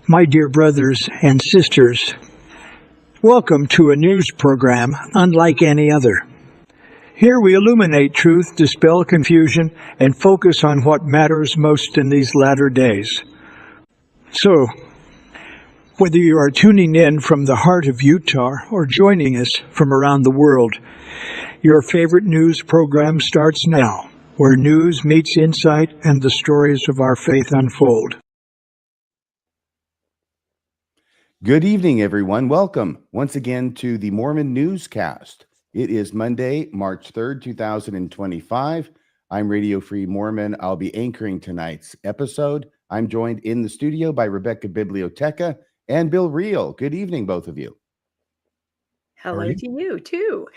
My dear brothers and sisters, welcome to a news program unlike any other. Here we illuminate truth, dispel confusion, and focus on what matters most in these latter days. So, whether you are tuning in from the heart of Utah or joining us from around the world, your favorite news program starts now, where news meets insight and the stories of our faith unfold. Good evening, everyone. Welcome once again to the Mormon Newscast. It is Monday, March 3rd, 2025. I'm Radio Free Mormon. I'll be anchoring tonight's episode. I'm joined in the studio by Rebecca Biblioteca and Bill Reel. Good evening, both of you. Hello to you, too.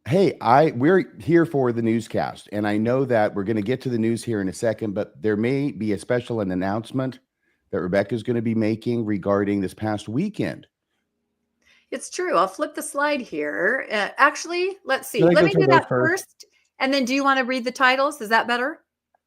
Hey, we're here for the newscast, and I know that we're going to get to the news here in a second, but there may be a special announcement that Rebecca is going to be making regarding this past weekend. It's true. I'll flip the slide here. Actually, let's see. Let me do that first. And then do you want to read the titles? Is that better?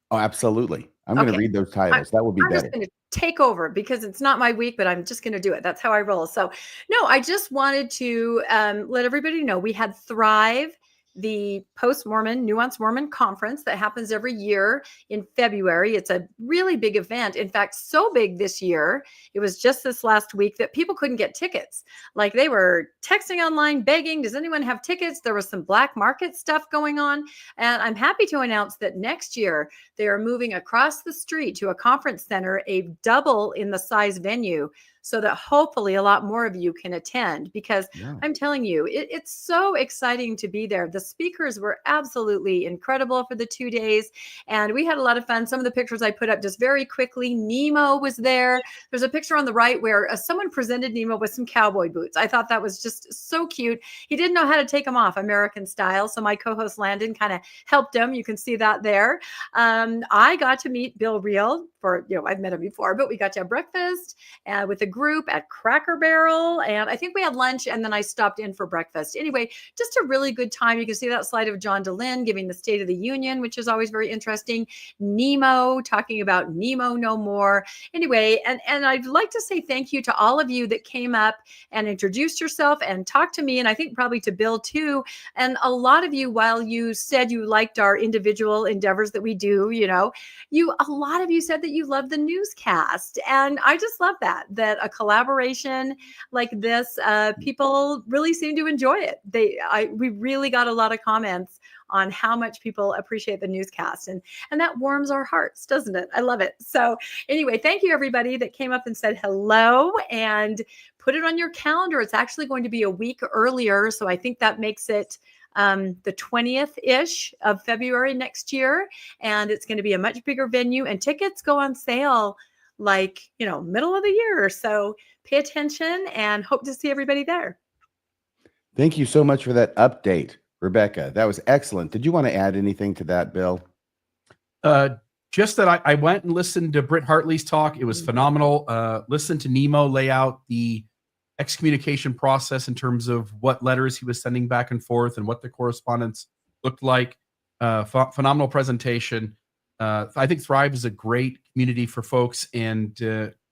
Oh, absolutely. I'm going to read those titles. That will be better. I'm just going to take over because it's not my week, but I'm just going to do it. That's how I roll. So, no, I just wanted to let everybody know we had Thrive, the post-Mormon, Nuanced Mormon conference that happens every year in February. It's a really big event. In fact, so big this year, it was just this last week that people couldn't get tickets. Like they were texting online, begging, does anyone have tickets? There was some black market stuff going on. And I'm happy to announce that next year, they are moving across the street to a conference center, a double in the size venue, so that hopefully a lot more of you can attend, because I'm telling you, it's so exciting to be there. The speakers were absolutely incredible for the 2 days, and we had a lot of fun. Some of the pictures I put up just very quickly. Nemo was there. There's a picture on the right where someone presented Nemo with some cowboy boots. I thought that was just so cute. He didn't know how to take them off American style, so my co-host Landon kind of helped him. You can see that there. I got to meet Bill Reel I've met him before, but we got to have breakfast with a group at Cracker Barrel, and I think we had lunch, and then I stopped in for breakfast. Anyway, just a really good time. You can see that slide of John DeLynn giving the State of the Union, which is always very interesting. Nemo, talking about Nemo no more. Anyway, and I'd like to say thank you to all of you that came up and introduced yourself and talked to me, and I think probably to Bill too. And a lot of you, while you said you liked our individual endeavors that we do, a lot of you said that you love the newscast. And I just love that a collaboration like this, people really seem to enjoy it. We really got a lot of comments on how much people appreciate the newscast, and that warms our hearts, doesn't it? I love it. So anyway, thank you everybody that came up and said hello and put it on your calendar. It's actually going to be a week earlier, so I think that makes it the 20th-ish of February next year, and it's going to be a much bigger venue, and tickets go on sale middle of the year. So pay attention and hope to see everybody there. Thank you so much for that update, Rebecca. That was excellent. Did you want to add anything to that, Bill? Just that I went and listened to Britt Hartley's talk. It was phenomenal. Listened to Nemo lay out the excommunication process in terms of what letters he was sending back and forth and what the correspondence looked like. Phenomenal presentation. I think Thrive is a great community for folks, and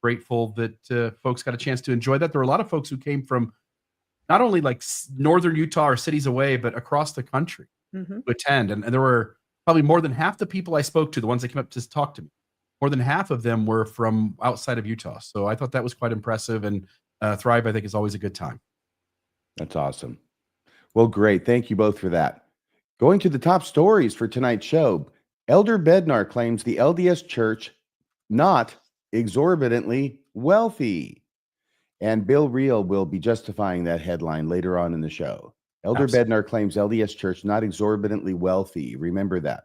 grateful that folks got a chance to enjoy that. There were a lot of folks who came from not only like northern Utah or cities away, but across the country to attend. And there were probably more than half the people I spoke to, the ones that came up to talk to me, more than half of them were from outside of Utah. So I thought that was quite impressive. And Thrive, I think, is always a good time. That's awesome. Well, great. Thank you both for that. Going to the top stories for tonight's show. Elder Bednar claims the LDS Church not exorbitantly wealthy. And Bill Reel will be justifying that headline later on in the show. Elder Bednar claims LDS Church not exorbitantly wealthy. Remember that.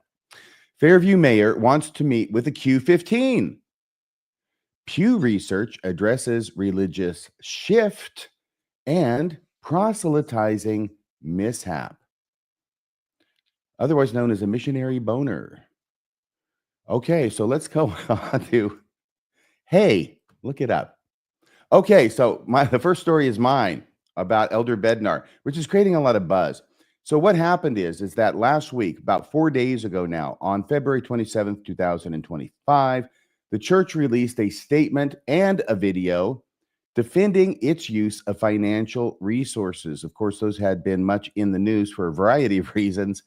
Fairview mayor wants to meet with a Q15. PEW Research addresses religious shift and proselytizing mishap, otherwise known as a missionary boner. Okay, so let's go on to, hey, look it up. Okay, so the first story is mine about Elder Bednar, which is creating a lot of buzz. So what happened is that last week, about 4 days ago now, on February 27th, 2025, the church released a statement and a video defending its use of financial resources. Of course, those had been much in the news for a variety of reasons,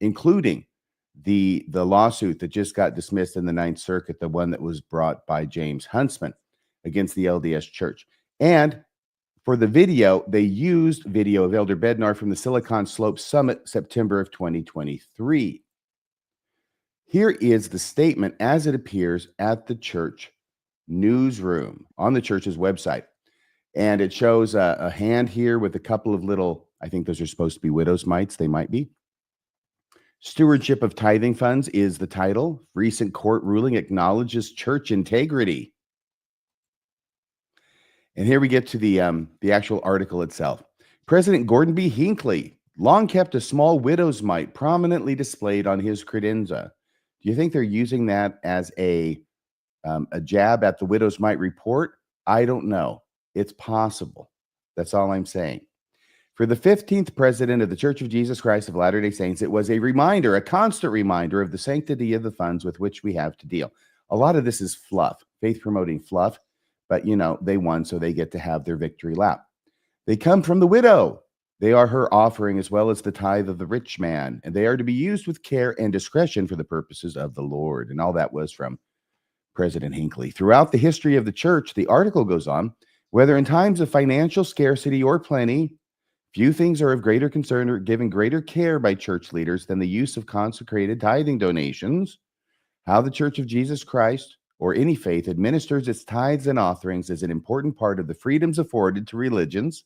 including the lawsuit that just got dismissed in the Ninth Circuit, the one that was brought by James Huntsman against the LDS Church. And for the video, they used video of Elder Bednar from the Silicon Slopes Summit, September of 2023. Here is the statement as it appears at the church newsroom on the church's website. And it shows a hand here with a couple of little, I think those are supposed to be widow's mites. They might be. Stewardship of Tithing Funds is the title. Recent court ruling acknowledges church integrity. And here we get to the actual article itself. President Gordon B. Hinckley long kept a small widow's mite prominently displayed on his credenza. Do you think they're using that as a jab at the widow's mite report? I don't know. It's possible. That's all I'm saying. For the 15th president of the Church of Jesus Christ of Latter-day Saints, it was a reminder, a constant reminder of the sanctity of the funds with which we have to deal. A lot of this is fluff, faith-promoting fluff, but, you know, they won, so they get to have their victory lap. They come from the widow. They are her offering as well as the tithe of the rich man, and they are to be used with care and discretion for the purposes of the Lord. And all that was from President Hinckley. Throughout the history of the church, the article goes on, whether in times of financial scarcity or plenty, few things are of greater concern or given greater care by church leaders than the use of consecrated tithing donations. How the Church of Jesus Christ or any faith administers its tithes and offerings is an important part of the freedoms afforded to religions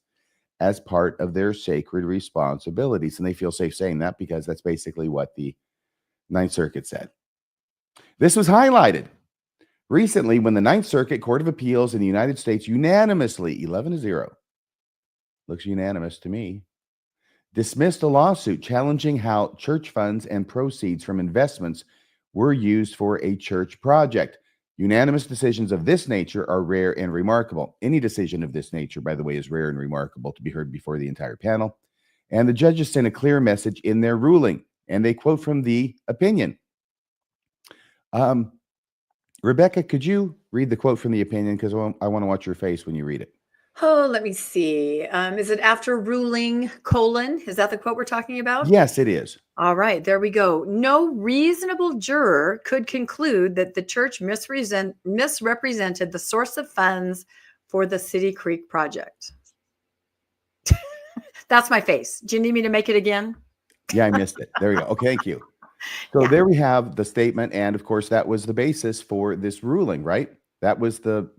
as part of their sacred responsibilities. And they feel safe saying that because that's basically what the Ninth Circuit said. This was highlighted recently when the Ninth Circuit Court of Appeals in the United States unanimously, 11-0, looks unanimous to me, dismissed a lawsuit challenging how church funds and proceeds from investments were used for a church project. Unanimous decisions of this nature are rare and remarkable. Any decision of this nature, by the way, is rare and remarkable to be heard before the entire panel. And the judges sent a clear message in their ruling, and they quote from the opinion. Rebecca, could you read the quote from the opinion? Because I want to watch your face when you read it. Oh, let me see. Is it after ruling : is that the quote we're talking about? Yes, it is. All right, there we go. No reasonable juror could conclude that the church misrepresented the source of funds for the City Creek project. That's my face. Do you need me to make it again? Yeah, I missed it. There we go. Okay, thank you. So there we have the statement. And of course, that was the basis for this ruling, right? That was the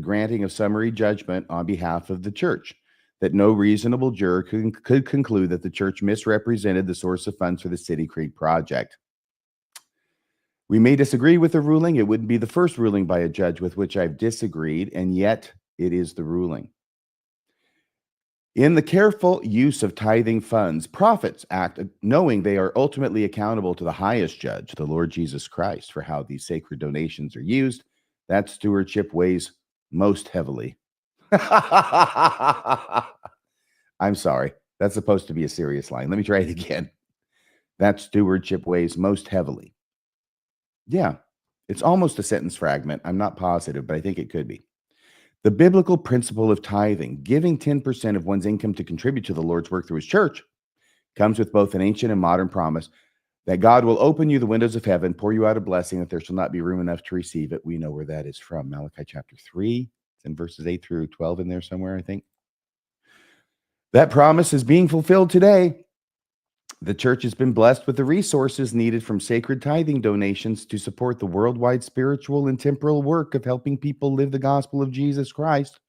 granting of summary judgment on behalf of the church, that no reasonable juror could conclude that the church misrepresented the source of funds for the City Creek project. We may disagree with the ruling. It wouldn't be the first ruling by a judge with which I've disagreed, and yet it is the ruling. In the careful use of tithing funds, prophets act knowing they are ultimately accountable to the highest judge, the Lord Jesus Christ, for how these sacred donations are used. That stewardship weighs most heavily. I'm sorry. That's supposed to be a serious line. Let me try it again. That stewardship weighs most heavily. Yeah, it's almost a sentence fragment. I'm not positive, but I think it could be. The biblical principle of tithing, giving 10% of one's income to contribute to the Lord's work through his church, comes with both an ancient and modern promise that God will open you the windows of heaven, pour you out a blessing, that there shall not be room enough to receive it. We know where that is from. Malachi chapter 3, it's in verses 8 through 12 in there somewhere, I think. That promise is being fulfilled today. The church has been blessed with the resources needed from sacred tithing donations to support the worldwide spiritual and temporal work of helping people live the gospel of Jesus Christ,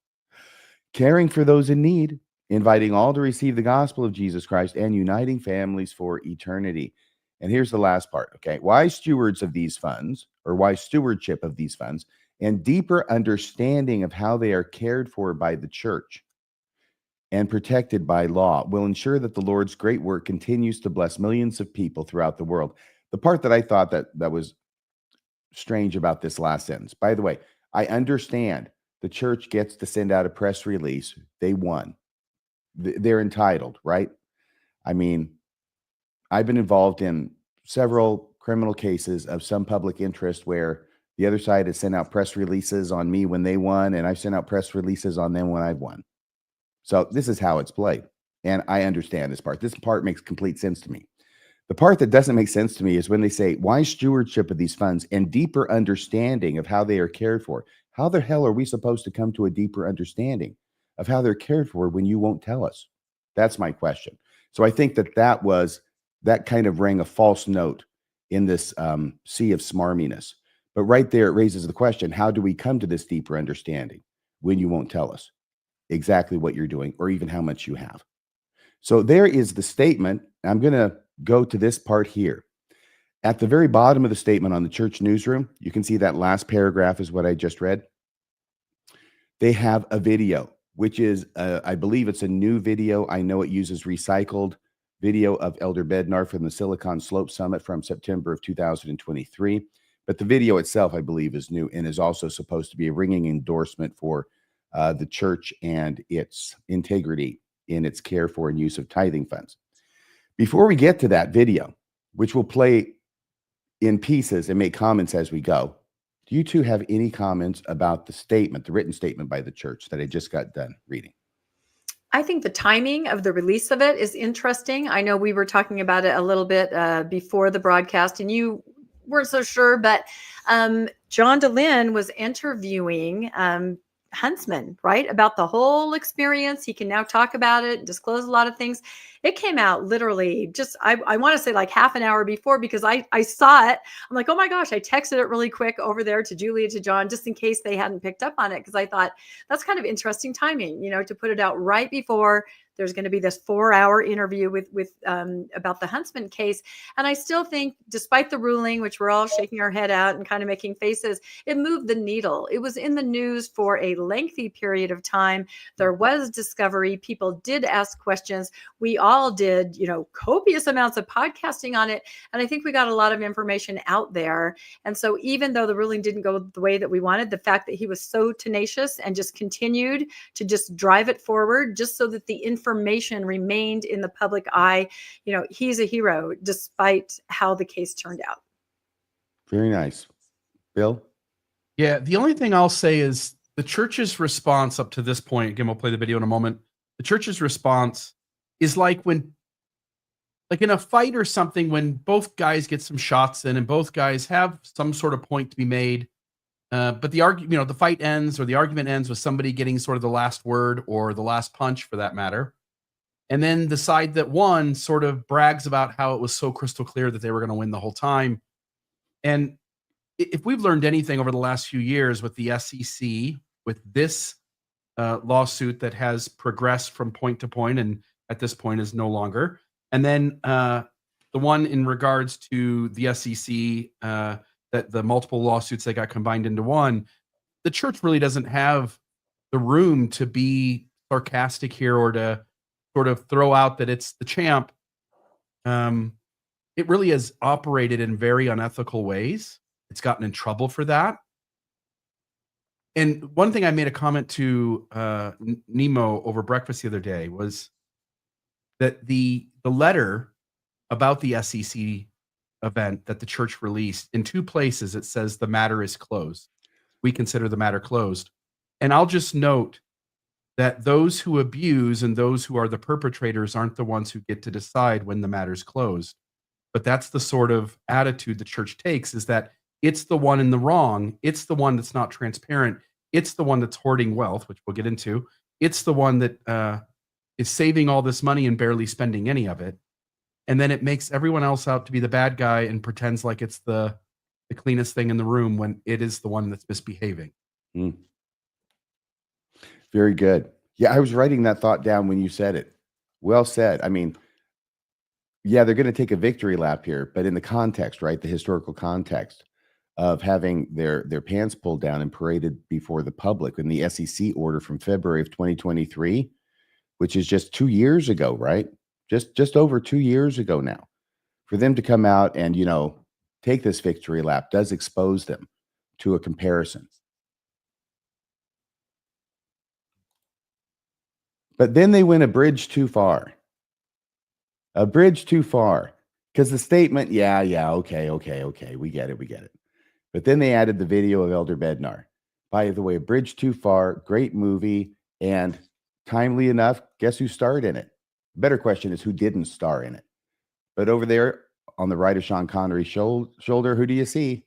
caring for those in need, inviting all to receive the gospel of Jesus Christ, and uniting families for eternity. And here's the last part, okay? Why stewards of these funds, or why stewardship of these funds, and deeper understanding of how they are cared for by the church and protected by law will ensure that the Lord's great work continues to bless millions of people throughout the world. The part that I thought that was strange about this last sentence, by the way, I understand the church gets to send out a press release. They won. They're entitled, right? I mean, I've been involved in several criminal cases of some public interest where The other side has sent out press releases on me when they won, and I've sent out press releases on them when I've won. So this is how it's played. And I understand this part. This part makes complete sense to me. The part that doesn't make sense to me is when they say, why stewardship of these funds and deeper understanding of how they are cared for? How the hell are we supposed to come to a deeper understanding of how they're cared for when you won't tell us? That's my question. So I think that kind of rang a false note in this sea of smarminess. But right there, it raises the question, how do we come to this deeper understanding when you won't tell us exactly what you're doing or even how much you have? So there is the statement. I'm going to go to this part here. At the very bottom of the statement on the church newsroom, you can see that last paragraph is what I just read. They have a video, which is, I believe it's a new video. I know it uses recycled video of Elder Bednar from the Silicon Slope Summit from September of 2023. But the video itself, I believe, is new and is also supposed to be a ringing endorsement for the church and its integrity in its care for and use of tithing funds. Before we get to that video, which will play in pieces and make comments as we go, do you two have any comments about the statement, the written statement by the church that I just got done reading? I think the timing of the release of it is interesting. I know we were talking about it a little bit before the broadcast, and you weren't so sure, but John DeLynn was interviewing Huntsman, right, about the whole experience. He can now talk about it, disclose a lot of things. It came out literally just, I want to say like half an hour before, because I saw it. I'm like, oh my gosh, I texted it really quick over there to Julia, to John, just in case they hadn't picked up on it. Because I thought that's kind of interesting timing, to put it out right before there's going to be this 4-hour interview with about the Huntsman case. And I still think, despite the ruling, which we're all shaking our head out and kind of making faces, it moved the needle. It was in the news for a lengthy period of time. There was discovery. People did ask questions. We all did, copious amounts of podcasting on it. And I think we got a lot of information out there. And so even though the ruling didn't go the way that we wanted, the fact that he was so tenacious and just continued to just drive it forward, just so that the information remained in the public eye, he's a hero despite how the case turned out. Very nice. Bill? Yeah, the only thing I'll say is the church's response up to this point, again, we'll play the video in a moment. The church's response is like in a fight or something, when both guys get some shots in and both guys have some sort of point to be made. But the fight ends, or the argument ends with somebody getting sort of the last word or the last punch, for that matter. And then the side that won sort of brags about how it was so crystal clear that they were going to win the whole time. And if we've learned anything over the last few years with the SEC, with this lawsuit that has progressed from point to point and at this point is no longer, and then the one in regards to the SEC, that the multiple lawsuits that got combined into one, the church really doesn't have the room to be sarcastic here or to sort of throw out that it's the champ. It really has operated in very unethical ways. It's gotten in trouble for that. And one thing I made a comment to Nemo over breakfast the other day was that the letter about the SEC event that the church released, in 2 places it says the matter is closed. We consider the matter closed. And I'll just note that those who abuse and those who are the perpetrators aren't the ones who get to decide when the matter's closed. But that's the sort of attitude the church takes, is that it's the one in the wrong. It's the one that's not transparent. It's the one that's hoarding wealth, which we'll get into. It's the one that is saving all this money and barely spending any of it. And then it makes everyone else out to be the bad guy and pretends like it's the cleanest thing in the room when it is the one that's misbehaving. Mm. Very good. Yeah, I was writing that thought down when you said it. Well said. I mean, yeah, they're going to take a victory lap here, but in the context, right, the historical context of having their pants pulled down and paraded before the public in the SEC order from February of 2023, which is just 2 years ago, right? Just over 2 years ago now. For them to come out and, take this victory lap does expose them to a comparison. But then they went a bridge too far. A bridge too far. Because the statement, okay, we get it. But then they added the video of Elder Bednar. By the way, A Bridge Too Far, great movie, and timely enough, guess who starred in it? Better question is who didn't star in it. But over there on the right of Sean Connery's shoulder, who do you see?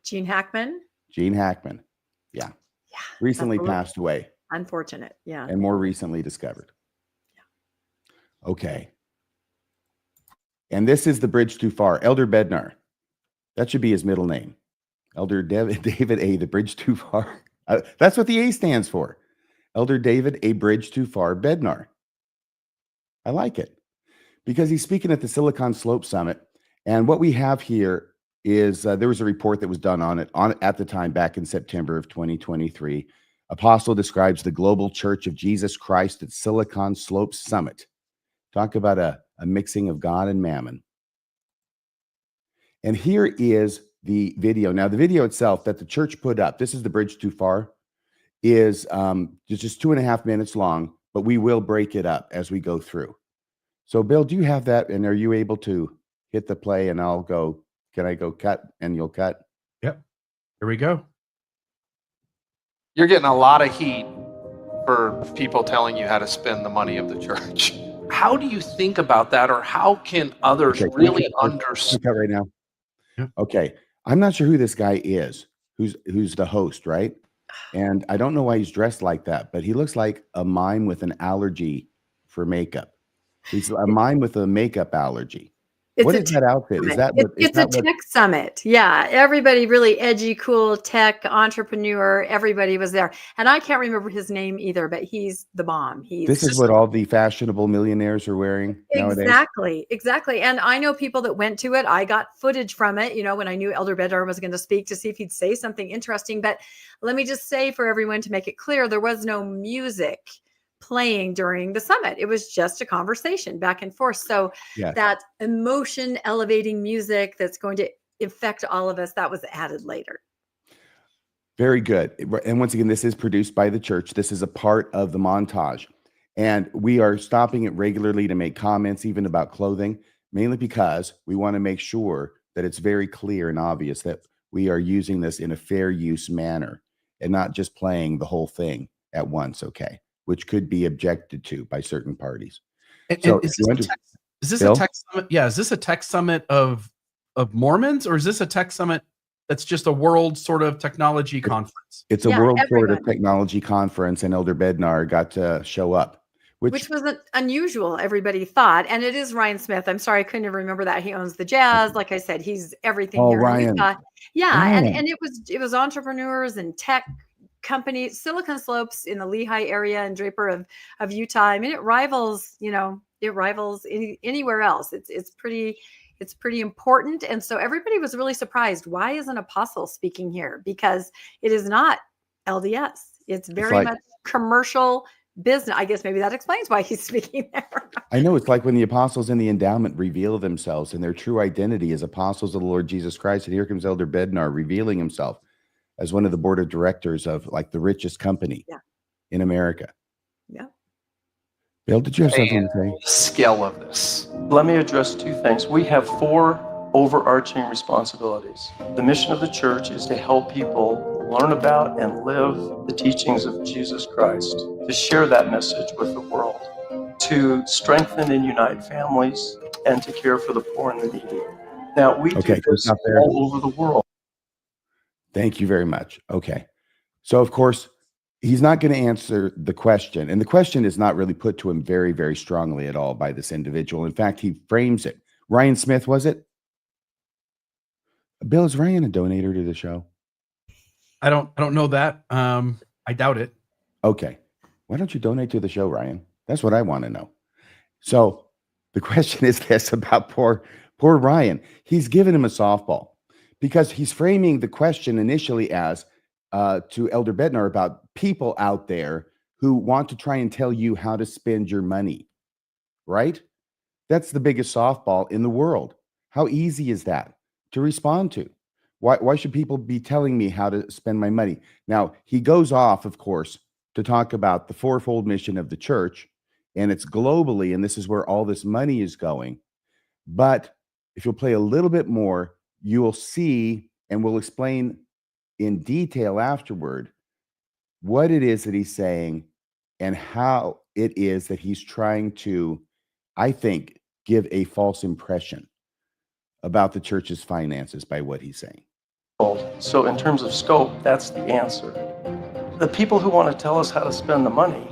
Gene Hackman. Gene Hackman. Yeah. Yeah. Recently passed away. Unfortunate. Yeah. And more recently discovered. Yeah. Okay. And this is The Bridge Too Far. Elder Bednar. That should be his middle name. Elder David A. The Bridge Too Far. That's what the A stands for. Elder David A. Bridge Too Far Bednar. I like it because he's speaking at the Silicon Slope Summit. And what we have here is there was a report that was done on it at the time back in September of 2023. Apostle describes the global Church of Jesus Christ at Silicon Slope Summit. Talk about a mixing of God and mammon. And here is the video. Now, the video itself that the church put up, this is The Bridge Too Far, is just 2.5 minutes long, but we will break it up as we go through. So, Bill, do you have that? And are you able to hit the play and I'll go, can I go cut and you'll cut? Yep. Here we go. You're getting a lot of heat for people telling you how to spend the money of the church. How do you think about that, or how can others really understand? Right now. Yeah. Okay. I'm not sure who this guy is, who's the host, right? And I don't know why he's dressed like that, but he looks like a mime with an allergy for makeup. He's a mime with a makeup allergy. What is that outfit? Is that it's a tech summit? Yeah, everybody really edgy, cool, tech entrepreneur. Everybody was there, and I can't remember his name either. But he's the bomb. This is what all the fashionable millionaires are wearing nowadays. Exactly. And I know people that went to it. I got footage from it. You know, when I knew Elder Bednar was going to speak, to see if he'd say something interesting. But let me just say for everyone to make it clear, there was no music playing during the summit. It was just a conversation back and forth. So that emotion elevating music that's going to affect all of us, that was added later. Very good. And once again, this is produced by the church. This is a part of the montage. And we are stopping it regularly to make comments, even about clothing, mainly because we want to make sure that it's very clear and obvious that we are using this in a fair use manner and not just playing the whole thing at once, okay? Which could be objected to by certain parties. So is this a tech summit? Yeah, is this a tech summit of Mormons, or is this a tech summit that's just a world sort of technology conference? It's a world sort of technology conference, and Elder Bednar got to show up, which was unusual, everybody thought. And it is Ryan Smith. I'm sorry, I couldn't even remember that. He owns the Jazz. Like I said, he's everything here. Ryan. And it was entrepreneurs and tech companies, Silicon Slopes in the Lehigh area and Draper of Utah. I mean, it rivals anywhere else. It's pretty important. And so everybody was really surprised. Why is an apostle speaking here? Because it is not LDS. It's very much commercial business. I guess maybe that explains why he's speaking there. I know, it's like when the apostles in the endowment reveal themselves and their true identity as apostles of the Lord Jesus Christ. And here comes Elder Bednar revealing himself as one of the board of directors of like the richest company in America. Yeah. Bill, did you have something to say? Scale of this. Let me address two things. We have 4 overarching responsibilities. The mission of the church is to help people learn about and live the teachings of Jesus Christ, to share that message with the world, to strengthen and unite families, and to care for the poor and the needy. Now, we do this all over the world. Thank you very much. Okay. So, of course, he's not going to answer the question. And the question is not really put to him very, very strongly at all by this individual. In fact, he frames it. Ryan Smith, was it? Bill, is Ryan a donator to the show? I don't know that. I doubt it. Okay. Why don't you donate to the show, Ryan? That's what I want to know. So the question is this about poor Ryan. He's given him a softball, because he's framing the question initially as to Elder Bednar about people out there who want to try and tell you how to spend your money, right? That's the biggest softball in the world. How easy is that to respond to? Why should people be telling me how to spend my money? Now, he goes off, of course, to talk about the fourfold mission of the church, and it's globally, and this is where all this money is going. But if you'll play a little bit more, you will see and we'll explain in detail afterward what it is that he's saying and how it is that he's trying to, I think, give a false impression about the church's finances by what he's saying. So in terms of scope, that's the answer. The people who want to tell us how to spend the money,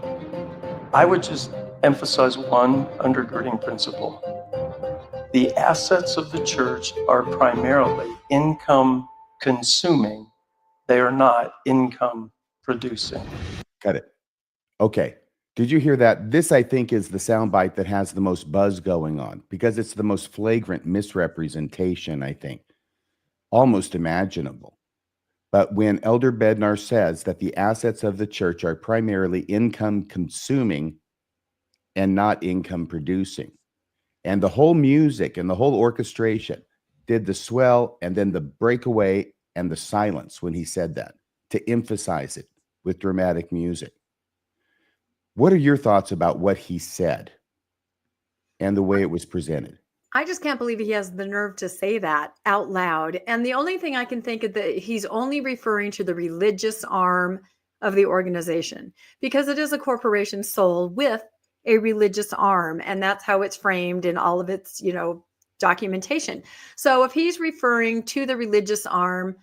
I would just emphasize one undergirding principle. The assets of the church are primarily income consuming. They are not income producing. Got it. Okay. Did you hear that? This, I think, is the soundbite that has the most buzz going on because it's the most flagrant misrepresentation, I think, almost imaginable. But when Elder Bednar says that the assets of the church are primarily income consuming and not income producing, and the whole music and the whole orchestration did the swell and then the breakaway and the silence when he said that to emphasize it with dramatic music. What are your thoughts about what he said and the way it was presented? I just can't believe he has the nerve to say that out loud. And the only thing I can think of that he's only referring to the religious arm of the organization because it is a corporation sold with a religious arm. And that's how it's framed in all of its, documentation. So if he's referring to the religious arm,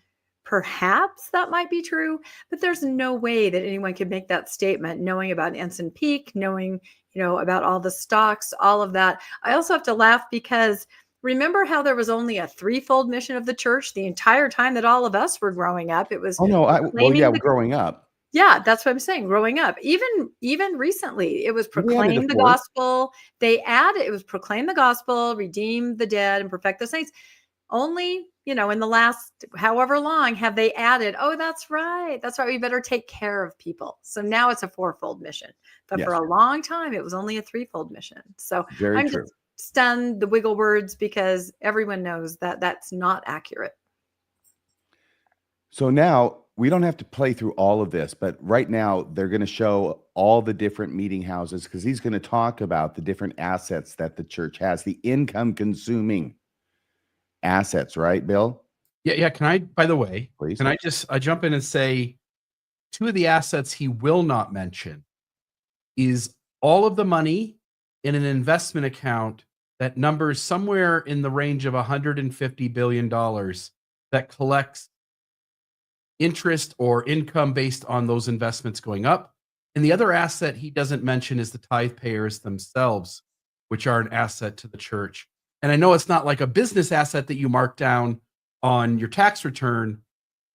perhaps that might be true, but there's no way that anyone could make that statement knowing about Ensign Peak, knowing about all the stocks, all of that. I also have to laugh because remember how there was only a threefold mission of the church the entire time that all of us were growing up? It was growing up. Yeah, that's what I'm saying. Growing up, even recently, it was proclaim the gospel. It was proclaim the gospel, redeem the dead, and perfect the saints. Only, in the last however long have they added, oh, that's right. We better take care of people. So now it's a fourfold mission. But for a long time, it was only a threefold mission. So I'm just stunned, the wiggle words, because everyone knows that that's not accurate. So now we don't have to play through all of this, but right now they're going to show all the different meeting houses because he's going to talk about the different assets that the church has, the income consuming assets, right, Bill? Yeah. Can I, by the way, Please. Can I jump in and say two of the assets he will not mention is all of the money in an investment account that numbers somewhere in the range of $150 billion that collects interest or income based on those investments going up. And the other asset he doesn't mention is the tithe payers themselves, which are an asset to the church. And I know it's not like a business asset that you mark down on your tax return,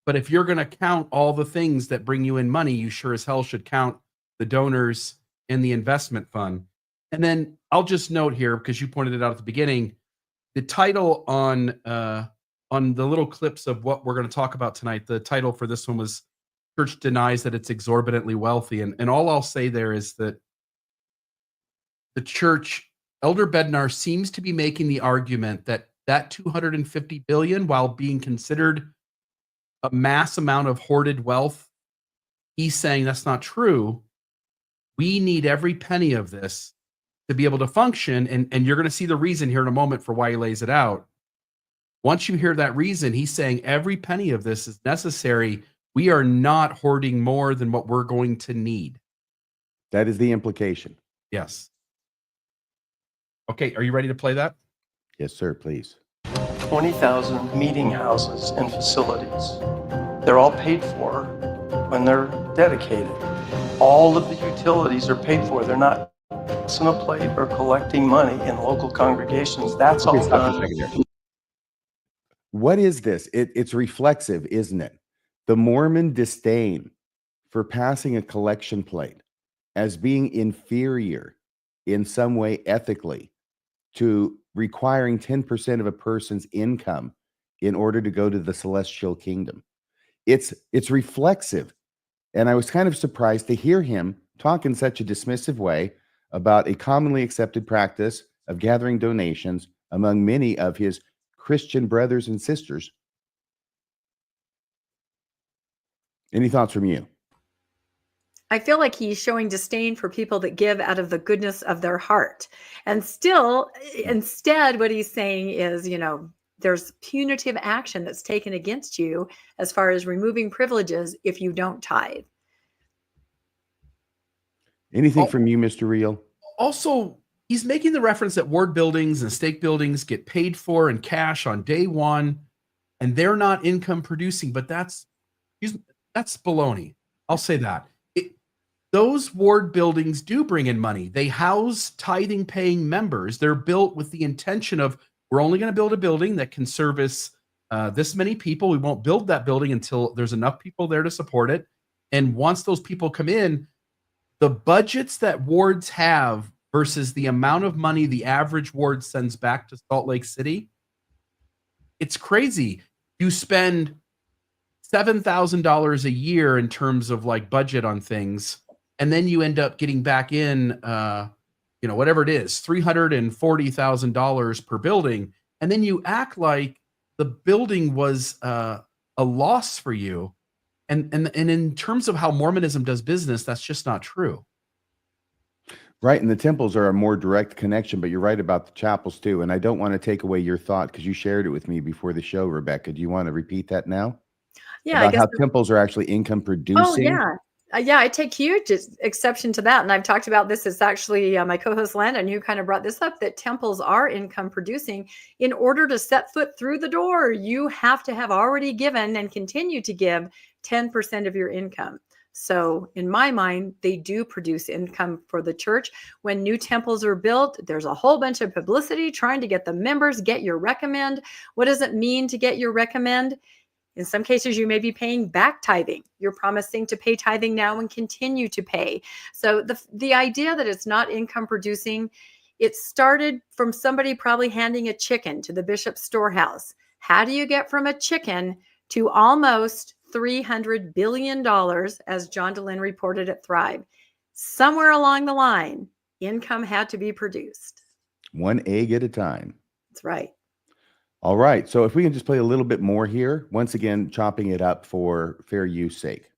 but if you're going to count all the things that bring you in money, you sure as hell should count the donors and the investment fund. And then I'll just note here, because you pointed it out at the beginning, the title on the little clips of what we're going to talk about tonight, the title for this one was Church Denies That It's Exorbitantly Wealthy. And all I'll say there is that the church, Elder Bednar seems to be making the argument that $250 billion, while being considered a mass amount of hoarded wealth, he's saying that's not true. We need every penny of this to be able to function. And you're going to see the reason here in a moment for why he lays it out. Once you hear that reason, he's saying every penny of this is necessary. We are not hoarding more than what we're going to need. That is the implication. Yes. Okay, are you ready to play that? Yes, sir, please. 20,000 meeting houses and facilities. They're all paid for when they're dedicated. All of the utilities are paid for. They're not on a plate or collecting money in local congregations. That's all done. What is this? It's reflexive, isn't it? The Mormon disdain for passing a collection plate as being inferior in some way ethically to requiring 10% of a person's income in order to go to the celestial kingdom. It's reflexive. And I was kind of surprised to hear him talk in such a dismissive way about a commonly accepted practice of gathering donations among many of his Christian brothers and sisters. Any thoughts from you? I feel like he's showing disdain for people that give out of the goodness of their heart. And still, instead, what he's saying is, there's punitive action that's taken against you as far as removing privileges if you don't tithe. Anything from you, Mr. Reel? Also, he's making the reference that ward buildings and stake buildings get paid for in cash on day one, and they're not income producing, but that's baloney. I'll say that. Those ward buildings do bring in money. They house tithing paying members. They're built with the intention of, we're only going to build a building that can service this many people. We won't build that building until there's enough people there to support it. And once those people come in, the budgets that wards have versus the amount of money the average ward sends back to Salt Lake City, it's crazy. You spend $7,000 a year in terms of like budget on things, and then you end up getting back in, whatever it is, $340,000 per building, and then you act like the building was a loss for you. And in terms of how Mormonism does business, that's just not true. Right, and the temples are a more direct connection, but you're right about the chapels too. And I don't want to take away your thought because you shared it with me before the show, Rebecca. Do you want to repeat that now? Yeah, about I guess how temples are actually income producing. Oh, yeah. Yeah, I take huge exception to that. And I've talked about this. It's actually my co-host Landon who kind of brought this up, that temples are income producing. In order to set foot through the door, you have to have already given and continue to give 10% of your income. So in my mind, they do produce income for the church. When new temples are built, there's a whole bunch of publicity trying to get the members, get your recommend. What does it mean to get your recommend? In some cases, you may be paying back tithing. You're promising to pay tithing now and continue to pay. So the idea that it's not income producing, it started from somebody probably handing a chicken to the bishop's storehouse. How do you get from a chicken to almost $300 billion, as John DeLynn reported at Thrive? Somewhere along the line, income had to be produced. One egg at a time. That's right. All right. So if we can just play a little bit more here, once again, chopping it up for fair use sake.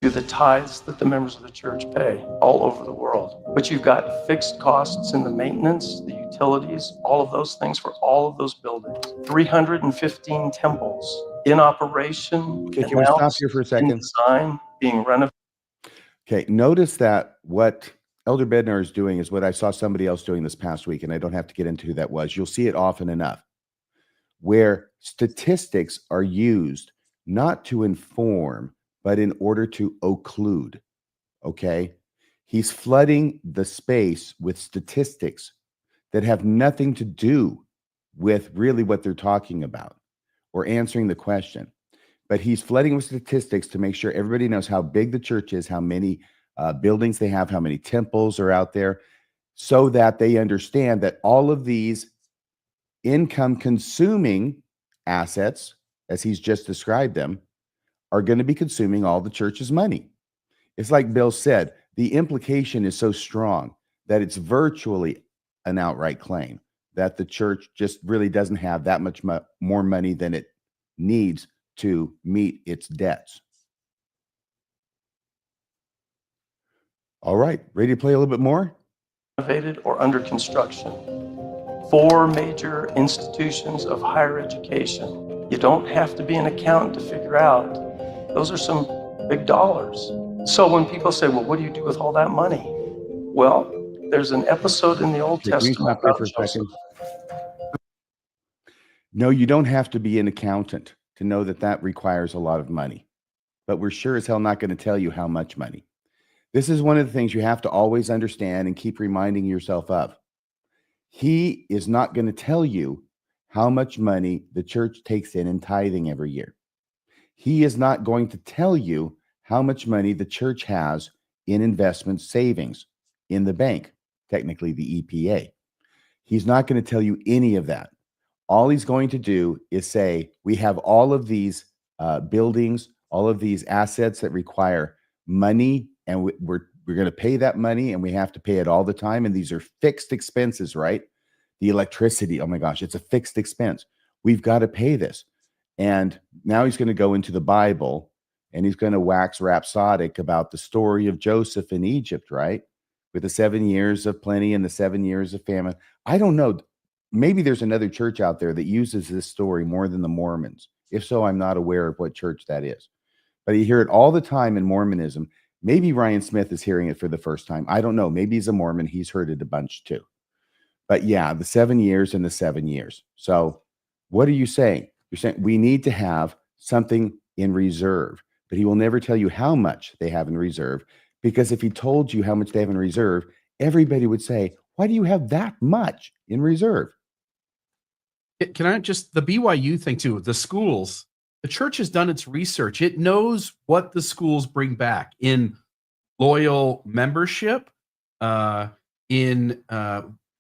The tithes that the members of the church pay all over the world. But you've got fixed costs in the maintenance, the utilities, all of those things for all of those buildings. 315 temples in operation. Okay, can we stop here for a second? Design, being renovated. Okay, notice that what Elder Bednar is doing is what I saw somebody else doing this past week, and I don't have to get into who that was. You'll see it often enough, where statistics are used not to inform, but in order to occlude, okay? He's flooding the space with statistics that have nothing to do with really what they're talking about or answering the question. But he's flooding with statistics to make sure everybody knows how big the church is, how many buildings they have, how many temples are out there, so that they understand that all of these income consuming assets, as he's just described them, are going to be consuming all the church's money. It's like Bill said, the implication is so strong that it's virtually an outright claim that the church just really doesn't have that much more money than it needs to meet its debts. All right, ready to play a little bit more? Renovated or under construction. 4 major institutions of higher education. You don't have to be an accountant to figure out. Those are some big dollars. So when people say, well, what do you do with all that money? Well, there's an episode in the Old Testament. Can you stop there for a second? No, you don't have to be an accountant to know that that requires a lot of money. But we're sure as hell not going to tell you how much money. This is one of the things you have to always understand and keep reminding yourself of. He is not going to tell you how much money the church takes in tithing every year. He is not going to tell you how much money the church has in investment savings in the bank, technically the EPA. He's not going to tell you any of that. All he's going to do is say, we have all of these buildings, all of these assets that require money, and we're going to pay that money, and we have to pay it all the time. And these are fixed expenses, right? The electricity, oh my gosh, it's a fixed expense. We've got to pay this. And now he's going to go into the Bible, and he's going to wax rhapsodic about the story of Joseph in Egypt, right? With the 7 years of plenty and the 7 years of famine. I don't know. maybe there's another church out there that uses this story more than the Mormons. If so, I'm not aware of what church that is. But you hear it all the time in Mormonism. Maybe Ryan Smith is hearing it for the first time. I don't know. Maybe he's a Mormon. He's heard it a bunch too. But yeah, the 7 years and the 7 years. So what are you saying? You're saying we need to have something in reserve, but he will never tell you how much they have in reserve, because if he told you how much they have in reserve, everybody would say, why do you have that much in reserve? Can I just, the BYU thing too, the schools, the church has done its research. It knows what the schools bring back in loyal membership,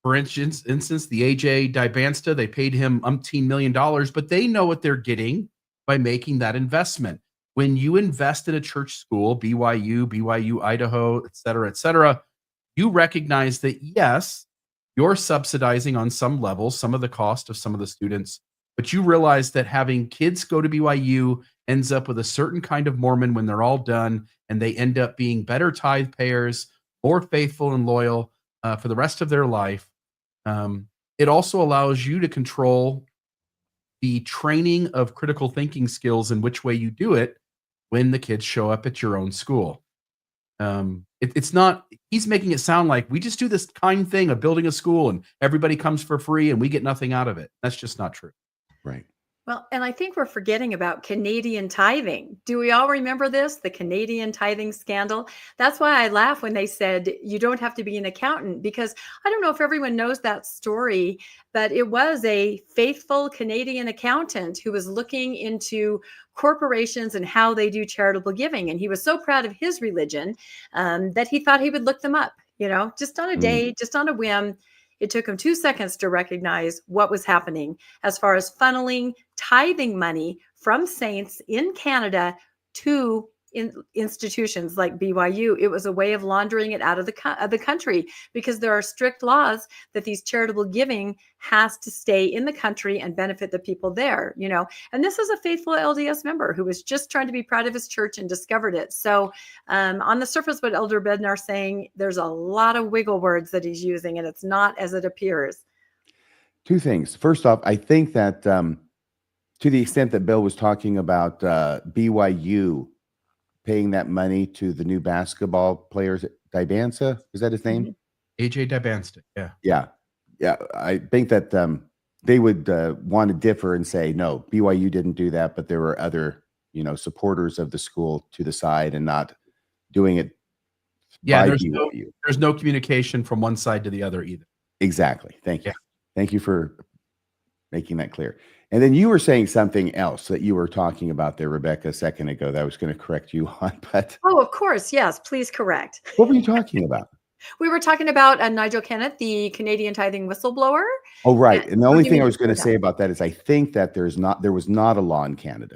for instance, the AJ Dibansta, they paid him umpteen $1 million, but they know what they're getting by making that investment. When you invest in a church school, BYU, Idaho, et cetera, you recognize that, yes, you're subsidizing on some level some of the cost of some of the students, but you realize that having kids go to BYU ends up with a certain kind of Mormon when they're all done, and they end up being better tithe payers, more faithful and loyal for the rest of their life. It also allows you to control the training of critical thinking skills and which way you do it when the kids show up at your own school. It's not, he's making it sound like we just do this kind thing of building a school and everybody comes for free and we get nothing out of it. That's just not true. Right. Well, and I think we're forgetting about Canadian tithing. Do we all remember this? The Canadian tithing scandal? That's why I laugh when they said you don't have to be an accountant, because I don't know if everyone knows that story, but it was a faithful Canadian accountant who was looking into corporations and how they do charitable giving. And he was so proud of his religion that he thought he would look them up, just on a day, just on a whim. It took him 2 seconds to recognize what was happening as far as funneling tithing money from saints in Canada to institutions like BYU. It was a way of laundering it out of the country, because there are strict laws that these charitable giving has to stay in the country and benefit the people there, and this is a faithful LDS member who was just trying to be proud of his church and discovered it. So on the surface, what Elder Bednar is saying, there's a lot of wiggle words that he's using, and it's not as it appears. Two things. First off, I think that to the extent that Bill was talking about BYU paying that money to the new basketball players, Dibansta, is that his name? AJ Dibansta, yeah. Yeah. I think that they would want to differ and say, no, BYU didn't do that, but there were other, supporters of the school to the side and not doing it. Yeah, by there's BYU. there's no communication from one side to the other either. Exactly. Thank you. Yeah. Thank you for making that clear. And then you were saying something else that you were talking about there, Rebecca, a second ago that I was going to correct you on. But Oh, of course. Yes, please correct. what were you talking about? We were talking about Nigel Kenneth, the Canadian tithing whistleblower. Oh, right. And the only thing I was going going to say about that is I think that there was not a law in Canada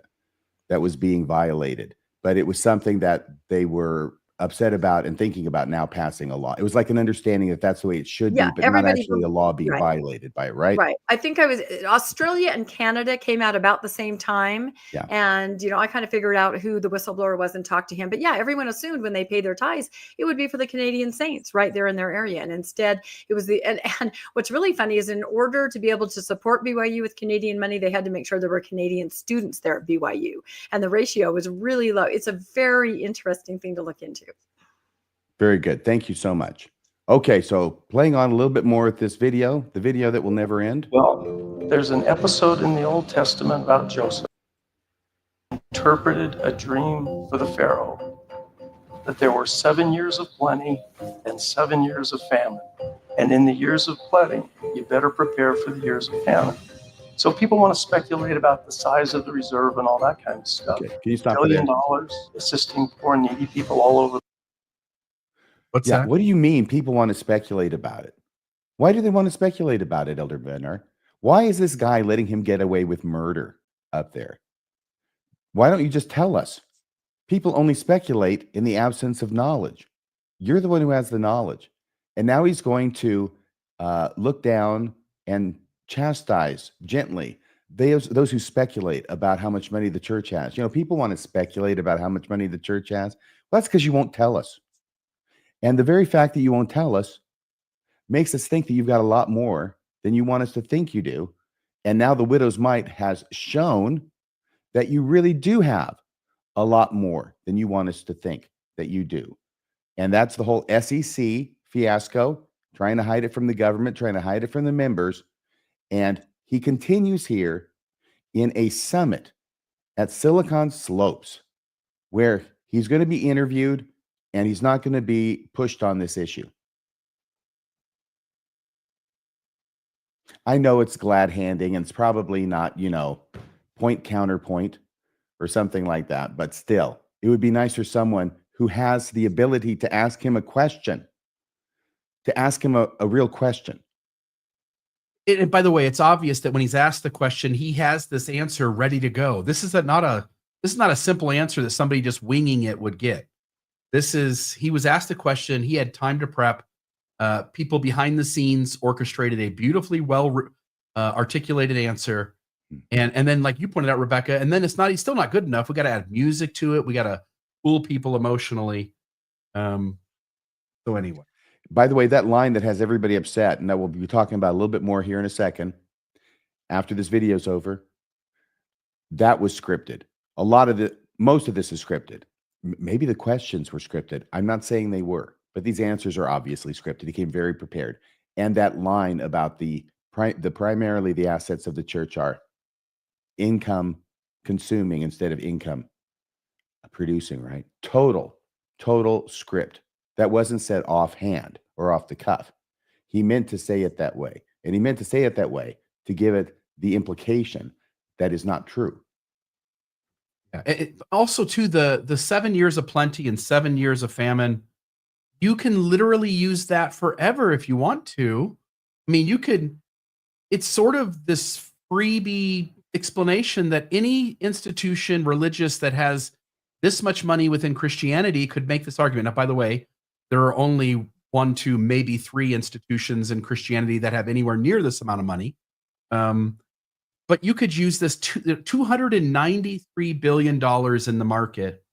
that was being violated, but it was something that they were upset about and thinking about now passing a law. It was like an understanding that that's the way it should be, but not actually a law being violated by it, right? Right. I think Australia and Canada came out about the same time. Yeah. And, I kind of figured out who the whistleblower was and talked to him. But yeah, everyone assumed when they paid their tithes, it would be for the Canadian saints right there in their area. And instead it was and what's really funny is in order to be able to support BYU with Canadian money, they had to make sure there were Canadian students there at BYU. And the ratio was really low. It's a very interesting thing to look into. Very good. Thank you so much. Okay, so playing on a little bit more with this video, the video that will never end. Well, there's an episode in the Old Testament about Joseph interpreted a dream for the Pharaoh that there were 7 years of plenty and 7 years of famine. And in the years of plenty, you better prepare for the years of famine. So people want to speculate about the size of the reserve and all that kind of stuff. Okay, can you stop $1 billion there? assisting poor needy people all over. What's that? What do you mean people want to speculate about it? Why do they want to speculate about it, Elder Bednar? Why is this guy letting him get away with murder up there? Why don't you just tell us? People only speculate in the absence of knowledge. You're the one who has the knowledge. And now he's going to look down and chastise gently those who speculate about how much money the church has. People want to speculate about how much money the church has. Well, that's because you won't tell us. And the very fact that you won't tell us makes us think that you've got a lot more than you want us to think you do. And now the widow's mite has shown that you really do have a lot more than you want us to think that you do. And that's the whole SEC fiasco, trying to hide it from the government, trying to hide it from the members. And he continues here in a summit at Silicon Slopes, where he's going to be interviewed and he's not going to be pushed on this issue. I know it's glad handing and it's probably not, point counterpoint or something like that, but still, it would be nice for someone who has the ability to ask him a question, to ask him a real question. And by the way, it's obvious that when he's asked the question, he has this answer ready to go. This is not a simple answer that somebody just winging it would get. He was asked a question. He had time to prep. People behind the scenes orchestrated a beautifully well articulated answer. And then, like you pointed out, Rebecca, and then he's still not good enough. We got to add music to it. We got to fool people emotionally. So anyway. By the way, that line that has everybody upset, and that we'll be talking about a little bit more here in a second, after this video's over, that was scripted. Most of this is scripted. Maybe the questions were scripted. I'm not saying they were, but these answers are obviously scripted. He came very prepared. And that line about primarily the assets of the church are income consuming instead of income producing, right? Total script. That wasn't said offhand or off the cuff. He meant to say it that way. And he meant to say it that way to give it the implication that is not true. Yeah. Also, too, the 7 years of plenty and 7 years of famine, you can literally use that forever if you want to. I mean, it's sort of this freebie explanation that any institution religious that has this much money within Christianity could make this argument. Now, by the way, there are only 1, 2, maybe 3 institutions in Christianity that have anywhere near this amount of money. But you could use this $293 billion in the market.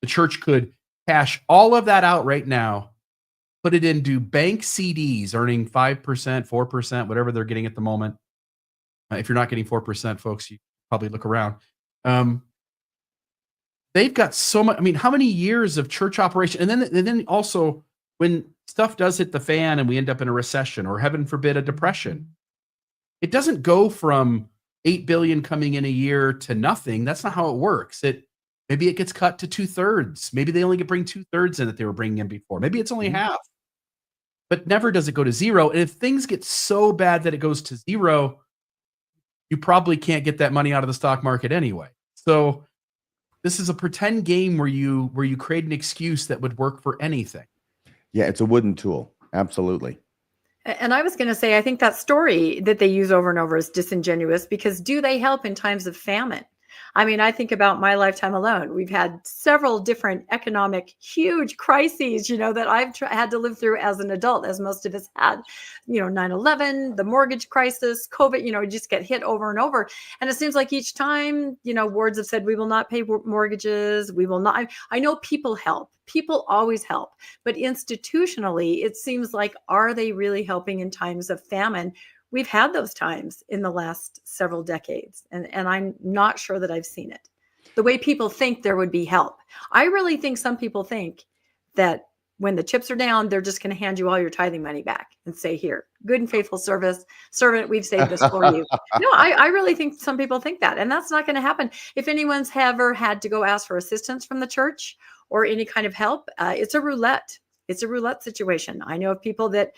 The church could cash all of that out right now, put it into bank CDs earning 5%, 4%, whatever they're getting at the moment. If you're not getting 4%, folks, you probably look around. They've got so much. I mean, how many years of church operation? And then also when stuff does hit the fan and we end up in a recession or heaven forbid a depression, it doesn't go from 8 billion coming in a year to nothing. That's not how it works. Maybe it gets cut to 2/3. Maybe they only bring 2/3 in that they were bringing in before. Maybe it's only half, but never does it go to zero. And if things get so bad that it goes to zero, you probably can't get that money out of the stock market anyway. So this is a pretend game where you create an excuse that would work for anything. Yeah, it's a wooden tool. Absolutely. And I was going to say, I think that story that they use over and over is disingenuous, because do they help in times of famine? I mean, I think about my lifetime alone. We've had several different economic, huge crises, that I've had to live through as an adult, as most of us had, 9/11, the mortgage crisis, COVID, you just get hit over and over. And it seems like each time, wards have said, we will not pay mortgages. We will not. I know people help. People always help. But institutionally, it seems like, are they really helping in times of famine? We've had those times in the last several decades, and I'm not sure that I've seen it. The way people think there would be help. I really think some people think that when the chips are down, they're just going to hand you all your tithing money back and say, here, good and faithful servant, we've saved this for you. No, I really think some people think that, and that's not going to happen. If anyone's ever had to go ask for assistance from the church or any kind of help, it's a roulette. It's a roulette situation. I know of people that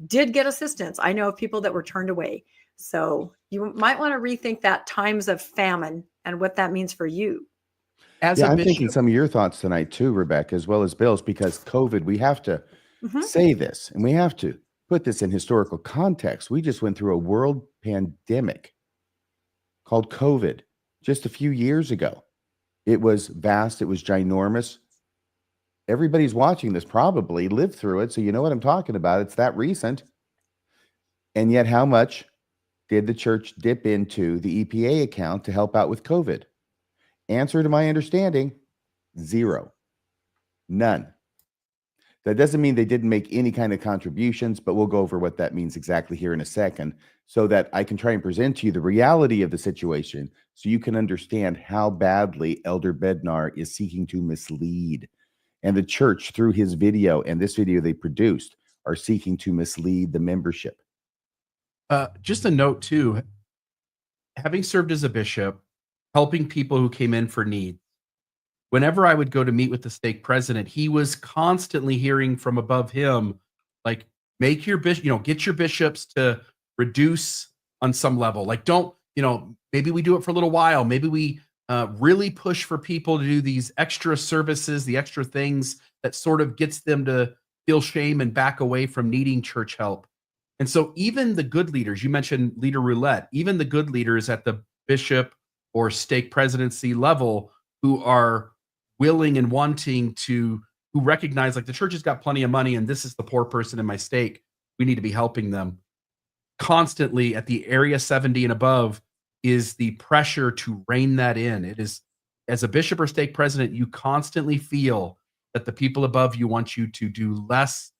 did get assistance. I know of people that were turned away. So you might want to rethink that times of famine and what that means for you. I'm thinking some of your thoughts tonight too, Rebecca, as well as Bill's, because COVID, we have to say this, and we have to put this in historical context. We just went through a world pandemic called COVID just a few years ago. It was vast. It was ginormous. Everybody's watching this probably lived through it, so you know what I'm talking about. It's that recent. And yet, how much did the church dip into the EPA account to help out with COVID? Answer, to my understanding, zero. None. That doesn't mean they didn't make any kind of contributions, but we'll go over what that means exactly here in a second so that I can try and present to you the reality of the situation so you can understand how badly Elder Bednar is seeking to mislead. And the church, through his video and this video they produced, are seeking to mislead the membership. Just a note, too, having served as a bishop, helping people who came in for need, whenever I would go to meet with the stake president, he was constantly hearing from above him, like, make your bishop, get your bishops to reduce on some level. Like, don't, maybe we do it for a little while. Maybe we really push for people to do these extra services, the extra things that sort of gets them to feel shame and back away from needing church help. And so even the good leaders, you mentioned leader roulette, even the good leaders at the bishop or stake presidency level who are willing and wanting to, who recognize like the church has got plenty of money and this is the poor person in my stake, we need to be helping them. Constantly at the area 70 and above is the pressure to rein that in. It is, as a bishop or stake president, you constantly feel that the people above you want you to do less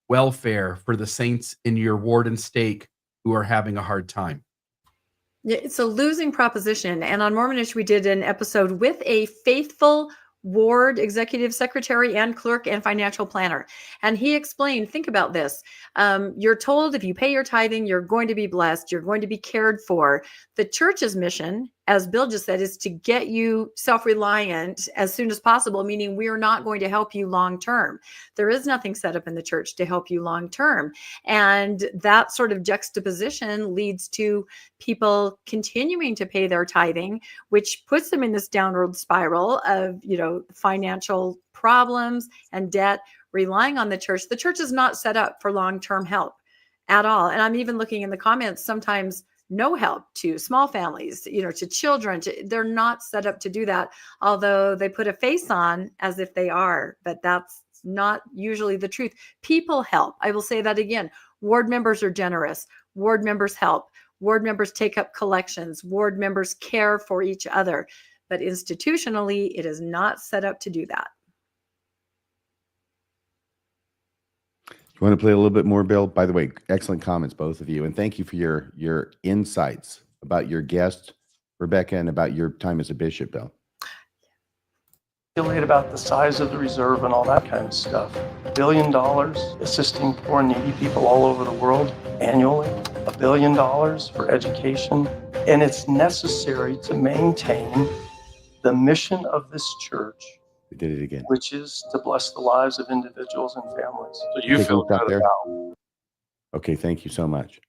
welfare for the saints in your ward and stake who are having a hard time. Yeah, it's a losing proposition. And on Mormonish, we did an episode with a faithful ward executive secretary and clerk and financial planner. And he explained, think about this. You're told if you pay your tithing, you're going to be blessed. You're going to be cared for. The church's mission, as Bill just said, is to get you self-reliant as soon as possible, meaning we are not going to help you long-term. There is nothing set up in the church to help you long-term. And that sort of juxtaposition leads to people continuing to pay their tithing, which puts them in this downward spiral of, financial problems and debt, relying on the church. The church is not set up for long-term help at all. And I'm even looking in the comments, sometimes no help to small families, to children. They're not set up to do that, although they put a face on as if they are, but that's not usually the truth. People help. I will say that again. Ward members are generous. Ward members help. Ward members take up collections. Ward members care for each other. But institutionally, it is not set up to do that. You want to play a little bit more, Bill? By the way, excellent comments, both of you. And thank you for your insights about your guest, Rebecca, and about your time as a bishop, Bill. About the size of the reserve and all that kind of stuff. $1 billion assisting poor and needy people all over the world annually. $1 billion for education. And it's necessary to maintain the mission of this church. We did it again. Which is to bless the lives of individuals and families. So you feel good there? about. Okay, thank you so much.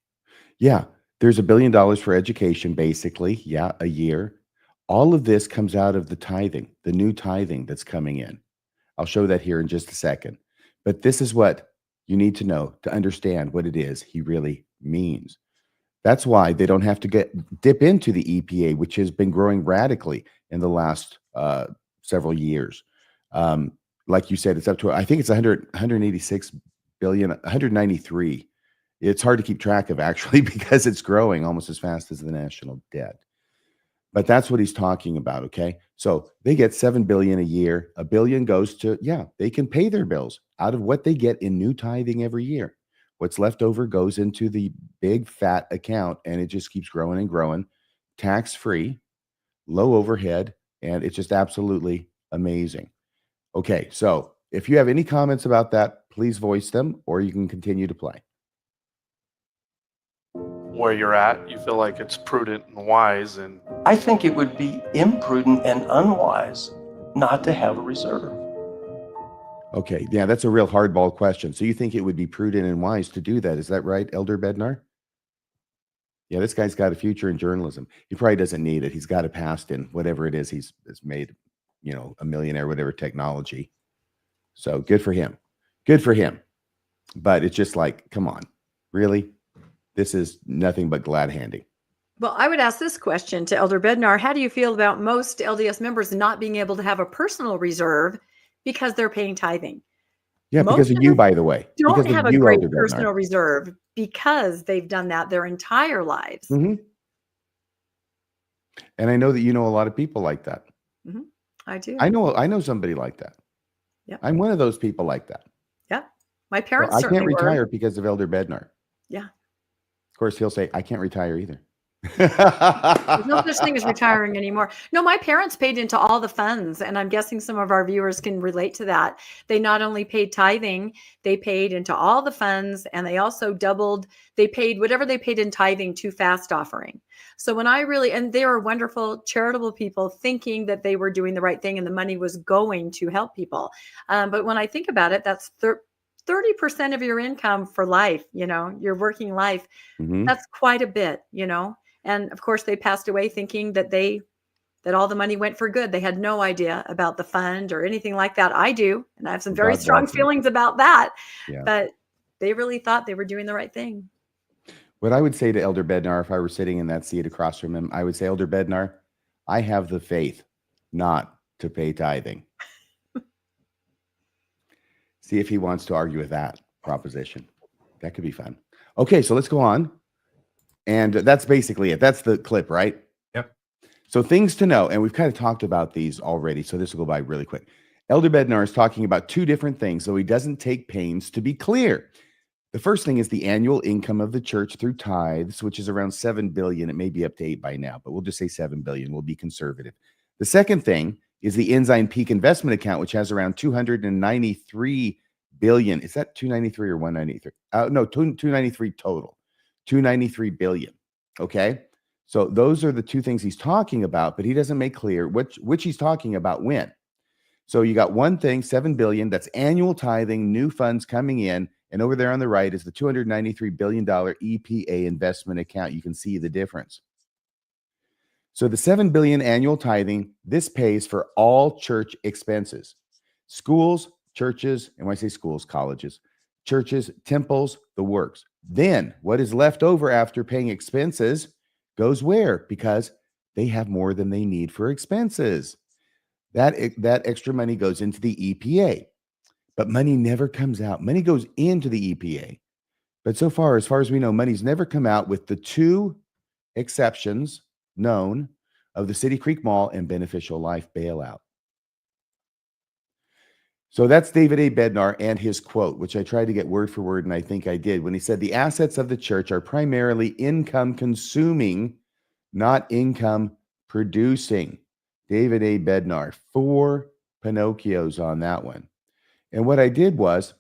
Yeah, there's $1 billion for education, basically. Yeah, a year. All of this comes out of the tithing, the new tithing that's coming in. I'll show that here in just a second. But this is what you need to know to understand what it is he really means. That's why they don't have to dip into the EPA, which has been growing radically in the last several years. Like you said, it's up to, I think it's 186 billion, 193. It's hard to keep track of actually because it's growing almost as fast as the national debt. But that's what he's talking about, okay? So they get $7 billion a year. $1 billion goes to, they can pay their bills out of what they get in new tithing every year. What's left over goes into the big fat account and it just keeps growing and growing, tax-free, low overhead, and it's just absolutely amazing. Okay, so if you have any comments about that, please voice them or you can continue to play. Where you're at, you feel like it's prudent and wise, and I think it would be imprudent and unwise not to have a reserve. Okay, yeah, that's a real hardball question. So you think it would be prudent and wise to do that? Is that right, Elder Bednar? Yeah, this guy's got a future in journalism. He probably doesn't need it. He's got a past in whatever it is he's made, a millionaire, whatever technology. So good for him. Good for him. But it's just like, come on, really? This is nothing but glad handing. Well, I would ask this question to Elder Bednar. How do you feel about most LDS members not being able to have a personal reserve because they're paying tithing? Yeah, Most because of you, by the way. Don't because have of a you, great Elder personal Bednar. reserve because they've done that their entire lives. Mm-hmm. And I know that you know a lot of people like that. Mm-hmm. I do. I know somebody like that. Yep. I'm one of those people like that. My Well, parents I can't certainly were. retire because of Elder Bednar. Yeah. Of course, he'll say, I can't retire either. There's no such thing as retiring anymore. No, my parents paid into all the funds, and I'm guessing some of our viewers can relate to that. They not only paid tithing, they paid into all the funds, and they also doubled. They paid whatever they paid in tithing to fast offering. So when and they were wonderful, charitable people, thinking that they were doing the right thing and the money was going to help people. But when I think about it, that's 30% of your income for life, your working life. Mhm. That's quite a bit, And of course, they passed away thinking that all the money went for good. They had no idea about the fund or anything like that. I do, and I have some very God strong bless them. feelings about that. Yeah. But they really thought they were doing the right thing. What I would say to Elder Bednar, if I were sitting in that seat across from him, I would say, Elder Bednar, I have the faith not to pay tithing. See if he wants to argue with that proposition. That could be fun. Okay, so let's go on. And that's basically it. That's the clip, right? Yep. So things to know, and we've kind of talked about these already, so this will go by really quick. Elder Bednar is talking about two different things, so he doesn't take pains to be clear. The first thing is the annual income of the church through tithes, which is around 7 billion. It may be up to 8 by now, but we'll just say 7 billion. We'll be conservative. The second thing is the Ensign Peak investment account, which has around 293 billion. Is that 293 or 193? No, 293 total. 293 billion. Okay. So those are the two things he's talking about, but he doesn't make clear which he's talking about when. So you got one thing, 7 billion, that's annual tithing, new funds coming in. And over there on the right is the $293 billion EPA investment account. You can see the difference. So the 7 billion annual tithing, this pays for all church expenses, schools, churches, and when I say schools, colleges, churches, temples, the works. Then what is left over after paying expenses goes where? Because they have more than they need for expenses. That extra money goes into the EPA, but money never comes out. Money goes into the EPA. But so far, as far as we know, money's never come out with the two exceptions known of the City Creek Mall and Beneficial Life bailout. So that's David A. Bednar and his quote, which I tried to get word for word, and I think I did, when he said the assets of the church are primarily income consuming, not income producing. David A. Bednar, 4 Pinocchios on that one. And what I did was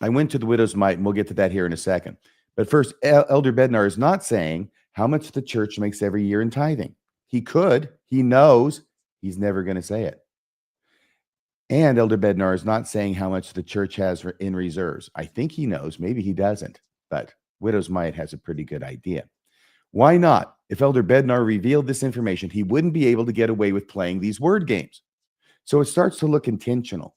I went to the widow's mite, and we'll get to that here in a second. But first, Elder Bednar is not saying how much the church makes every year in tithing. He could. He knows. He's never going to say it. And Elder Bednar is not saying how much the church has in reserves. I think he knows. Maybe he doesn't. But widow's mite has a pretty good idea. Why not? If Elder Bednar revealed this information, he wouldn't be able to get away with playing these word games. So it starts to look intentional.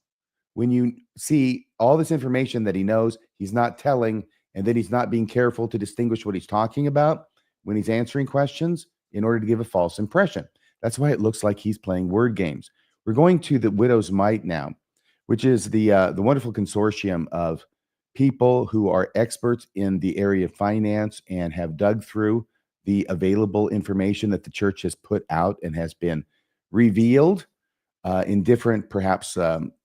When you see all this information that he knows, he's not telling, and then he's not being careful to distinguish what he's talking about when he's answering questions in order to give a false impression. That's why it looks like he's playing word games. We're going to the widow's mite now, which is the wonderful consortium of people who are experts in the area of finance and have dug through the available information that the church has put out and has been revealed in different, perhaps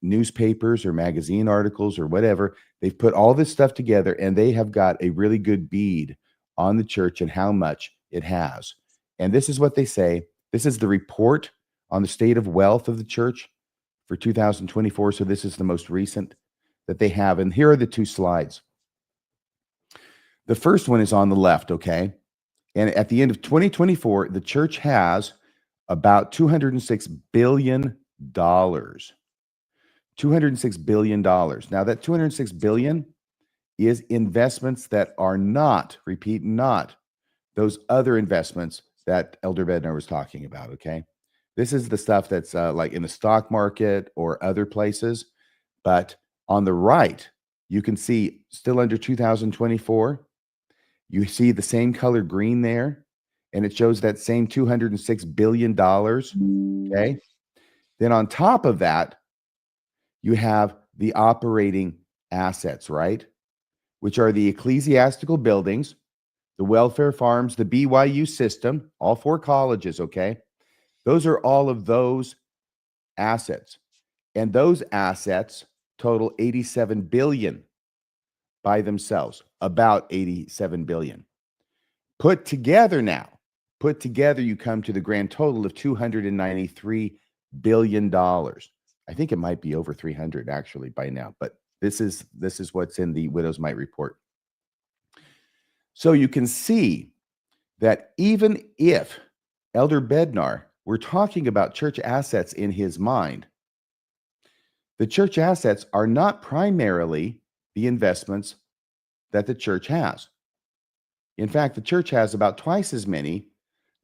newspapers or magazine articles or whatever. They've put all this stuff together, and they have got a really good bead on the church and how much it has. And this is what they say. This is the report on the state of wealth of the church for 2024. So this is the most recent that they have. And here are the two slides. The first one is on the left, okay? And at the end of 2024, the church has about $206 billion. $206 billion. Now that $206 billion is investments that are not, repeat, not those other investments that Elder Bednar was talking about, okay? This is the stuff that's like in the stock market or other places. But on the right, you can see still under 2024, you see the same color green there, and it shows that same $206 billion, okay? Then on top of that, you have the operating assets, right? Which are the ecclesiastical buildings, the welfare farms, the BYU system, all 4 colleges, okay? Those are all of those assets. And those assets total 87 billion by themselves, about 87 billion. Put together, you come to the grand total of $293 billion. I think it might be over 300 actually by now, but this is what's in the Widow's Mite report. So you can see that even if Elder Bednar were talking about church assets in his mind, the church assets are not primarily the investments that the church has. In fact, the church has about twice as many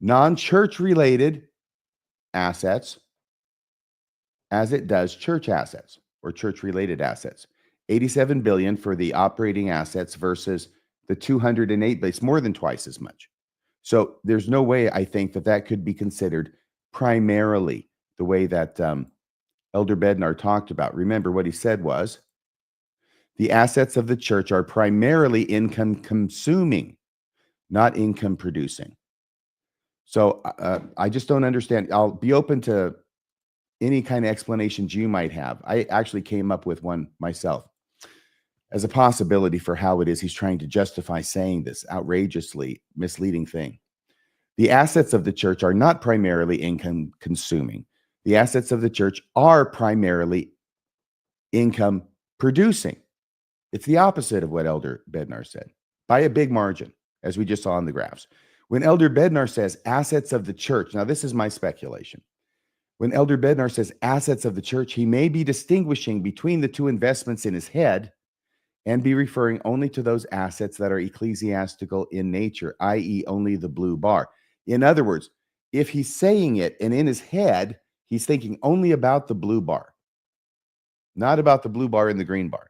non-church related assets as it does church assets or church related assets. 87 billion for the operating assets versus the 208, but it's more than twice as much. So there's no way I think that could be considered primarily the way that Elder Bednar talked about. Remember what he said was, the assets of the church are primarily income consuming, not income producing. So I just don't understand. I'll be open to any kind of explanations you might have. I actually came up with one myself as a possibility for how it is he's trying to justify saying this outrageously misleading thing. The assets of the church are not primarily income consuming. The assets of the church are primarily income producing. It's the opposite of what Elder Bednar said by a big margin, as we just saw in the graphs. When Elder Bednar says assets of the church, now this is my speculation. When Elder Bednar says assets of the church, he may be distinguishing between the two investments in his head and be referring only to those assets that are ecclesiastical in nature, i.e. only the blue bar. In other words, if he's saying it and in his head, he's thinking only about the blue bar, not about the blue bar and the green bar,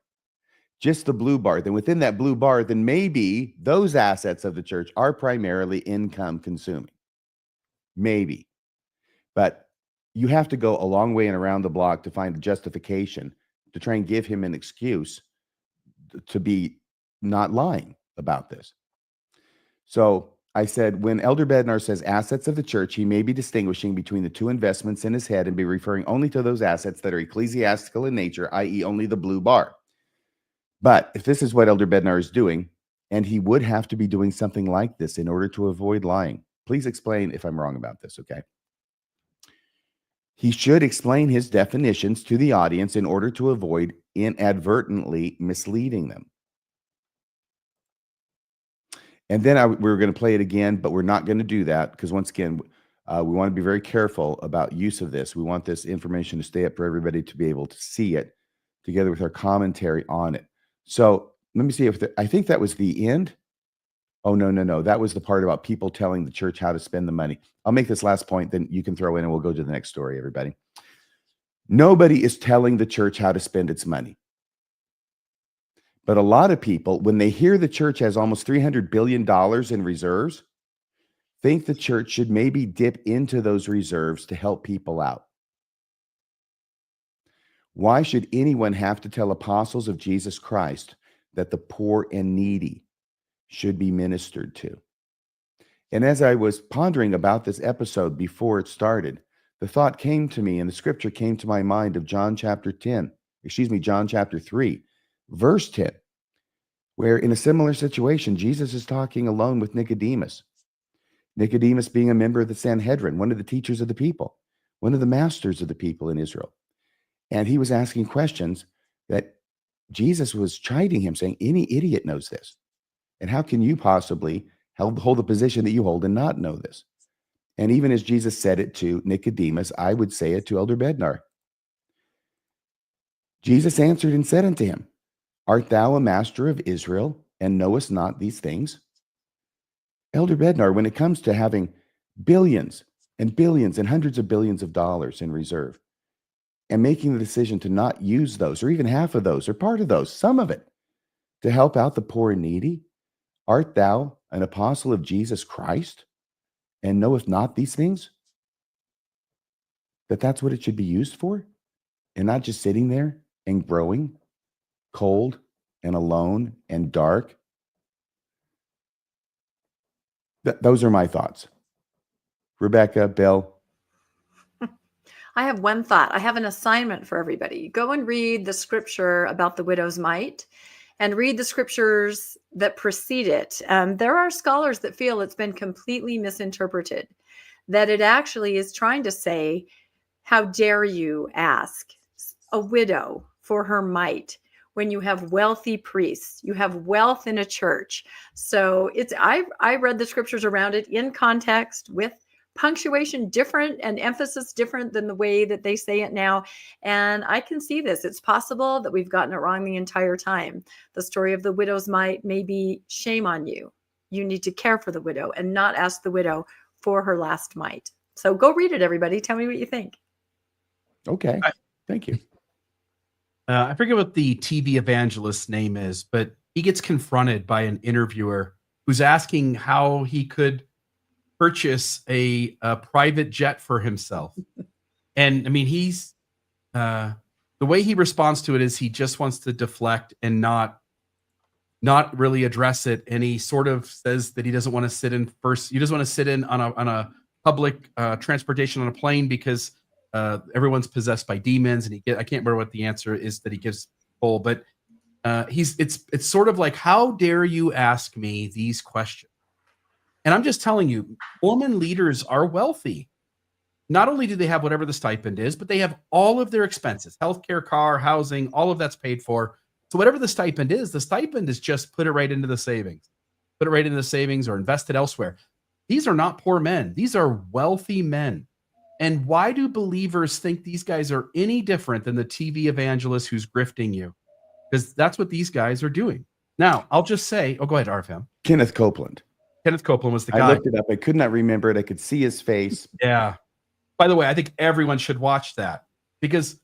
just the blue bar, then within that blue bar, then maybe those assets of the church are primarily income consuming. Maybe. But you have to go a long way and around the block to find the justification to try and give him an excuse to be not lying about this. So I said, when Elder Bednar says assets of the church, he may be distinguishing between the two investments in his head and be referring only to those assets that are ecclesiastical in nature, i.e. only the blue bar. But if this is what Elder Bednar is doing, and he would have to be doing something like this in order to avoid lying, please explain if I'm wrong about this, okay? He should explain his definitions to the audience in order to avoid inadvertently misleading them. And then we were going to play it again, but we're not going to do that because once again, we want to be very careful about use of this. We want this information to stay up for everybody to be able to see it together with our commentary on it. So let me see if I think that was the end. Oh, no. That was the part about people telling the church how to spend the money. I'll make this last point, then you can throw in and we'll go to the next story, everybody. Nobody is telling the church how to spend its money. But a lot of people, when they hear the church has almost $300 billion in reserves, think the church should maybe dip into those reserves to help people out. Why should anyone have to tell apostles of Jesus Christ that the poor and needy should be ministered to? And as I was pondering about this episode before it started, the thought came to me and the scripture came to my mind of John chapter 3, verse 10, where in a similar situation, Jesus is talking alone with Nicodemus. Nicodemus being a member of the Sanhedrin, one of the teachers of the people, one of the masters of the people in Israel. And he was asking questions that Jesus was chiding him, saying, any idiot knows this. And how can you possibly hold the position that you hold and not know this? And even as Jesus said it to Nicodemus, I would say it to Elder Bednar. Jesus answered and said unto him, art thou a master of Israel and knowest not these things? Elder Bednar, when it comes to having billions and billions and hundreds of billions of dollars in reserve and making the decision to not use those or even half of those or part of those, some of it, to help out the poor and needy, art thou an apostle of Jesus Christ and knoweth not these things? That's what it should be used for and not just sitting there and growing cold and alone and dark. Those are my thoughts. Rebecca, Bill. I have one thought. I have an assignment for everybody. Go and read the scripture about the widow's mite and read the scriptures that precede it. There are scholars that feel it's been completely misinterpreted, that it actually is trying to say, how dare you ask a widow for her mite when you have wealthy priests, you have wealth in a church. So I read the scriptures around it in context with punctuation different and emphasis different than the way that they say it now. And I can see this. It's possible that we've gotten it wrong the entire time. The story of the widow's mite may be shame on you. You need to care for the widow and not ask the widow for her last mite. So go read it, everybody. Tell me what you think. Okay. Thank you. I forget what the TV evangelist's name is, but he gets confronted by an interviewer who's asking how he could purchase a private jet for himself. And I mean, he's the way he responds to it is he just wants to deflect and not really address it. And he sort of says that he doesn't want to sit in first. He doesn't want to sit in on a public transportation on a plane because everyone's possessed by demons. And I can't remember what the answer is that he gives Cole, but it's sort of like, how dare you ask me these questions? And I'm just telling you, Mormon leaders are wealthy. Not only do they have whatever the stipend is, but they have all of their expenses, healthcare, car, housing, all of that's paid for. So whatever the stipend is just put it right into the savings. Put it right into the savings or invest it elsewhere. These are not poor men. These are wealthy men. And why do believers think these guys are any different than the TV evangelist who's grifting you? Because that's what these guys are doing. Now, I'll just say, go ahead, RFM. Kenneth Copeland. Kenneth Copeland was the guy. I looked it up. I could not remember it. I could see his face. Yeah. By the way, I think everyone should watch that because,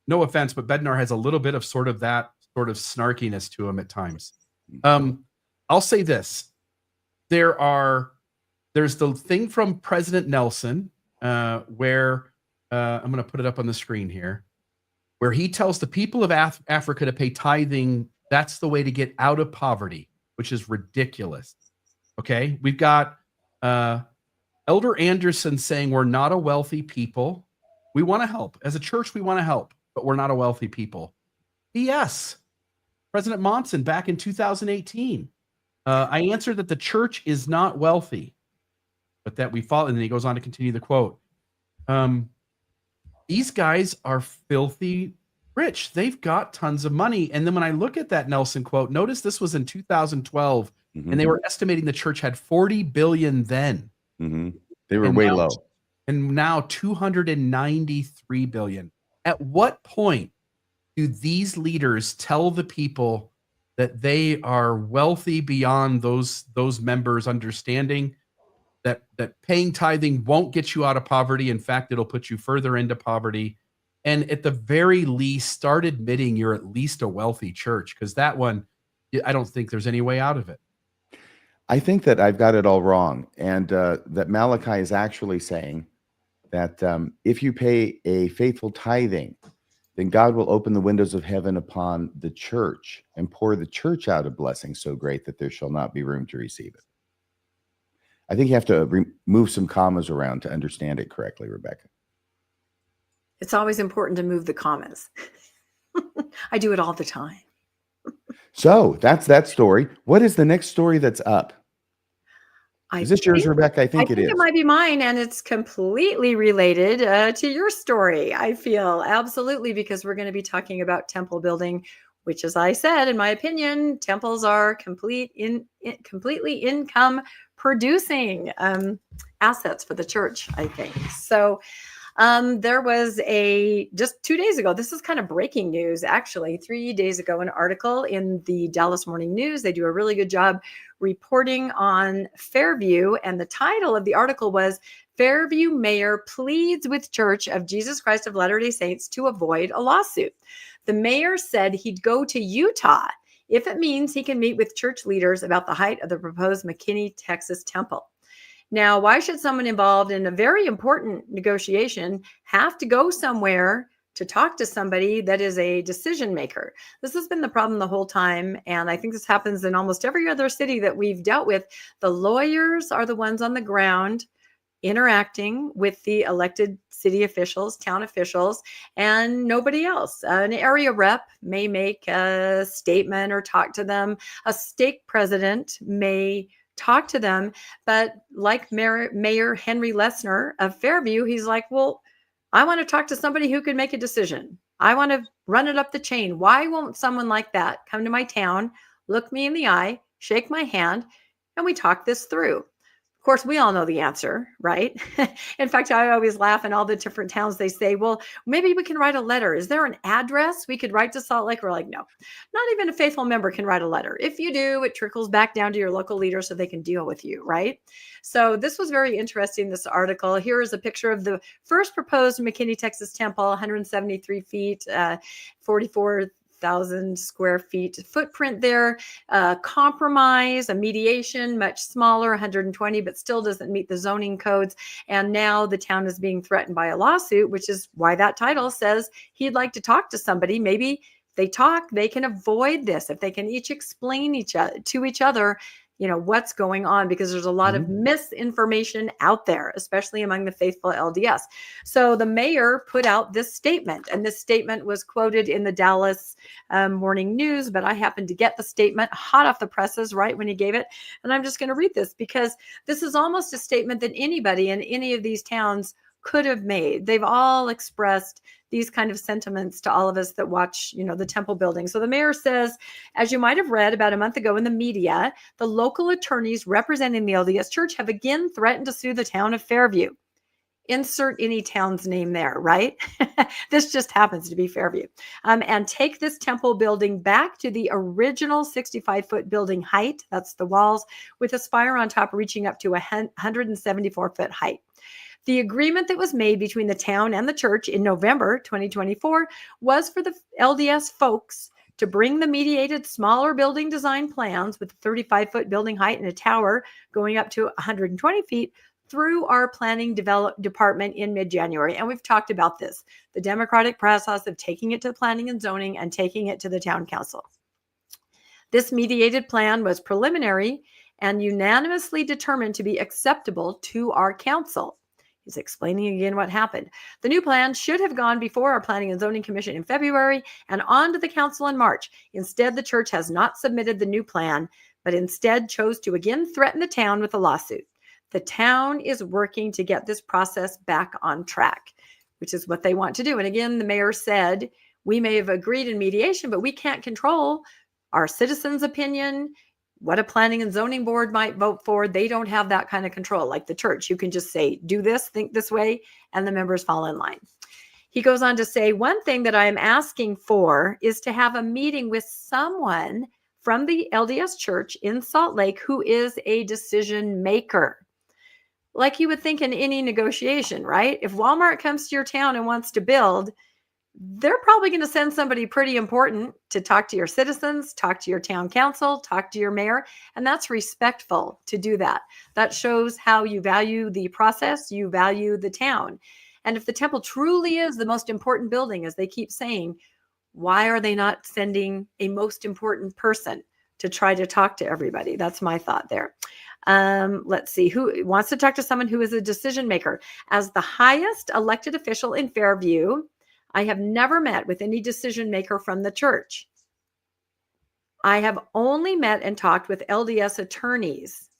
no offense, but Bednar has a little bit of that sort of snarkiness to him at times. I'll say this. There's the thing from President Nelson where I'm going to put it up on the screen here, where he tells the people of Africa to pay tithing. That's the way to get out of poverty, which is ridiculous. Okay, we've got Elder Anderson saying we're not a wealthy people. We want to help. As a church, we want to help, but we're not a wealthy people. Yes, President Monson back in 2018. I answered that the church is not wealthy, but that we follow. And then he goes on to continue the quote. These guys are filthy rich. They've got tons of money. And then when I look at that Nelson quote, notice this was in 2012. Mm-hmm. And they were estimating the church had 40 billion then. Mm-hmm. They were way low. And now 293 billion. At what point do these leaders tell the people that they are wealthy beyond those members understanding that paying tithing won't get you out of poverty? In fact, it'll put you further into poverty. And at the very least, start admitting you're at least a wealthy church, because that one, I don't think there's any way out of it. I think that I've got it all wrong, and that Malachi is actually saying that if you pay a faithful tithing, then God will open the windows of heaven upon the church and pour the church out a blessing so great that there shall not be room to receive it. I think you have to move some commas around to understand it correctly, Rebecca. It's always important to move the commas. I do it all the time. So that's that story. What is the next story that's up? Is this yours, Rebecca? I think it is. It might be mine, and it's completely related to your story, I feel. Absolutely, because we're going to be talking about temple building, which, as I said, in my opinion, temples are completely income producing assets for the church, I think. So there was just 2 days ago, this is kind of breaking news, actually, 3 days ago, an article in the Dallas Morning News. They do a really good job reporting on Fairview, and the title of the article was Fairview Mayor Pleads with Church of Jesus Christ of Latter-day Saints to Avoid a Lawsuit. The mayor said he'd go to Utah if it means he can meet with church leaders about the height of the proposed McKinney, Texas temple. Now, why should someone involved in a very important negotiation have to go somewhere to talk to somebody that is a decision maker? This has been the problem the whole time, and I think this happens in almost every other city that we've dealt with. The lawyers are the ones on the ground interacting with the elected city officials, town officials, and nobody else. An area rep may make a statement or talk to them. A stake president may talk to them. But like Mayor Henry Lesnar of Fairview, he's like, well, I want to talk to somebody who can make a decision. I want to run it up the chain. Why won't someone like that come to my town, look me in the eye, shake my hand, and we talk this through? Of course, we all know the answer, right? In fact, I always laugh in all the different towns. They say, well, maybe we can write a letter. Is there an address we could write to Salt Lake? We're like, no, not even a faithful member can write a letter. If you do, it trickles back down to your local leader so they can deal with you, right? So this was very interesting, this article. Here is a picture of the first proposed McKinney, Texas temple, 173 feet, 44,000 square feet footprint there, compromise, a mediation, much smaller, 120, but still doesn't meet the zoning codes. And now the town is being threatened by a lawsuit, which is why that title says he'd like to talk to somebody. Maybe if they talk, they can avoid this. If they can each explain to each other, what's going on, because there's a lot of misinformation out there, especially among the faithful LDS. So the mayor put out this statement, and this statement was quoted in the Dallas Morning News, but I happened to get the statement hot off the presses right when he gave it. And I'm just going to read this because this is almost a statement that anybody in any of these towns could have made. They've all expressed these kind of sentiments to all of us that watch, the temple building. So the mayor says, as you might have read about a month ago in the media, the local attorneys representing the LDS Church have again threatened to sue the town of Fairview. Insert any town's name there, right? This just happens to be Fairview. And take this temple building back to the original 65-foot building height. That's the walls, with a spire on top reaching up to 174-foot height. The agreement that was made between the town and the church in November 2024 was for the LDS folks to bring the mediated smaller building design plans with a 35-foot building height and a tower going up to 120 feet through our planning department in mid-January. And we've talked about this, the democratic process of taking it to planning and zoning and taking it to the town council. This mediated plan was preliminary and unanimously determined to be acceptable to our council. He's explaining again what happened. The new plan should have gone before our Planning and Zoning Commission in February and on to the council in March. Instead, the church has not submitted the new plan, but instead chose to again threaten the town with a lawsuit. The town is working to get this process back on track, which is what they want to do. And again, the mayor said, we may have agreed in mediation, but we can't control our citizens' opinion, what a planning and zoning board might vote for. They don't have that kind of control like the church. You can just say, do this, think this way, and the members fall in line. He goes on to say, one thing that I am asking for is to have a meeting with someone from the LDS Church in Salt Lake who is a decision maker. Like you would think in any negotiation, right? If Walmart comes to your town and wants to build, they're probably going to send somebody pretty important to talk to your citizens, talk to your town council, talk to your mayor. And that's respectful to do that. That shows how you value the process, you value the town. And if the temple truly is the most important building, as they keep saying, why are they not sending a most important person to try to talk to everybody? That's my thought there. Let's see, who wants to talk to someone who is a decision maker. As the highest elected official in Fairview, I have never met with any decision maker from the church. I have only met and talked with LDS attorneys.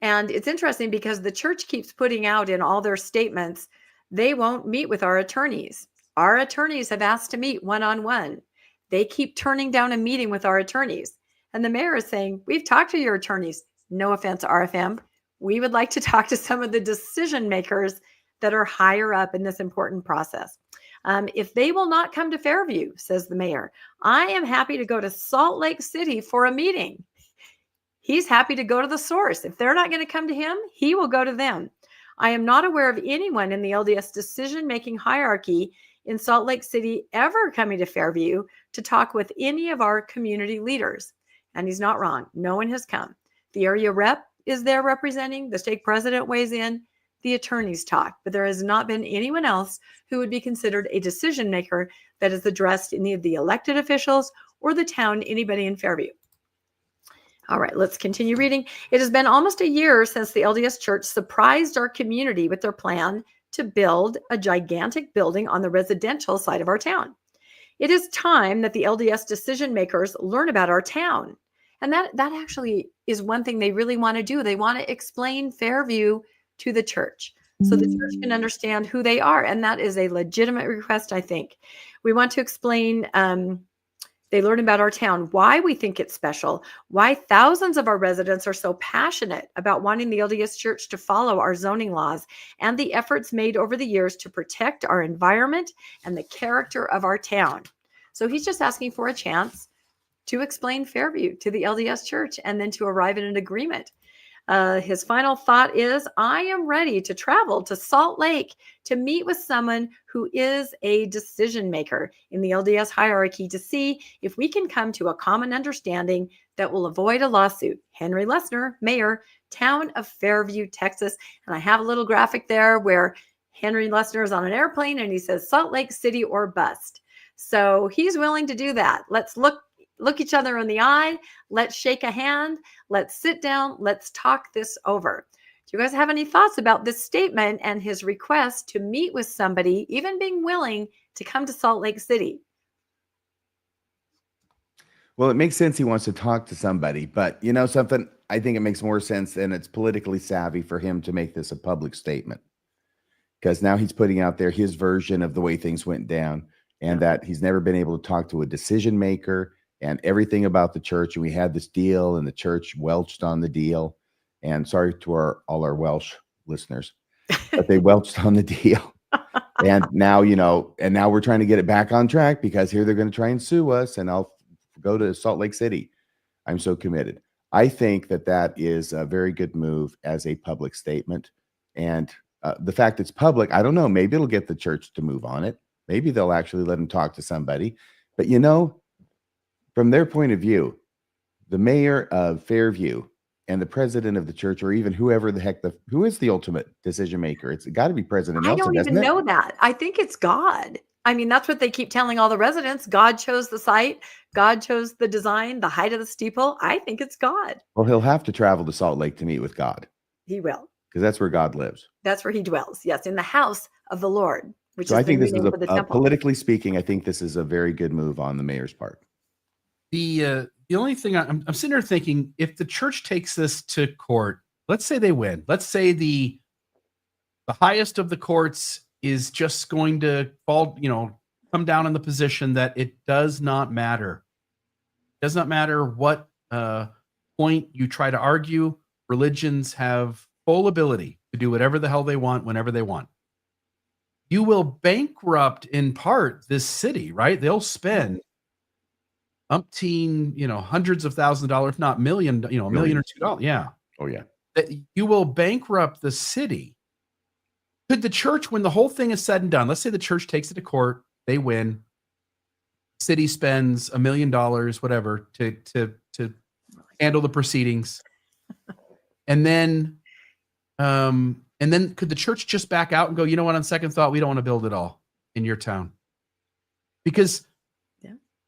And it's interesting because the church keeps putting out in all their statements, they won't meet with our attorneys. Our attorneys have asked to meet one-on-one. They keep turning down a meeting with our attorneys. And the mayor is saying, we've talked to your attorneys. No offense, RFM. We would like to talk to some of the decision makers that are higher up in this important process. If they will not come to Fairview, says the mayor, I am happy to go to Salt Lake City for a meeting. He's happy to go to the source. If they're not going to come to him, he will go to them. I am not aware of anyone in the LDS decision-making hierarchy in Salt Lake City ever coming to Fairview to talk with any of our community leaders. And he's not wrong. No one has come. The area rep is there representing. The stake president weighs in. The attorneys talk, but there has not been anyone else who would be considered a decision maker that has addressed any of the elected officials or the town, anybody in Fairview. All right, let's continue reading. It has been almost a year since the LDS Church surprised our community with their plan to build a gigantic building on the residential side of our town. It is time that the LDS decision makers learn about our town. And that actually is one thing they really want to do. They want to explain Fairview to the church so the church can understand who they are. And that is a legitimate request, I think. We want to explain, they learn about our town, why we think it's special, why thousands of our residents are so passionate about wanting the LDS Church to follow our zoning laws, and the efforts made over the years to protect our environment and the character of our town. So he's just asking for a chance to explain Fairview to the LDS Church and then to arrive at an agreement. His final thought is, I am ready to travel to Salt Lake to meet with someone who is a decision maker in the LDS hierarchy to see if we can come to a common understanding that will avoid a lawsuit. Henry Lesner, Mayor, Town of Fairview, Texas. And I have a little graphic there where Henry Lesner is on an airplane and he says Salt Lake City or bust. So he's willing to do that. Let's look each other in the eye. Let's shake a hand. Let's sit down. Let's talk this over. Do you guys have any thoughts about this statement and his request to meet with somebody, even being willing to come to Salt Lake City? Well, it makes sense he wants to talk to somebody, but you know something? I think it makes more sense and it's politically savvy for him to make this a public statement, because now he's putting out there his version of the way things went down, and that he's never been able to talk to a decision maker and everything about the church. And we had this deal and the church welched on the deal. And sorry to all our Welsh listeners, but they welched on the deal. And now, now we're trying to get it back on track, because here they're going to try and sue us, and I'll go to Salt Lake City. I'm so committed. I think that is a very good move as a public statement. And the fact it's public, I don't know, maybe it'll get the church to move on it. Maybe they'll actually let him talk to somebody. But from their point of view, the mayor of Fairview and the president of the church, or even whoever the heck, who is the ultimate decision maker? It's got to be President Nelson. I don't even know that. I think it's God. I mean, that's what they keep telling all the residents. God chose the site. God chose the design, the height of the steeple. I think it's God. Well, he'll have to travel to Salt Lake to meet with God. He will. Because that's where God lives. That's where he dwells. Yes, in the house of the Lord, which so is I think this is temple. Politically speaking, I think this is a very good move on the mayor's part. The only thing I'm sitting there thinking, if the church takes this to court, let's say they win. Let's say the highest of the courts is just going to fall, come down in the position that it does not matter. It does not matter what point you try to argue. Religions have full ability to do whatever the hell they want, whenever they want. You will bankrupt in part this city, right? They'll spend umpteen, hundreds of thousands of dollars, if not million, $1 million or $2. Yeah. Oh yeah. That you will bankrupt the city. Could the church, when the whole thing is said and done, let's say the church takes it to court, they win, city spends $1 million, whatever, to handle the proceedings. And then could the church just back out and go, you know what, on second thought, we don't want to build it all in your town? Because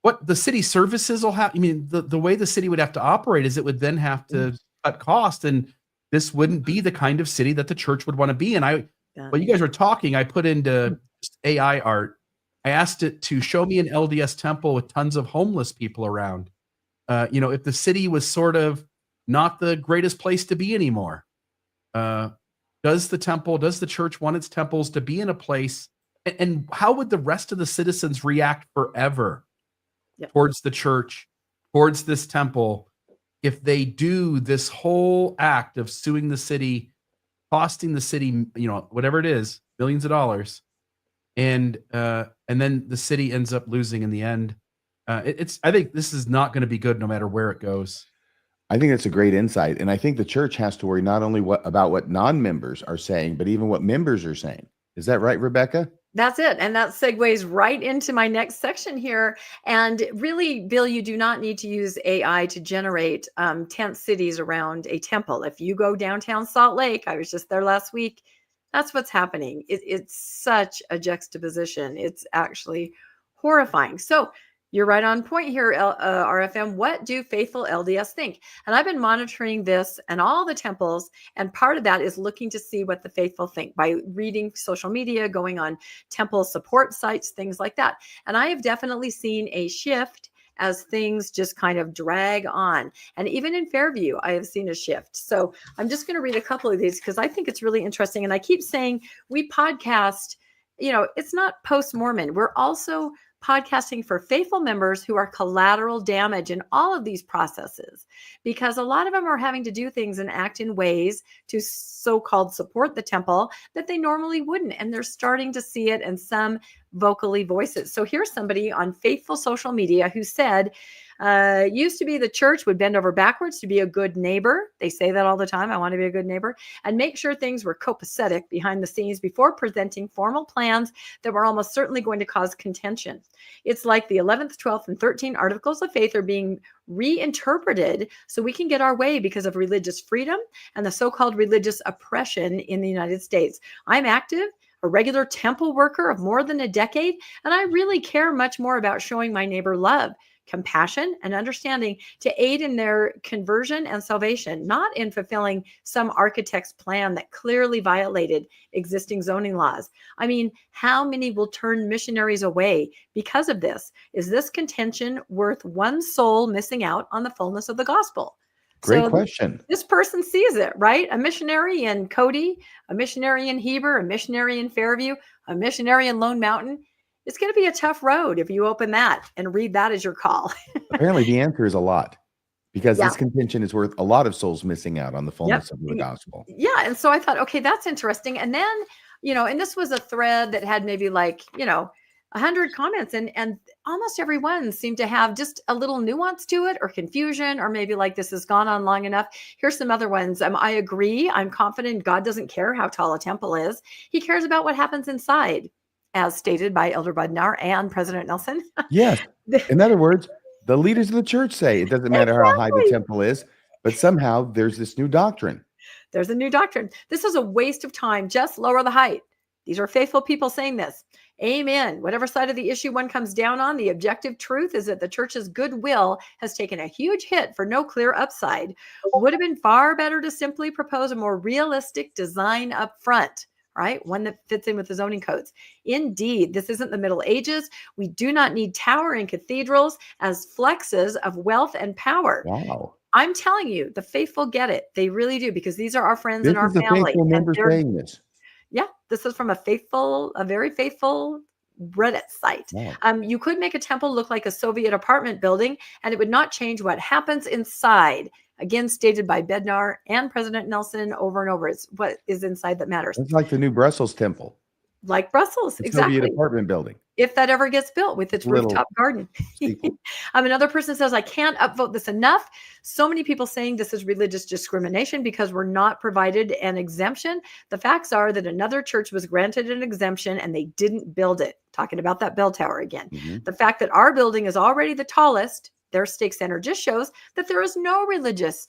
what the city services will have, the way the city would have to operate is it would then have to cut cost, and this wouldn't be the kind of city that the church would want to be. And while you guys were talking, I put into AI art, I asked it to show me an LDS temple with tons of homeless people around. If the city was sort of not the greatest place to be anymore, does the church want its temples to be in a place, and how would the rest of the citizens react forever towards the church, towards this temple, if they do this whole act of suing the city, costing the city, whatever it is, millions of dollars, and then the city ends up losing in the end? I think this is not going to be good no matter where it goes. I think that's a great insight. And I think the church has to worry not only about what non-members are saying, but even what members are saying. Is that right, Rebecca? That's it. And that segues right into my next section here. And really, Bill, you do not need to use AI to generate tent cities around a temple. If you go downtown Salt Lake, I was just there last week, that's what's happening. It's such a juxtaposition. It's actually horrifying. So You're right on point here, RFM. What do faithful LDS think? And I've been monitoring this and all the temples, and part of that is looking to see what the faithful think by reading social media, going on temple support sites, things like that. And I have definitely seen a shift as things just kind of drag on. And even in Fairview, I have seen a shift. So I'm just going to read a couple of these because I think it's really interesting. And I keep saying we podcast, it's not post-Mormon. We're also podcasting for faithful members who are collateral damage in all of these processes, because a lot of them are having to do things and act in ways to so-called support the temple that they normally wouldn't. And they're starting to see it, and some vocally voice it. So here's somebody on faithful social media who said, used to be the church would bend over backwards to be a good neighbor. They say that all the time. I want to be a good neighbor, and make sure things were copacetic behind the scenes before presenting formal plans that were almost certainly going to cause contention. It's like the 11th, 12th, and 13th articles of faith are being reinterpreted so we can get our way because of religious freedom and the so-called religious oppression in the United States. I'm active, a regular temple worker of more than a decade, and I really care much more about showing my neighbor love, compassion, and understanding to aid in their conversion and salvation, not in fulfilling some architect's plan that clearly violated existing zoning laws. I mean, how many will turn missionaries away because of this? Is this contention worth one soul missing out on the fullness of the gospel? Great question. This person sees it, right? A missionary in Cody, a missionary in Heber, a missionary in Fairview, a missionary in Lone Mountain. It's going to be a tough road if you open that and read that as your call. Apparently the answer is a lot, because this contention is worth a lot of souls missing out on the fullness of the gospel. Yeah. And so I thought, okay, that's interesting. And then, and this was a thread that had maybe 100 comments, and almost everyone seemed to have just a little nuance to it, or confusion, or maybe like, this has gone on long enough. Here's some other ones. I agree. I'm confident God doesn't care how tall a temple is. He cares about what happens inside, as stated by Elder Bednar and President Nelson. Yes. In other words, the leaders of the church say it doesn't matter how high the temple is, but somehow there's this new doctrine. There's a new doctrine. This is a waste of time. Just lower the height. These are faithful people saying this. Amen. Whatever side of the issue one comes down on, the objective truth is that the church's goodwill has taken a huge hit for no clear upside. Would have been far better to simply propose a more realistic design up front, right? One that fits in with the zoning codes. Indeed, this isn't the Middle Ages. We do not need towering cathedrals as flexes of wealth and power. Wow. I'm telling you, the faithful get it. They really do, because these are our friends and our family. This is a faithful member saying this. Yeah, this is from a very faithful Reddit site. Wow. You could make a temple look like a Soviet apartment building, and it would not change what happens inside. Again, stated by Bednar and President Nelson over and over. It's what is inside that matters. It's like the new Brussels temple. Like Brussels, exactly. Soviet apartment building. If that ever gets built with its rooftop garden. Another person says, I can't upvote this enough. So many people saying this is religious discrimination because we're not provided an exemption. The facts are that another church was granted an exemption and they didn't build it. Talking about that bell tower again. Mm-hmm. The fact that our building is already the tallest, their stake center, just shows that there is no religious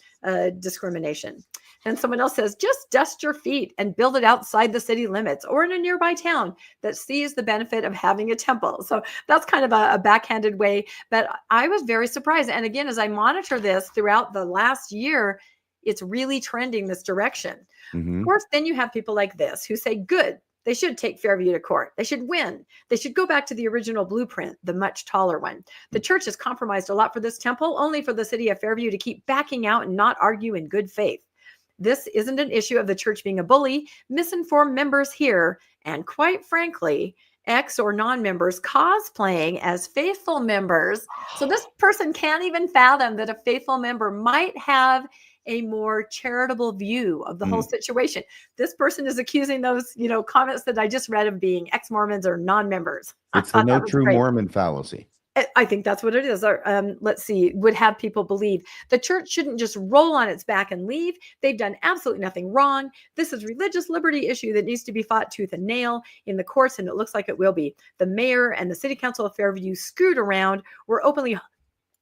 discrimination. And someone else says, just dust your feet and build it outside the city limits or in a nearby town that sees the benefit of having a temple. So that's kind of a backhanded way. But I was very surprised. And again, as I monitor this throughout the last year, it's really trending this direction. Mm-hmm. Of course, then you have people like this who say, good, they should take Fairview to court. They should win. They should go back to the original blueprint, the much taller one. The church has compromised a lot for this temple, only for the city of Fairview to keep backing out and not argue in good faith. This isn't an issue of the church being a bully. Misinformed members here, and quite frankly, ex or non-members cosplaying as faithful members. So this person can't even fathom that a faithful member might have a more charitable view of the whole situation. This person is accusing those, comments that I just read of being ex-Mormons or non-members. It's the no true Mormon fallacy. I think that's what it is. Let's see, would have people believe the church shouldn't just roll on its back and leave. They've done absolutely nothing wrong. This is religious liberty issue that needs to be fought tooth and nail in the courts, and it looks like it will be. The mayor and the city council of Fairview screwed around, were openly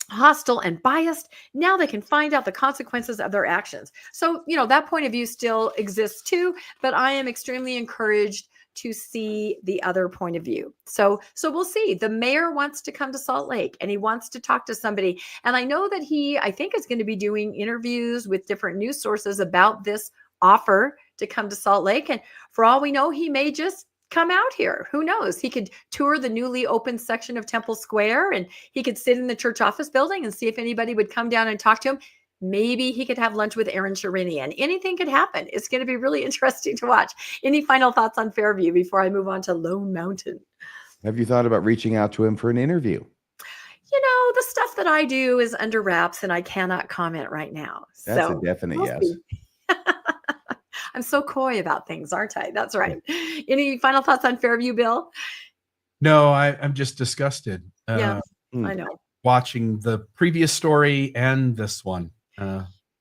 hostile and biased. Now they can find out the consequences of their actions. So, that point of view still exists too, but I am extremely encouraged to see the other point of view. So we'll see. The mayor wants to come to Salt Lake and he wants to talk to somebody. And I know that I think is going to be doing interviews with different news sources about this offer to come to Salt Lake. And for all we know, he may just come out here. Who knows? He could tour the newly opened section of Temple Square, and he could sit in the church office building and see if anybody would come down and talk to him. Maybe he could have lunch with Aaron Sherinian. Anything could happen. It's going to be really interesting to watch. Any final thoughts on Fairview before I move on to Lone Mountain? Have you thought about reaching out to him for an interview? You know, the stuff that I do is under wraps and I cannot comment right now. That's so a definite we'll yes. see. I'm so coy about things, aren't I? That's right. Any final thoughts on Fairview, Bill? No, I'm just disgusted. Yeah, I know. Watching the previous story and this one.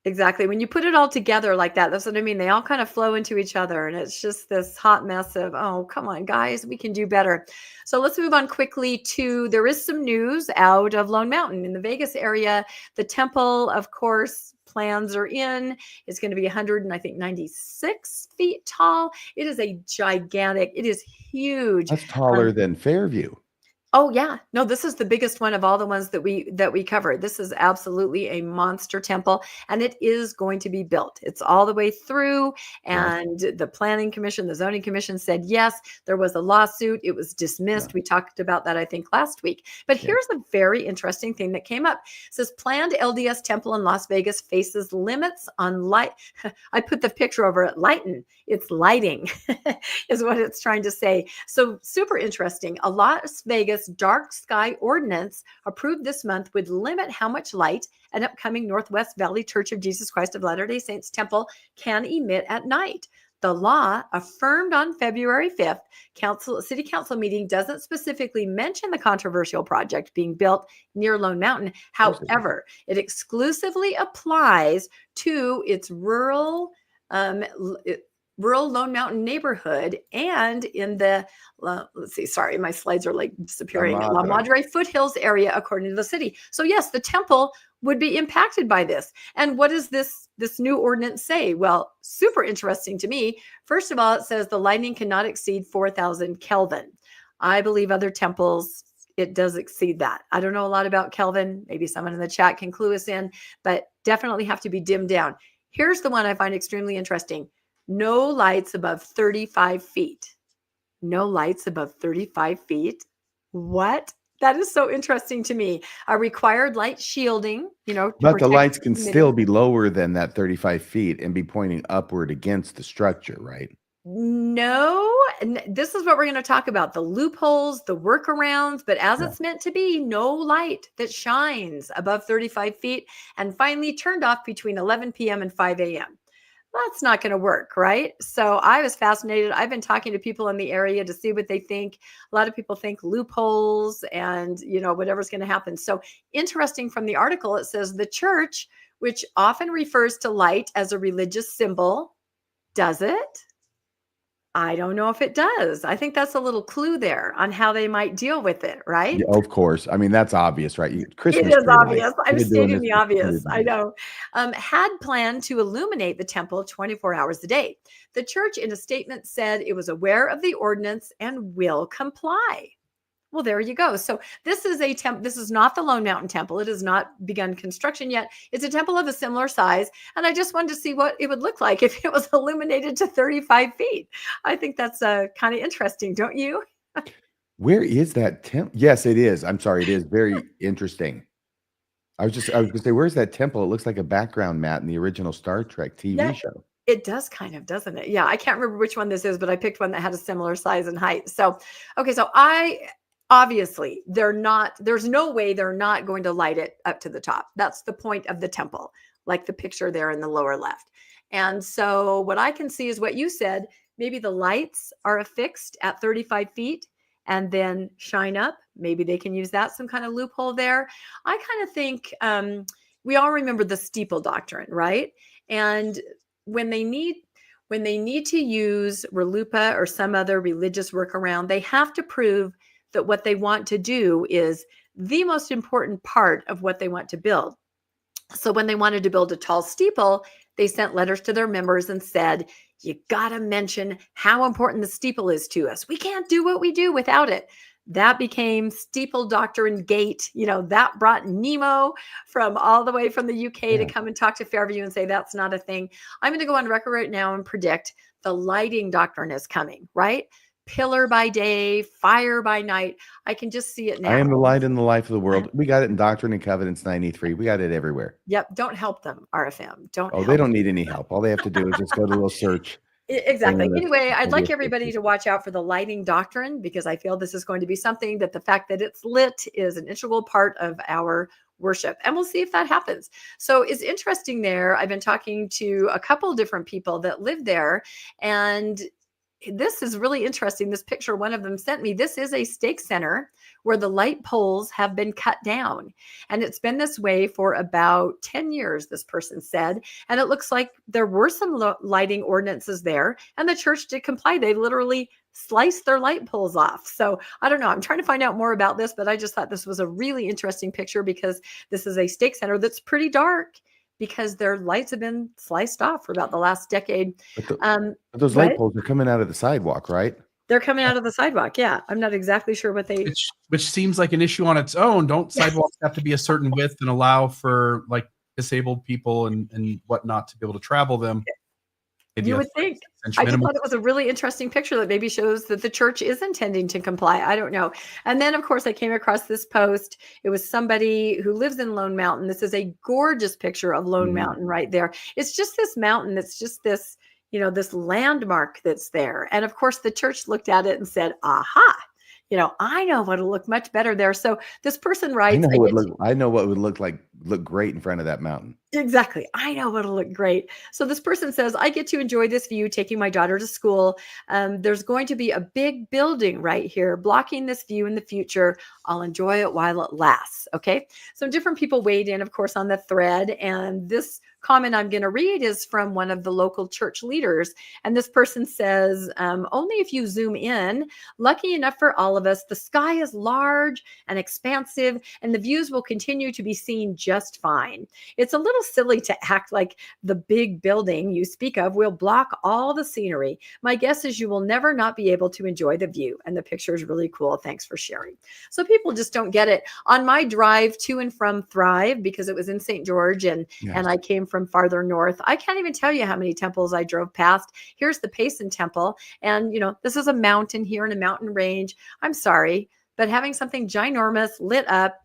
Exactly. When you put it all together like that, that's what I mean. They all kind of flow into each other. And it's just this hot mess of, oh, come on, guys, we can do better. So let's move on quickly to, there is some news out of Lone Mountain in the Vegas area. The temple, of course, plans are in. It's going to be 196 feet tall. It is a gigantic, it is huge. That's taller than Fairview. Oh yeah, no, this is the biggest one of all the ones that we covered. This is absolutely a monster temple, and it is going to be built. It's all the way through, and the planning commission, the zoning commission said yes. There was a lawsuit. It was dismissed. Yeah. We talked about that, I think, last week. But here's a very interesting thing that came up. It says planned LDS temple in Las Vegas faces limits on light. I put the picture over at lighten. It's lighting is what it's trying to say. So super interesting. A Las Vegas dark sky ordinance approved this month would limit how much light an upcoming Northwest Valley Church of Jesus Christ of Latter-day Saints temple can emit at night. The law, affirmed on February 5th, City Council meeting, doesn't specifically mention the controversial project being built near Lone Mountain. However, it exclusively applies to its rural Lone Mountain neighborhood and in the, let's see, sorry, my slides are like disappearing, La Madre foothills area, according to the city. So yes, the temple would be impacted by this. And what does this new ordinance say? Well, super interesting to me. First of all, it says the lighting cannot exceed 4,000 Kelvin. I believe other temples, it does exceed that. I don't know a lot about Kelvin. Maybe someone in the chat can clue us in, but definitely have to be dimmed down. Here's the one I find extremely interesting. No lights above 35 feet. No lights above 35 feet. What? That is so interesting to me. A required light shielding, But the lights can still be lower than that 35 feet and be pointing upward against the structure, right? No, and this is what we're going to talk about, the loopholes, the workarounds, but as it's meant to be, no light that shines above 35 feet and finally turned off between 11 p.m. and 5 a.m. That's not going to work, right? So I was fascinated. I've been talking to people in the area to see what they think. A lot of people think loopholes and, whatever's going to happen. So interesting from the article, it says the church, which often refers to light as a religious symbol, does it? I don't know if it does. I think that's a little clue there on how they might deal with it, right? Yeah, of course. I mean, that's obvious, right? Christmas It is tree obvious. lights. I'm They've been doing stating this the for obvious. 100 I years. know. Had planned to illuminate the temple 24 hours a day. The church in a statement said it was aware of the ordinance and will comply. Well, there you go. So this is a temple. This is not the Lone Mountain Temple. It has not begun construction yet. It's a temple of a similar size. And I just wanted to see what it would look like if it was illuminated to 35 feet. I think that's kind of interesting, don't you? Where is that temple? Yes, it is. I'm sorry. It is very interesting. I was going to say, where's that temple? It looks like a background mat in the original Star Trek TV show. It does kind of, doesn't it? Yeah. I can't remember which one this is, but I picked one that had a similar size and height. So, okay. So obviously there's no way they're not going to light it up to the top. That's the point of the temple, like the picture there in the lower left. And so what I can see is what you said, maybe the lights are affixed at 35 feet and then shine up. Maybe they can use that, some kind of loophole there. I kind of think we all remember the steeple doctrine, right? And when they need to use RLUIPA or some other religious workaround, they have to prove that what they want to do is the most important part of what they want to build. So when they wanted to build a tall steeple, they sent letters to their members and said, you got to mention how important the steeple is to us. We can't do what we do without it. That became Steeple Doctrine Gate. That brought Nemo from all the way from the UK to come and talk to Fairview and say that's not a thing. I'm going to go on record right now and predict the lighting doctrine is coming, right? Pillar by day, fire by night. I can just see it now. I am the light and the life of the world. We got it in Doctrine and Covenants 93. We got it everywhere. Yep. Don't help them, RFM. They don't need any help. All they have to do is just go to a little search. Exactly. Anyway, I'd like everybody to watch out for the lighting doctrine, because I feel this is going to be something that the fact that it's lit is an integral part of our worship. And we'll see if that happens. So it's interesting there. I've been talking to a couple different people that live there, and this is really interesting. This picture one of them sent me, this is a stake center where the light poles have been cut down. And it's been this way for about 10 years, this person said. And it looks like there were some lighting ordinances there, and the church did comply. They literally sliced their light poles off. So I don't know. I'm trying to find out more about this, but I just thought this was a really interesting picture, because this is a stake center that's pretty dark, because their lights have been sliced off for about the last decade. But those light poles are coming out of the sidewalk, right? They're coming out of the sidewalk. Yeah. I'm not exactly sure what they... Which seems like an issue on its own. Don't sidewalks have to be a certain width and allow for like disabled people and whatnot to be able to travel them? You would think. I just thought it was a really interesting picture that maybe shows that the church is intending to comply. I don't know. And then, of course, I came across this post. It was somebody who lives in Lone Mountain. This is a gorgeous picture of Lone Mountain right there. It's just this mountain. It's just this, this landmark that's there. And of course, the church looked at it and said, aha, I know what'll look much better there. So this person writes, I know what would look great in front of that mountain. Exactly. I know what'll look great. So this person says, I get to enjoy this view taking my daughter to school. There's going to be a big building right here blocking this view in the future. I'll enjoy it while it lasts. Okay. So different people weighed in, of course, on the thread. And this comment I'm going to read is from one of the local church leaders. And this person says, only if you zoom in, lucky enough for all of us, the sky is large and expansive, and the views will continue to be seen just fine. It's a little silly to act like the big building you speak of will block all the scenery. My guess is you will never not be able to enjoy the view. And the picture is really cool. Thanks for sharing. So people just don't get it. On my drive to and from Thrive, because it was in St. George and I came from farther north, I can't even tell you how many temples I drove past. Here's the Payson Temple. And, this is a mountain here in a mountain range. I'm sorry, but having something ginormous lit up,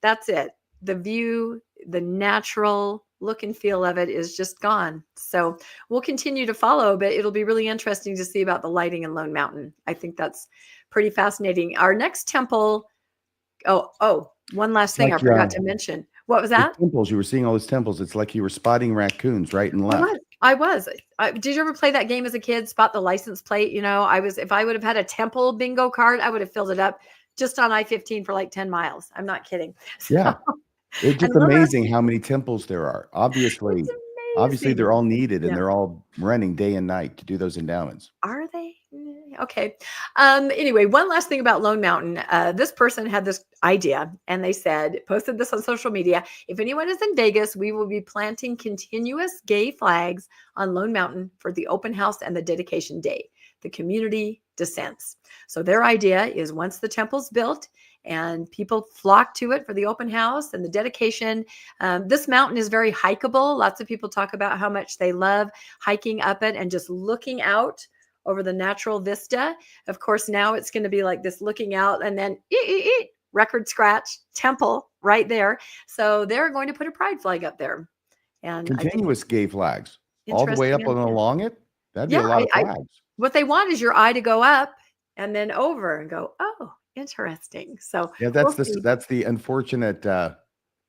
that's it. The view, the natural look and feel of it is just gone. So we'll continue to follow, but it'll be really interesting to see about the lighting in Lone Mountain. I think that's pretty fascinating. Our next temple. One last thing I forgot to mention. What was that? Temples. You were seeing all those temples. It's like you were spotting raccoons right and left. I was. Did you ever play that game as a kid? Spot the license plate. If I would have had a temple bingo card, I would have filled it up just on I-15 for like 10 miles. I'm not kidding. Yeah. It's just amazing how many temples there are. Obviously, they're all needed and they're all running day and night to do those endowments. Are they? Okay. Anyway, one last thing about Lone Mountain. This person had this idea and they posted this on social media. If anyone is in Vegas, we will be planting continuous gay flags on Lone Mountain for the open house and the dedication day. The community dissents. So their idea is once the temple's built and people flock to it for the open house and the dedication. This mountain is very hikeable. Lots of people talk about how much they love hiking up it and just looking out over the natural vista. Of course, now it's going to be like this looking out and then record scratch temple right there. So they're going to put a pride flag up there. And continuous gay flags all the way up and along it. That'd be a lot of flags. What they want is your eye to go up and then over and go, oh, interesting. So that's the unfortunate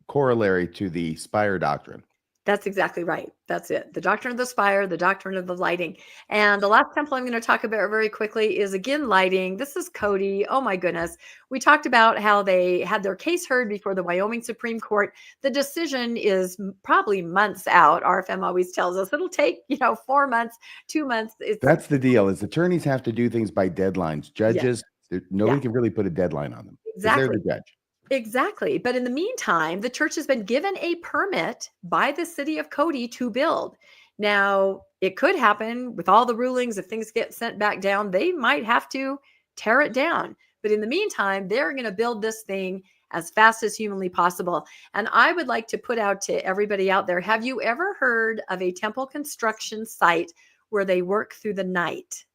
corollary to the spire doctrine. That's exactly right. That's it. The doctrine of the spire, the doctrine of the lighting. And the last temple I'm going to talk about very quickly is again lighting. This is Cody. Oh my goodness. We talked about how they had their case heard before the Wyoming Supreme Court. The decision is probably months out. RFM always tells us it'll take, 4 months, 2 months. That's the deal. Is attorneys have to do things by deadlines. Judges, nobody can really put a deadline on them. Exactly. They're the judge. Exactly. But in the meantime, the church has been given a permit by the city of Cody to build. Now, it could happen with all the rulings. If things get sent back down, they might have to tear it down. But in the meantime, they're going to build this thing as fast as humanly possible. And I would like to put out to everybody out there, have you ever heard of a temple construction site where they work through the night?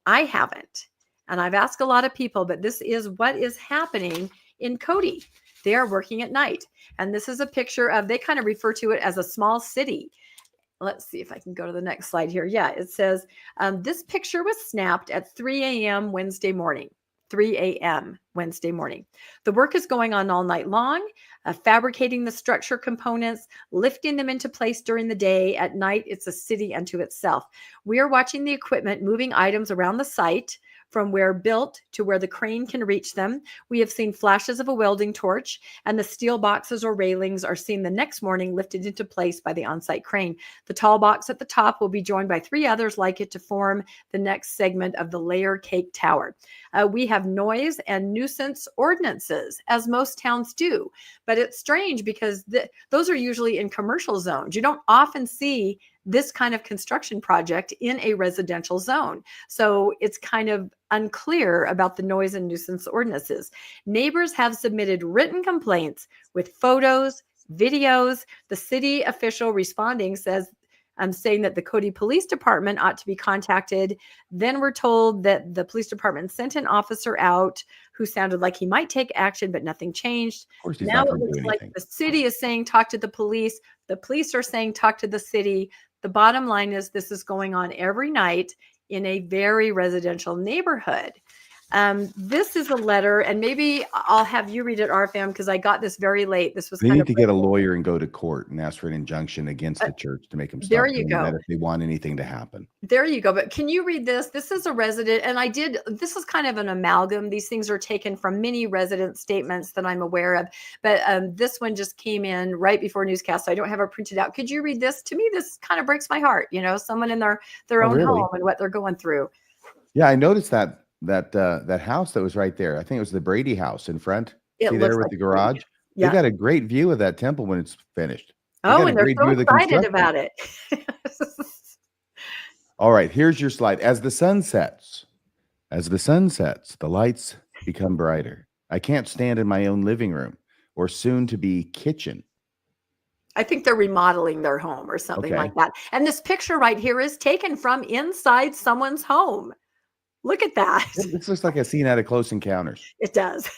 I haven't. And I've asked a lot of people, but this is what is happening in Cody. They are working at night. And this is a picture of, they kind of refer to it as a small city. Let's see if I can go to the next slide here. Yeah, it says, this picture was snapped at 3 a.m. Wednesday morning. 3 a.m. Wednesday morning. The work is going on all night long, fabricating the structure components, lifting them into place during the day. At night, it's a city unto itself. We are watching the equipment moving items around the site from where built to where the crane can reach them. We have seen flashes of a welding torch, and the steel boxes or railings are seen the next morning lifted into place by the on-site crane. The tall box at the top will be joined by 3 others like it to form the next segment of the layer cake tower. We have noise and nuisance ordinances, as most towns do. But it's strange because those are usually in commercial zones. You don't often see this kind of construction project in a residential zone. So it's kind of unclear about the noise and nuisance ordinances. Neighbors have submitted written complaints with photos, videos. The city official responding says, I'm saying that the Cody Police Department ought to be contacted. Then we're told that the police department sent an officer out who sounded like he might take action, but nothing changed. Of course, he's Now not it going to looks do like anything. the city is saying talk to the police. The police are saying talk to the city. The bottom line is this is going on every night in a very residential neighborhood. This is a letter, and maybe I'll have you read it, RFM, because I got this very late. This was They kind need of to get a lawyer and go to court and ask for an injunction against the church to make them there stop you doing that go. if they want anything to happen. There you go. But can you read this? This is a resident, and this is kind of an amalgam. These things are taken from many resident statements that I'm aware of. But this one just came in right before newscast, so I don't have it printed out. Could you read this? To me, this kind of breaks my heart. You know, someone in their Oh, own really? home and what they're going through. Yeah, I noticed that house that was right there. I think it was the Brady house in front. It See looks there with like the garage? Yeah. They got a great view of that temple when it's finished. Oh, and they're so excited about it. All right, here's your slide. As the sun sets, the lights become brighter. I can't stand in my own living room or soon to be kitchen. I think they're remodeling their home or something Okay. like that. And this picture right here is taken from inside someone's home. Look at that. This looks like a scene out of Close Encounters. It does.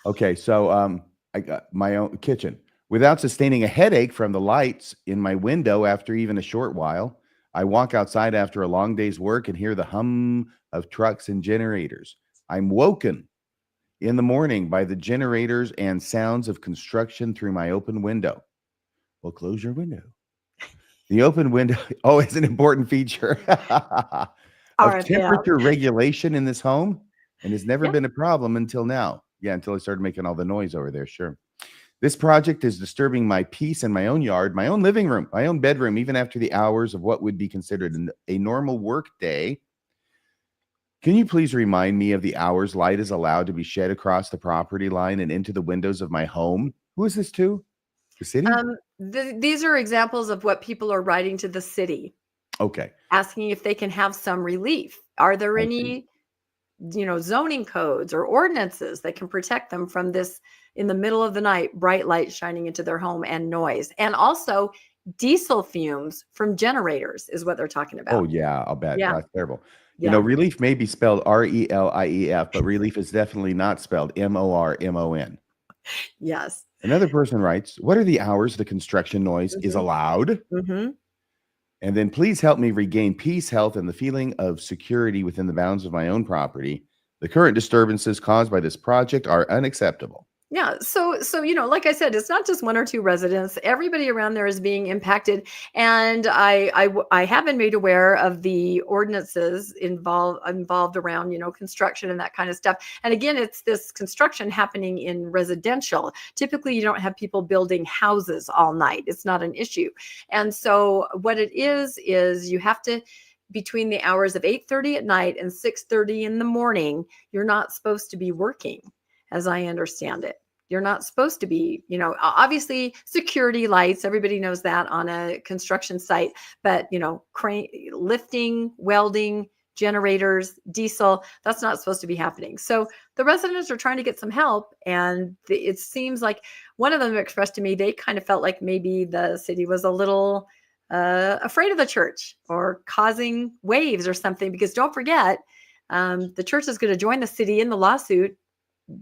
Okay, so I got my own kitchen. Without sustaining a headache from the lights in my window after even a short while, I walk outside after a long day's work and hear the hum of trucks and generators. I'm woken in the morning by the generators and sounds of construction through my open window. Well, close your window. The open window, oh, it's an important feature of temperature regulation in this home, and has never been a problem until now. Yeah, until I started making all the noise over there, sure. This project is disturbing my peace in my own yard, my own living room, my own bedroom, even after the hours of what would be considered a normal work day. Can you please remind me of the hours light is allowed to be shed across the property line and into the windows of my home? Who is this to? The city? These are examples of what people are writing to the city. Okay. Asking if they can have some relief. Are there any, zoning codes or ordinances that can protect them from this in the middle of the night, bright light shining into their home and noise? And also diesel fumes from generators is what they're talking about. Oh, yeah, I'll bet. Yeah. That's terrible. Yeah. Relief may be spelled RELIEF, but relief is definitely not spelled MORMON. Yes. Another person writes, what are the hours the construction noise is allowed? Mm-hmm. And then please help me regain peace, health, and the feeling of security within the bounds of my own property. The current disturbances caused by this project are unacceptable. Yeah. So, like I said, it's not just one or two residents. Everybody around there is being impacted. And I have been made aware of the ordinances involved around, construction and that kind of stuff. And again, it's this construction happening in residential. Typically, you don't have people building houses all night. It's not an issue. And so what it is you have to, between the hours of 8:30 at night and 6:30 in the morning, you're not supposed to be working, as I understand it. You're not supposed to be, obviously security lights. Everybody knows that on a construction site, but crane lifting, welding, generators, diesel, that's not supposed to be happening. So the residents are trying to get some help. And it seems like one of them expressed to me, they kind of felt like maybe the city was a little afraid of the church or causing waves or something, because don't forget, the church is going to join the city in the lawsuit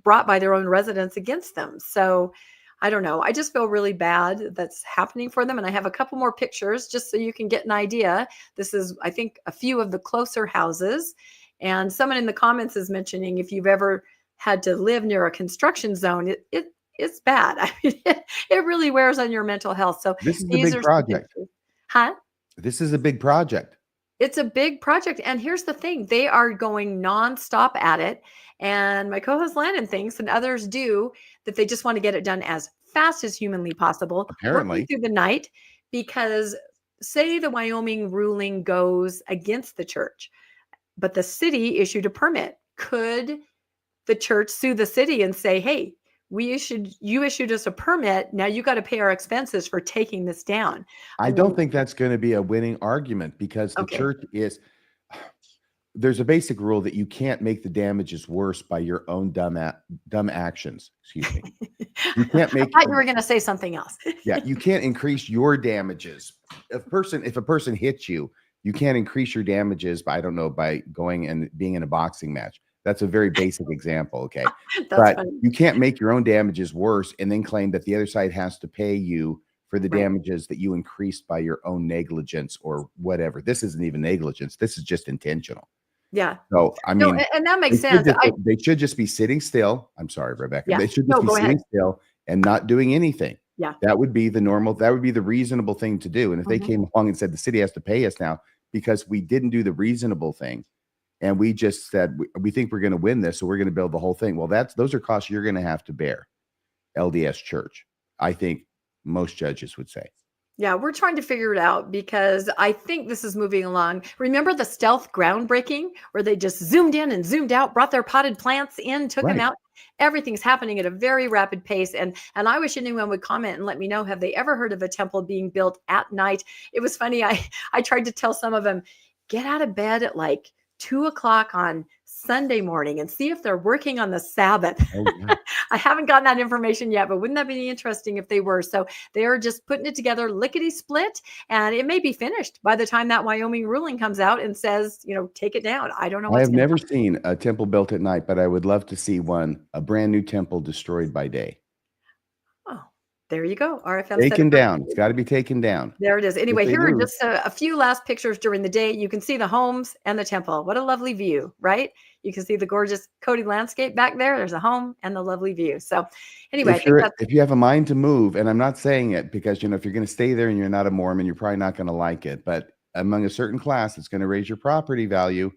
brought by their own residents against them. So I don't know. I just feel really bad that's happening for them. And I have a couple more pictures just so you can get an idea. This is, I think, a few of the closer houses. And someone in the comments is mentioning if you've ever had to live near a construction zone, it's bad. I mean, it really wears on your mental health. So this is a big project. Huh? This is a big project. It's a big project. And here's the thing. They are going nonstop at it. And my co-host Landon thinks, and others do, that they just want to get it done as fast as humanly possible. Apparently. Working through the night, because say the Wyoming ruling goes against the church, but the city issued a permit. Could the church sue the city and say, hey, you issued us a permit. Now you got to pay our expenses for taking this down. I don't think that's going to be a winning argument, because the church is, there's a basic rule that you can't make the damages worse by your own dumb actions. Excuse me. You can't make. I thought you were going to say something else. Yeah, you can't increase your damages. If a person hits you, you can't increase your damages by going and being in a boxing match. That's a very basic example, okay? But funny. You can't make your own damages worse and then claim that the other side has to pay you for the damages that you increased by your own negligence or whatever. This isn't even negligence. This is just intentional. Yeah. So, I mean, and that makes sense. They should just be sitting still. I'm sorry, Rebecca. Yeah. They should just be sitting still and not doing anything. Yeah. That would be the reasonable thing to do. And if they came along and said the city has to pay us now because we didn't do the reasonable thing, and we just said, we think we're going to win this, so we're going to build the whole thing. Well, those are costs you're going to have to bear, LDS Church. I think most judges would say. Yeah, we're trying to figure it out, because I think this is moving along. Remember the stealth groundbreaking where they just zoomed in and zoomed out, brought their potted plants in, took them out? Everything's happening at a very rapid pace. And I wish anyone would comment and let me know, have they ever heard of a temple being built at night? It was funny. I tried to tell some of them, get out of bed at like 2:00 on Sunday morning and see if they're working on the Sabbath. Oh, yeah. I haven't gotten that information yet, but wouldn't that be interesting if they were? So they are just putting it together lickety split, and it may be finished by the time that Wyoming ruling comes out and says, take it down. I don't know. I have never seen a temple built at night, but I would love to see a brand new temple destroyed by day. There you go. RFM taken down. It's got to be taken down. There it is. Anyway, here are just a few last pictures during the day. You can see the homes and the temple. What a lovely view, right? You can see the gorgeous Cody landscape back there. There's a home and the lovely view. So anyway, if you have a mind to move, and I'm not saying it because, if you're going to stay there and you're not a Mormon, you're probably not going to like it. But among a certain class, it's going to raise your property value.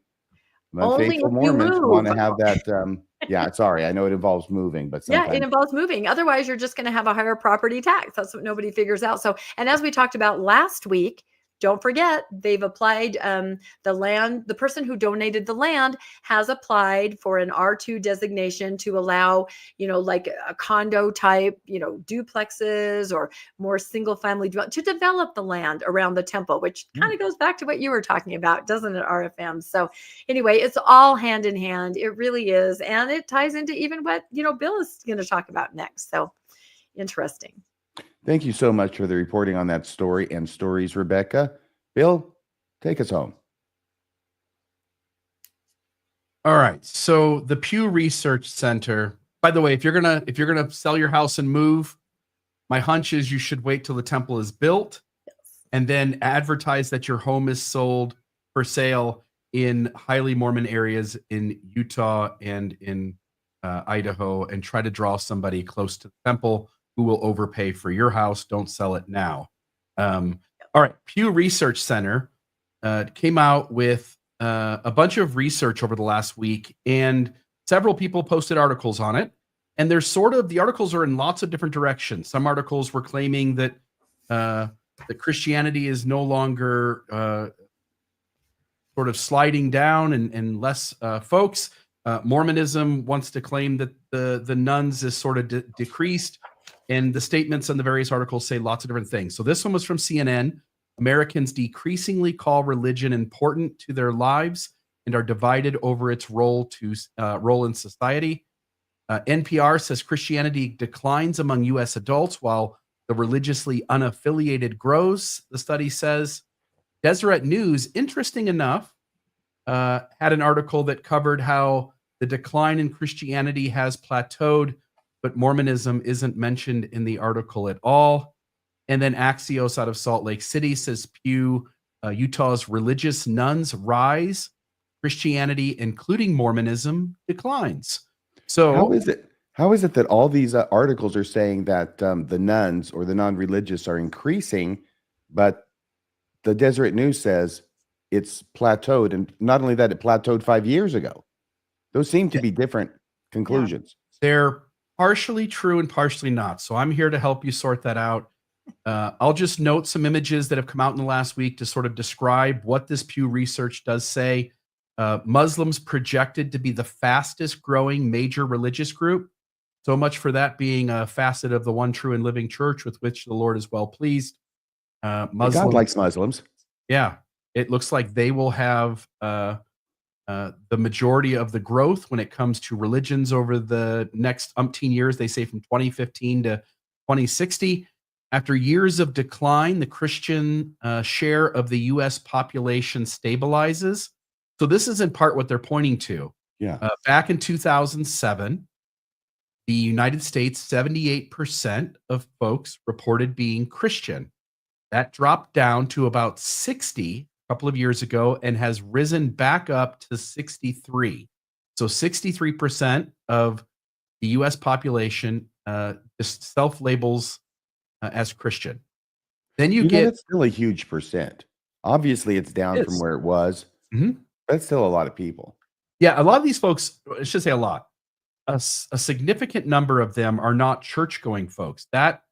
Faithful Mormons want to have that. Yeah, sorry. I know it involves moving, but sometimes... it involves moving. Otherwise, you're just going to have a higher property tax. That's what nobody figures out. So, and as we talked about last week, don't forget, they've applied the person who donated the land has applied for an R2 designation to allow, like a condo type, duplexes or more single family to develop the land around the temple, which kind of goes back to what you were talking about, doesn't it, RFM? So anyway, it's all hand in hand. It really is. And it ties into even what, Bill is going to talk about next. So interesting. Thank you so much for the reporting on that story and stories, Rebecca. Bill, take us home. All right. So the Pew Research Center, by the way, if you're gonna sell your house and move, my hunch is you should wait till the temple is built and then advertise that your home is sold for sale in highly Mormon areas in Utah and in Idaho, and try to draw somebody close to the temple who will overpay for your house. Don't sell it now. All right. Pew Research Center came out with a bunch of research over the last week, and several people posted articles on it. And there's the articles are in lots of different directions. Some articles were claiming that Christianity is no longer sort of sliding down and less folks. Mormonism wants to claim that the nuns is sort of decreased, and the statements in the various articles say lots of different things. So this one was from CNN. Americans decreasingly call religion important to their lives and are divided over its role in society. NPR says Christianity declines among U.S. adults while the religiously unaffiliated grows, the study says. Deseret News, interesting enough, had an article that covered how the decline in Christianity has plateaued, but Mormonism isn't mentioned in the article at all. And then Axios out of Salt Lake City says PEW, Utah's religious nuns rise, Christianity, including Mormonism, declines. So how is it that all these articles are saying that the nuns or the non-religious are increasing, but the Deseret News says it's plateaued, and not only that, it plateaued 5 years ago? Those seem to be different conclusions. They're partially true and partially not. So I'm here to help you sort that out. I'll just note some images that have come out in the last week to sort of describe what this Pew Research does say. Muslims projected to be the fastest growing major religious group. So much for that being a facet of the one true and living church with which the Lord is well pleased. God likes Muslims. Yeah, it looks like they will have the majority of the growth when it comes to religions over the next umpteen years. They say from 2015 to 2060. After years of decline, the Christian share of the U.S. population stabilizes. So this is in part what they're pointing to. Yeah. Back in 2007, the United States, 78% of folks reported being Christian. That dropped down to about 60 a couple of years ago and has risen back up to 63. So 63% of the U.S. population just self-labels as Christian. Then you get... That's still a huge percent. Obviously, it's down from where it was. Mm-hmm. That's still a lot of people. Yeah, a lot of these folks, I should say a lot, a significant number of them are not church-going folks. That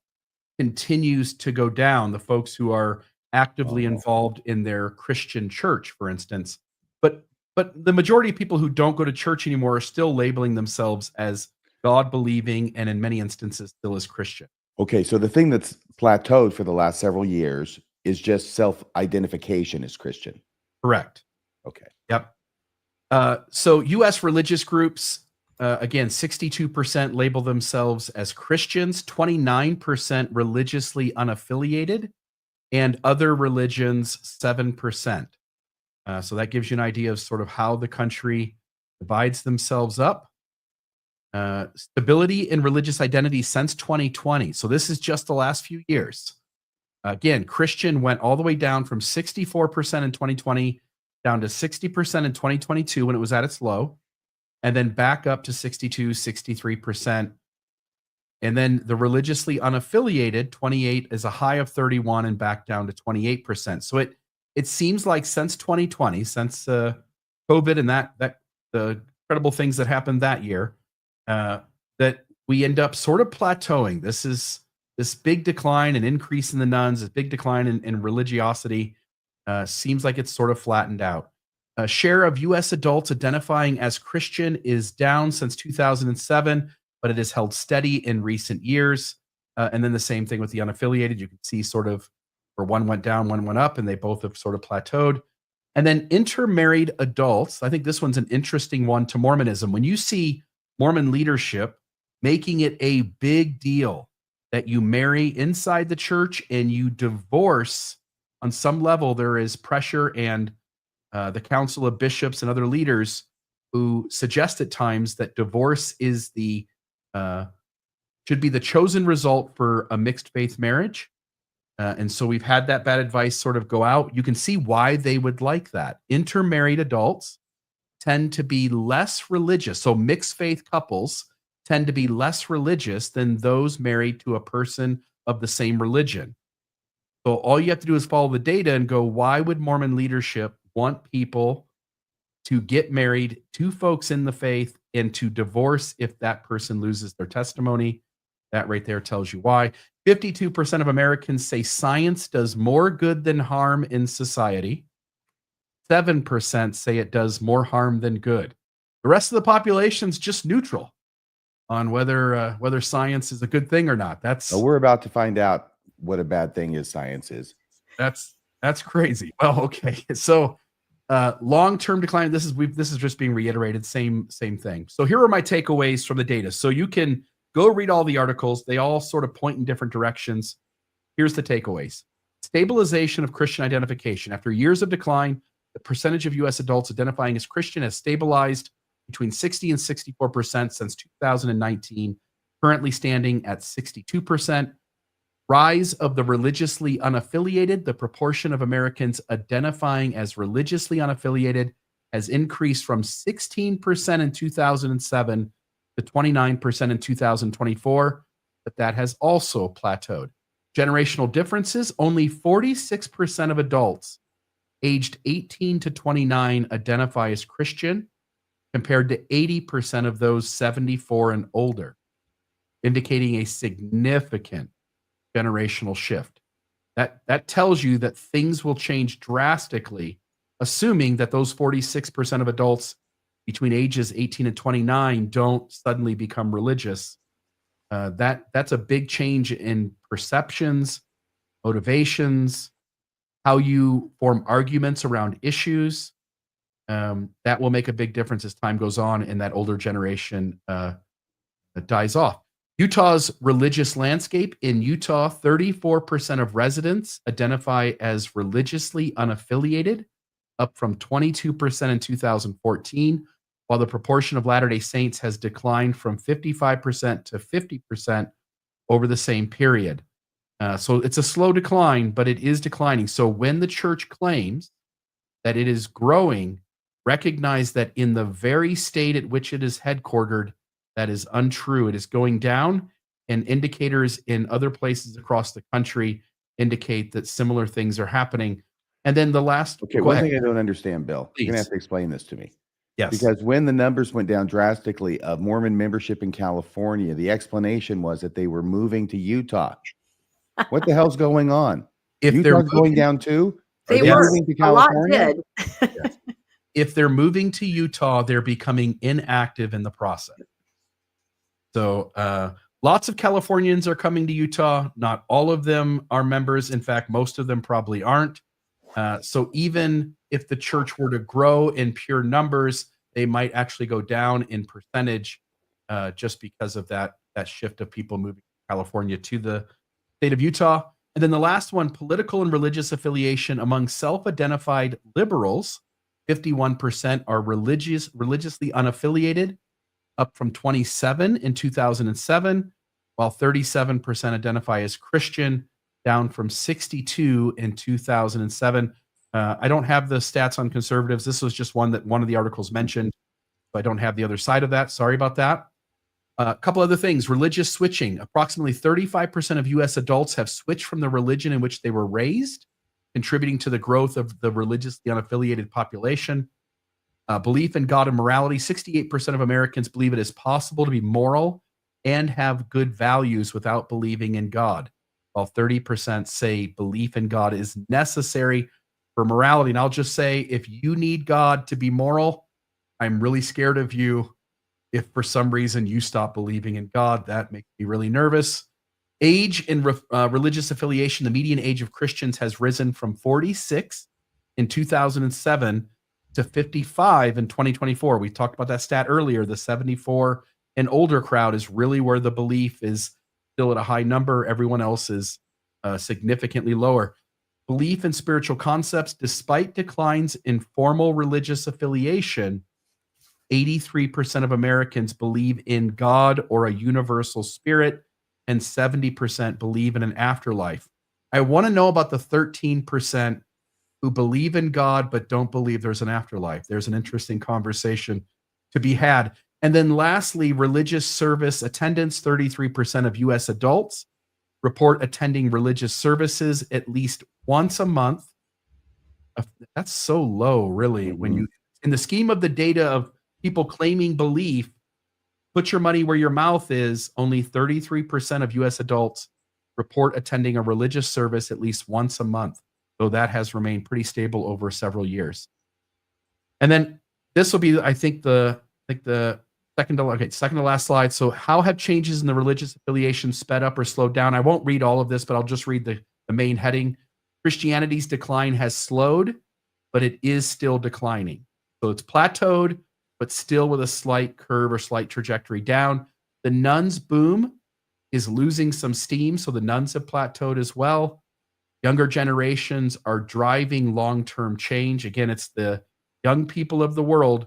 continues to go down, the folks who are actively involved in their Christian church, for instance. But the majority of people who don't go to church anymore are still labeling themselves as God-believing and in many instances still as Christian. Okay, so the thing that's plateaued for the last several years is just self-identification as Christian. Correct. Okay. Yep. So U.S. religious groups, again, 62% label themselves as Christians, 29% religiously unaffiliated, and other religions, 7%. So that gives you an idea of sort of how the country divides themselves up. Stability in religious identity since 2020. So this is just the last few years. Again, Christian went all the way down from 64% in 2020 down to 60% in 2022 when it was at its low, and then back up to 62, 63%. And then the religiously unaffiliated, 28 is a high of 31 and back down to 28%. So it seems like since 2020, since COVID and that the incredible things that happened that year, that we end up sort of plateauing. This big decline and increase in the nuns, this big decline in religiosity, seems like it's sort of flattened out. A share of U.S. adults identifying as Christian is down since 2007, but it has held steady in recent years. And then the same thing with the unaffiliated. You can see sort of where one went down, one went up, and they both have sort of plateaued. And then intermarried adults. I think this one's an interesting one to Mormonism. When you see Mormon leadership making it a big deal that you marry inside the church and you divorce, on some level, there is pressure, and the Council of Bishops and other leaders who suggest at times that divorce is should be the chosen result for a mixed faith marriage. And so we've had that bad advice sort of go out. You can see why they would like that. Intermarried adults tend to be less religious. So mixed faith couples tend to be less religious than those married to a person of the same religion. So all you have to do is follow the data and go, why would Mormon leadership want people to get married to folks in the faith and to divorce if that person loses their testimony? That right there tells you why. 52% of Americans say science does more good than harm in society. 7% say it does more harm than good. The rest of the population's just neutral on whether science is a good thing or not. So we're about to find out what a bad thing is science is. That's crazy. Well, okay. So long-term decline, this is just being reiterated, same thing. So here are my takeaways from the data. So you can go read all the articles. They all sort of point in different directions. Here's the takeaways. Stabilization of Christian identification. After years of decline, the percentage of U.S. adults identifying as Christian has stabilized between 60 and 64% since 2019, currently standing at 62%. Rise of the religiously unaffiliated. The proportion of Americans identifying as religiously unaffiliated has increased from 16% in 2007 to 29% in 2024, but that has also plateaued. Generational differences. Only 46% of adults aged 18 to 29 identify as Christian, compared to 80% of those 74 and older, indicating a significant generational shift. That tells you that things will change drastically, assuming that those 46% of adults between ages 18 and 29 don't suddenly become religious. That's a big change in perceptions, motivations, how you form arguments around issues. That will make a big difference as time goes on and that older generation dies off. Utah's religious landscape. In Utah, 34% of residents identify as religiously unaffiliated, up from 22% in 2014, while the proportion of Latter-day Saints has declined from 55% to 50% over the same period. So it's a slow decline, but it is declining. So when the church claims that it is growing, recognize that in the very state at which it is headquartered, that is untrue. It is going down, and indicators in other places across the country indicate that similar things are happening. And then the last... Okay, one thing I don't understand, Bill. Please. You're going to have to explain this to me. Yes. Because when the numbers went down drastically of Mormon membership in California, the explanation was that they were moving to Utah. What the hell's going on? If Utah's going down too? They Are were. moving to A lot California? did. Yes. If they're moving to Utah, they're becoming inactive in the process. So lots of Californians are coming to Utah. Not all of them are members. In fact, most of them probably aren't. So even if the church were to grow in pure numbers, they might actually go down in percentage just because of that shift of people moving from California to the state of Utah. And then the last one, political and religious affiliation among self-identified liberals. 51% are religiously unaffiliated, up from 27 in 2007, while 37% identify as Christian, down from 62 in 2007. I don't have the stats on conservatives. This was just one that one of the articles mentioned. I don't have the other side of that. Sorry about that. A couple other things. Religious switching. Approximately 35% of U.S. adults have switched from the religion in which they were raised, contributing to the growth of the religiously unaffiliated population. Belief in God and morality. 68% of Americans believe it is possible to be moral and have good values without believing in God, while 30% say belief in God is necessary for morality. And I'll just say, if you need God to be moral, I'm really scared of you. If for some reason you stop believing in God, that makes me really nervous. Age and religious affiliation. The median age of Christians has risen from 46 in 2007 to 55 in 2024. We talked about that stat earlier. The 74 and older crowd is really where the belief is still at a high number. Everyone else is significantly lower. Belief in spiritual concepts. Despite declines in formal religious affiliation, 83% of Americans believe in God or a universal spirit, and 70% believe in an afterlife. I want to know about the 13% who believe in God but don't believe there's an afterlife. There's an interesting conversation to be had. And then lastly, religious service attendance. 33% of U.S. adults report attending religious services at least once a month. That's so low, really. When you, in the scheme of the data of people claiming belief, put your money where your mouth is. Only 33% of U.S. adults report attending a religious service at least once a month. So that has remained pretty stable over several years. And then this will be, I think, the think the second to last slide. So how have changes in the religious affiliation sped up or slowed down? I won't read all of this, but I'll just read the main heading. Christianity's decline has slowed, but it is still declining. So it's plateaued, but still with a slight curve or slight trajectory down. The nuns boom is losing some steam, so the nuns have plateaued as well. Younger generations are driving long-term change. Again, it's the young people of the world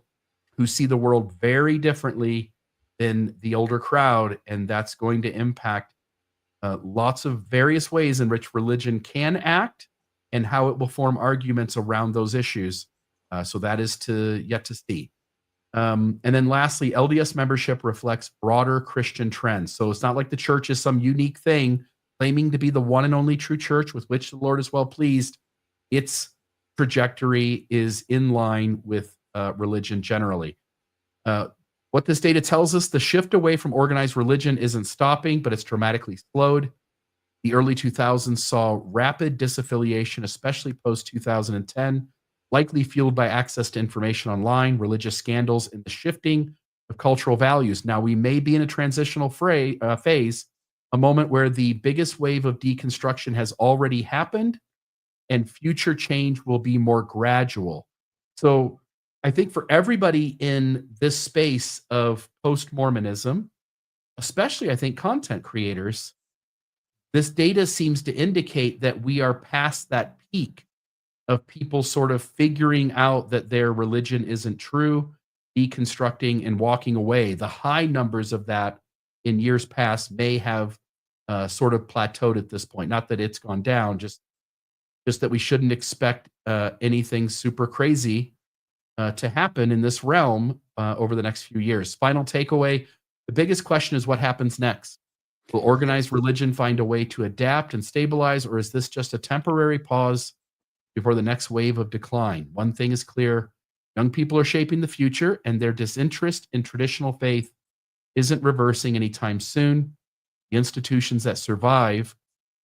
who see the world very differently than the older crowd, and that's going to impact lots of various ways in which religion can act and how it will form arguments around those issues. So that is yet to see. And then lastly, LDS membership reflects broader Christian trends. So it's not like the church is some unique thing claiming to be the one and only true church with which the Lord is well pleased. Its trajectory is in line with religion generally. What this data tells us, the shift away from organized religion isn't stopping, but it's dramatically slowed. The early 2000s saw rapid disaffiliation, especially post-2010, likely fueled by access to information online, religious scandals, and the shifting of cultural values. Now, we may be in a transitional phase, a moment where the biggest wave of deconstruction has already happened, and future change will be more gradual. So I think for everybody in this space of post-Mormonism, especially I think content creators, this data seems to indicate that we are past that peak of people sort of figuring out that their religion isn't true, deconstructing and walking away. The high numbers of that in years past may have sort of plateaued at this point. Not that it's gone down, just that we shouldn't expect anything super crazy to happen in this realm over the next few years. Final takeaway, the biggest question is what happens next? Will organized religion find a way to adapt and stabilize, or is this just a temporary pause before the next wave of decline? One thing is clear, young people are shaping the future, and their disinterest in traditional faith isn't reversing anytime soon. The institutions that survive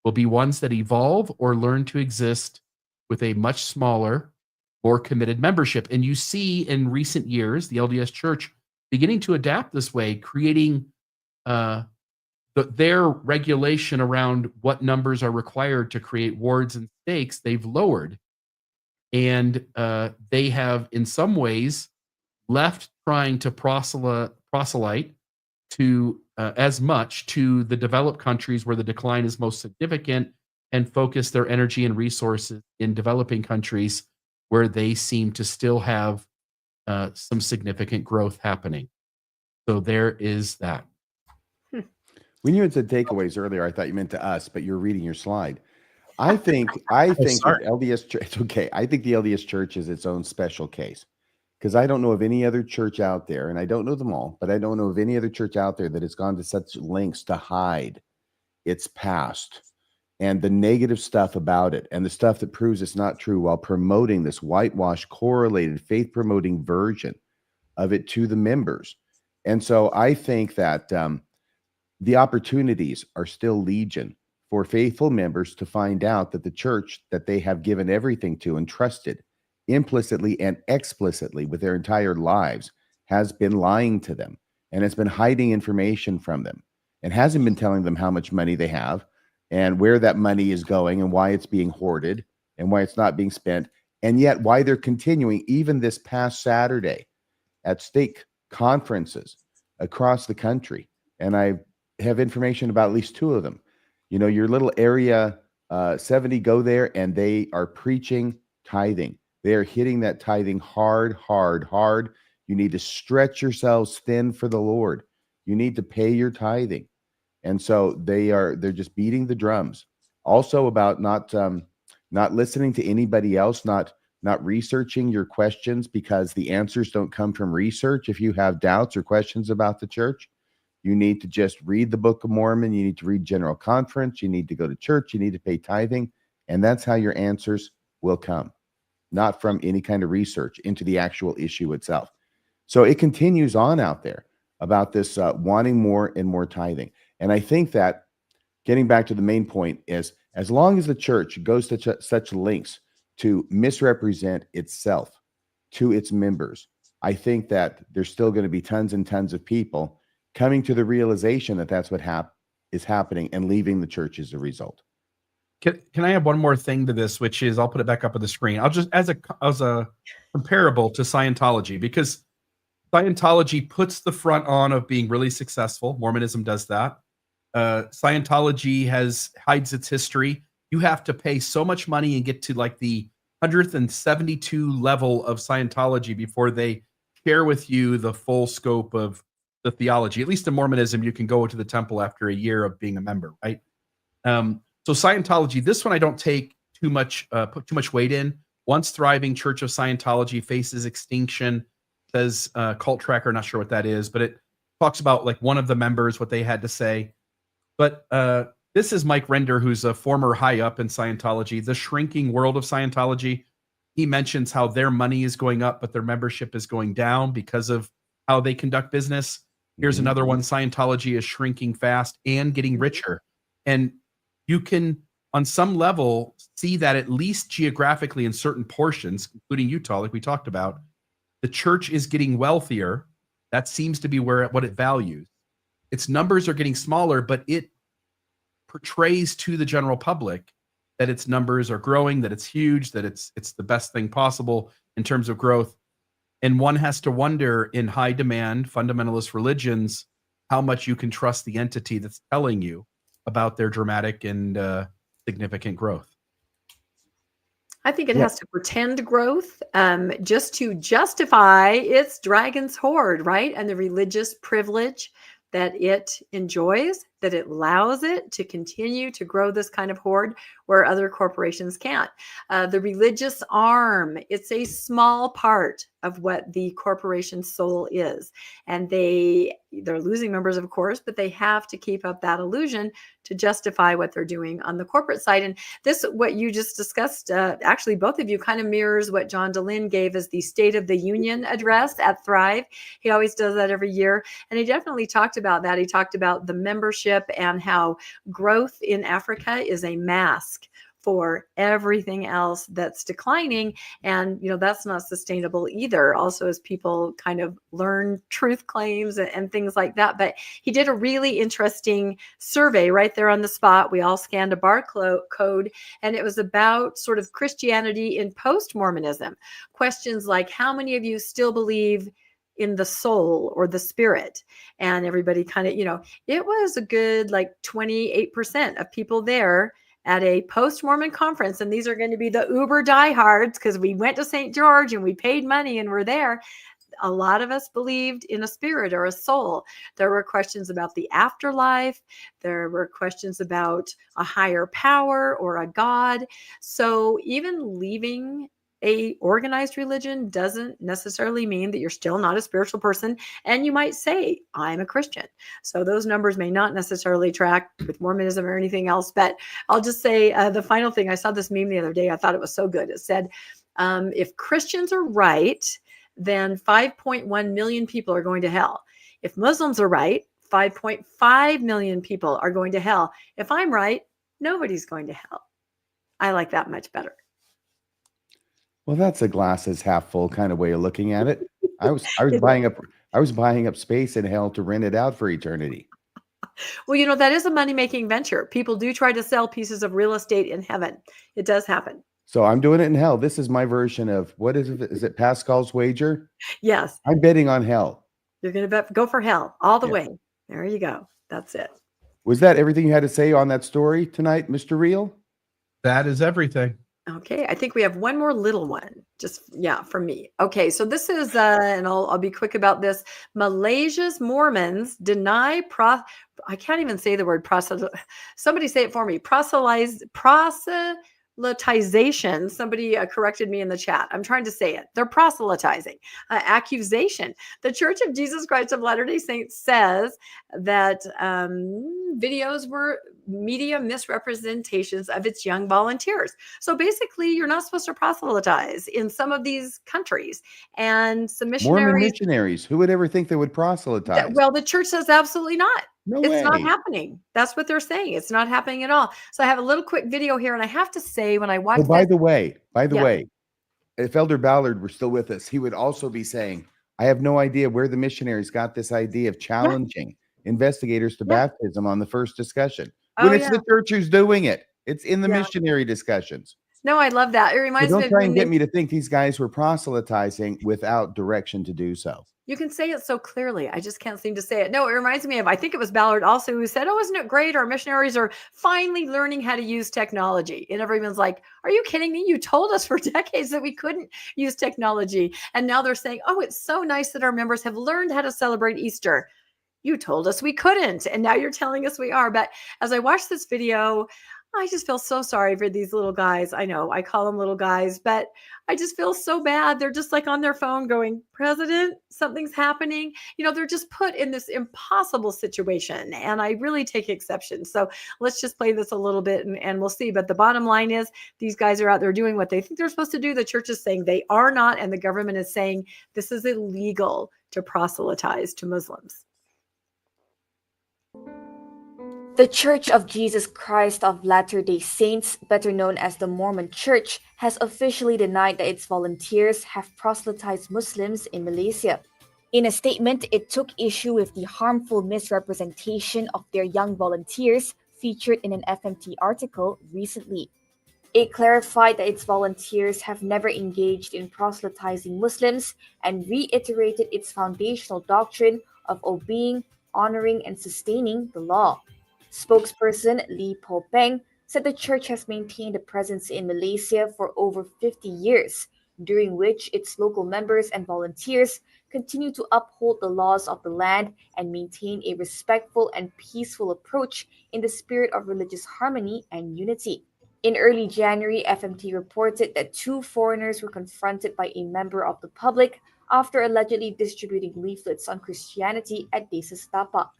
will be ones that evolve or learn to exist with a much smaller, more committed membership. And you see in recent years, the LDS Church beginning to adapt this way, creating their regulation around what numbers are required to create wards and stakes, they've lowered. And they have, in some ways, left trying to proselyte to as much to the developed countries where the decline is most significant, and focus their energy and resources in developing countries where they seem to still have some significant growth happening. So there is that. When you had said takeaways earlier, I thought you meant to us, but you're reading your slide. I think that LDS Church, it's okay. I think the LDS Church is its own special case, because I don't know of any other church out there, and I don't know them all, but I don't know of any other church out there that has gone to such lengths to hide its past and the negative stuff about it and the stuff that proves it's not true, while promoting this whitewashed, correlated, faith-promoting version of it to the members. And so I think that the opportunities are still legion for faithful members to find out that the church that they have given everything to and trusted implicitly and explicitly with their entire lives has been lying to them, and has been hiding information from them, and hasn't been telling them how much money they have and where that money is going and why it's being hoarded and why it's not being spent, and yet why they're continuing even this past Saturday at stake conferences across the country. And I have information about at least two of them. You know, your little area 70, go there, and they are preaching tithing. They are hitting that tithing hard, hard, hard. You need to stretch yourselves thin for the Lord. You need to pay your tithing. And so they're just beating the drums. Also about not listening to anybody else, not researching your questions, because the answers don't come from research. If you have doubts or questions about the church, you need to just read the Book of Mormon. You need to read General Conference. You need to go to church. You need to pay tithing. And that's how your answers will come, not from any kind of research into the actual issue itself. So it continues on out there about this wanting more and more tithing. And I think that, getting back to the main point, is as long as the church goes to such lengths to misrepresent itself to its members, I think that there's still going to be tons and tons of people coming to the realization that that's what is happening and leaving the church as a result. Can I add one more thing to this, which is I'll put it back up on the screen. I'll just as a comparable to Scientology, because Scientology puts the front on of being really successful. Mormonism does that. Scientology hides its history. You have to pay so much money and get to like the 172 level of Scientology before they share with you the full scope of the theology. At least in Mormonism, you can go to the temple after a year of being a member, right? So Scientology, this one I don't take put too much weight in. Once thriving Church of Scientology faces extinction, says Cult Tracker, not sure what that is, but it talks about like one of the members, what they had to say. But this is Mike Render, who's a former high up in Scientology, the shrinking world of Scientology. He mentions how their money is going up, but their membership is going down because of how they conduct business. Here's another one. Scientology is shrinking fast and getting richer. And you can, on some level, see that at least geographically in certain portions, including Utah, like we talked about, the church is getting wealthier. That seems to be what it values. Its numbers are getting smaller, but it portrays to the general public that its numbers are growing, that it's huge, that it's the best thing possible in terms of growth. And one has to wonder, in high demand fundamentalist religions, how much you can trust the entity that's telling you about their dramatic and significant growth. I think it has to pretend growth just to justify its dragon's hoard, right? And the religious privilege that it enjoys, that it allows it to continue to grow this kind of hoard where other corporations can't. The religious arm, it's a small part of what the corporation's soul is. And they're losing members, of course, but they have to keep up that illusion to justify what they're doing on the corporate side. And this, what you just discussed, actually, both of you kind of mirrors what John DeLynn gave as the State of the Union address at Thrive. He always does that every year. And he definitely talked about that. He talked about the membership and how growth in Africa is a mask for everything else that's declining. And, that's not sustainable either. Also, as people kind of learn truth claims and things like that. But he did a really interesting survey right there on the spot. We all scanned a barcode, and it was about sort of Christianity in post-Mormonism. Questions like, how many of you still believe in the soul or the spirit? And everybody kind of, it was a good like 28% of people there at a post-Mormon conference. And these are going to be the uber diehards because we went to St. George and we paid money and we're there. A lot of us believed in a spirit or a soul. There were questions about the afterlife. There were questions about a higher power or a God. So even leaving a organized religion doesn't necessarily mean that you're still not a spiritual person. And you might say, I'm a Christian. So those numbers may not necessarily track with Mormonism or anything else. But I'll just say the final thing, I saw this meme the other day. I thought it was so good. It said, if Christians are right, then 5.1 million people are going to hell. If Muslims are right, 5.5 million people are going to hell. If I'm right, nobody's going to hell. I like that much better. Well, that's a glasses half full kind of way of looking at it. I was buying up space in hell to rent it out for eternity. Well, that is a money-making venture. People do try to sell pieces of real estate in heaven. It does happen. So I'm doing it in hell. This is my version of, what is it? Is it Pascal's wager? Yes. I'm betting on hell. You're going to go for hell all the way. There you go. That's it. Was that everything you had to say on that story tonight, Mr. Reel? That is everything. Okay, I think we have one more little one, from me. Okay, so this is, and I'll be quick about this. Malaysia's Mormons deny I can't even say the word somebody say it for me. Proselytization. Somebody corrected me in the chat. I'm trying to say it. They're proselytizing. Accusation. The Church of Jesus Christ of Latter-day Saints says that videos were media misrepresentations of its young volunteers. So basically, you're not supposed to proselytize in some of these countries. And some missionaries. Mormon missionaries. Who would ever think they would proselytize? Well, the church says absolutely not. No it's way. Not happening. That's what they're saying. It's not happening at all. So I have a little quick video here, and I have to say, when I watched by the way, if Elder Ballard were still with us, he would also be saying, I have no idea where the missionaries got this idea of challenging investigators to baptism on the first discussion. When it's the church who's doing it. It's in the missionary discussions. No, I love that. It So reminds me don't of try when and get me to think these guys were proselytizing without direction to do so. you can say it so clearly. I just can't seem to say it. No, it reminds me of, I think it was Ballard also who said, oh, isn't it great? Our missionaries are finally learning how to use technology. And everyone's like, are you kidding me? You told us for decades that we couldn't use technology. And now they're saying, oh, it's so nice that our members have learned how to celebrate Easter. You told us we couldn't. And now you're telling us we are. But as I watched this video, I just feel so sorry for these little guys. I know I call them little guys, but I just feel so bad. They're just like on their phone going, President, something's happening. You know, they're just put in this impossible situation. And I really take exception. So let's just play this a little bit and we'll see. But the bottom line is these guys are out there doing what they think they're supposed to do. The church is saying they are not. And the government is saying this is illegal to proselytize to Muslims. The Church of Jesus Christ of Latter-day Saints, better known as the Mormon Church, has officially denied that its volunteers have proselytized Muslims in Malaysia. In a statement, it took issue with the harmful misrepresentation of their young volunteers featured in an FMT article recently. It clarified that its volunteers have never engaged in proselytizing Muslims and reiterated its foundational doctrine of obeying, honoring, and sustaining the law. Spokesperson Lee Po Peng said the church has maintained a presence in Malaysia for over 50 years, during which its local members and volunteers continue to uphold the laws of the land and maintain a respectful and peaceful approach in the spirit of religious harmony and unity. In early January, FMT reported that 2 foreigners were confronted by a member of the public after allegedly distributing leaflets on Christianity at Desas Tapa.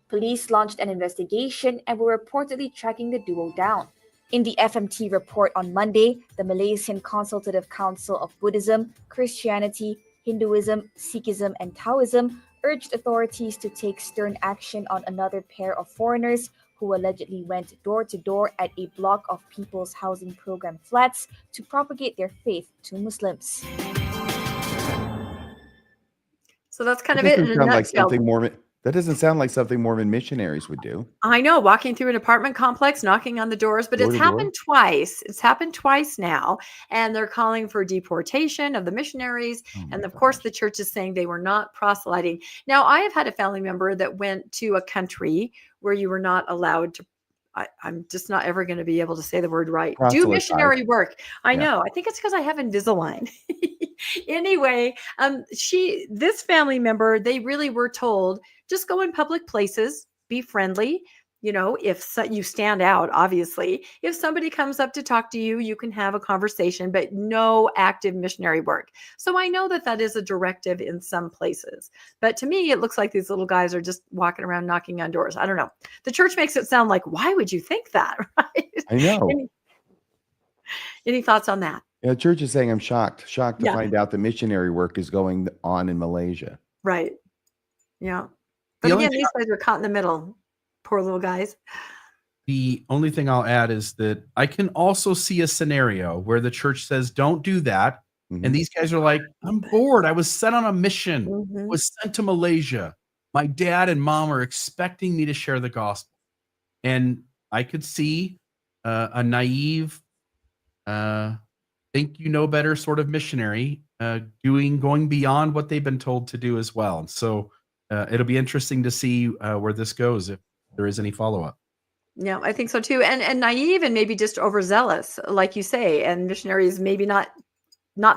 Police launched an investigation and were reportedly tracking the duo down. In the FMT report on Monday, the Malaysian Consultative Council of Buddhism, Christianity, Hinduism, Sikhism, and Taoism urged authorities to take stern action on another pair of foreigners who allegedly went door to door at a block of People's Housing Program flats to propagate their faith to Muslims. So that's kind of it in a nutshell. That doesn't sound like something Mormon missionaries would do. I know, walking through an apartment complex, knocking on the doors, but it's happened twice. It's happened twice now. And they're calling for deportation of the missionaries. And of course, the church is saying they were not proselyting. Now, I have had a family member that went to a country where you were not allowed to, I'm just not ever going to be able to say the word right. Do missionary work. I know. I think it's because I have Invisalign. Anyway, this family member, they really were told, just go in public places, be friendly. You know, if you stand out, obviously, if somebody comes up to talk to you, you can have a conversation, but no active missionary work. So I know that that is a directive in some places, but to me, it looks like these little guys are just walking around knocking on doors. I don't know. The church makes it sound like, why would you think that? Right? I know. Any thoughts on that? Yeah, the church is saying, I'm shocked to find out that missionary work is going on in Malaysia. Right. Yeah. But again, these guys are caught in the middle. Poor little guys. The only thing I'll add is that I can also see a scenario where the church says, don't do that. Mm-hmm. And these guys are like, I'm bored. I was sent on a mission, was sent to Malaysia. My dad and mom are expecting me to share the gospel. And I could see a naive, think you know better sort of missionary going beyond what they've been told to do as well. So it'll be interesting to see where this goes, if there is any follow-up. Yeah, I think so too. And naive and maybe just overzealous, like you say, and missionaries maybe not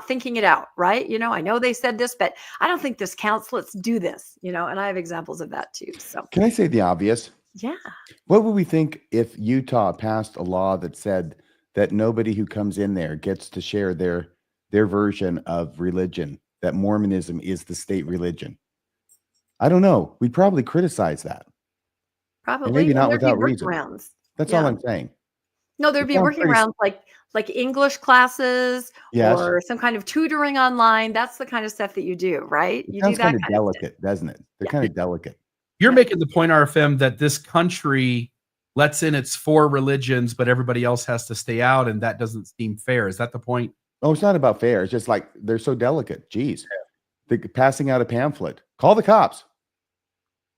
thinking it out, right? You know, I know they said this, but I don't think this counts. Let's do this, you know, and I have examples of that too. So can I say the obvious? Yeah. What would we think if Utah passed a law that said that nobody who comes in there gets to share their version of religion, that Mormonism is the state religion? I don't know. We'd probably criticize that. Probably. And maybe not without reason. That's all I'm saying. No, there'd be working arounds like English classes or some kind of tutoring online. That's the kind of stuff that you do, right? You do that kind of delicate, doesn't it? They're kind of delicate. You're making the point, RFM, that this country lets in its 4 religions, but everybody else has to stay out, and that doesn't seem fair. Is that the point? Oh, it's not about fair. It's just like they're so delicate. Jeez. passing out a pamphlet. Call the cops.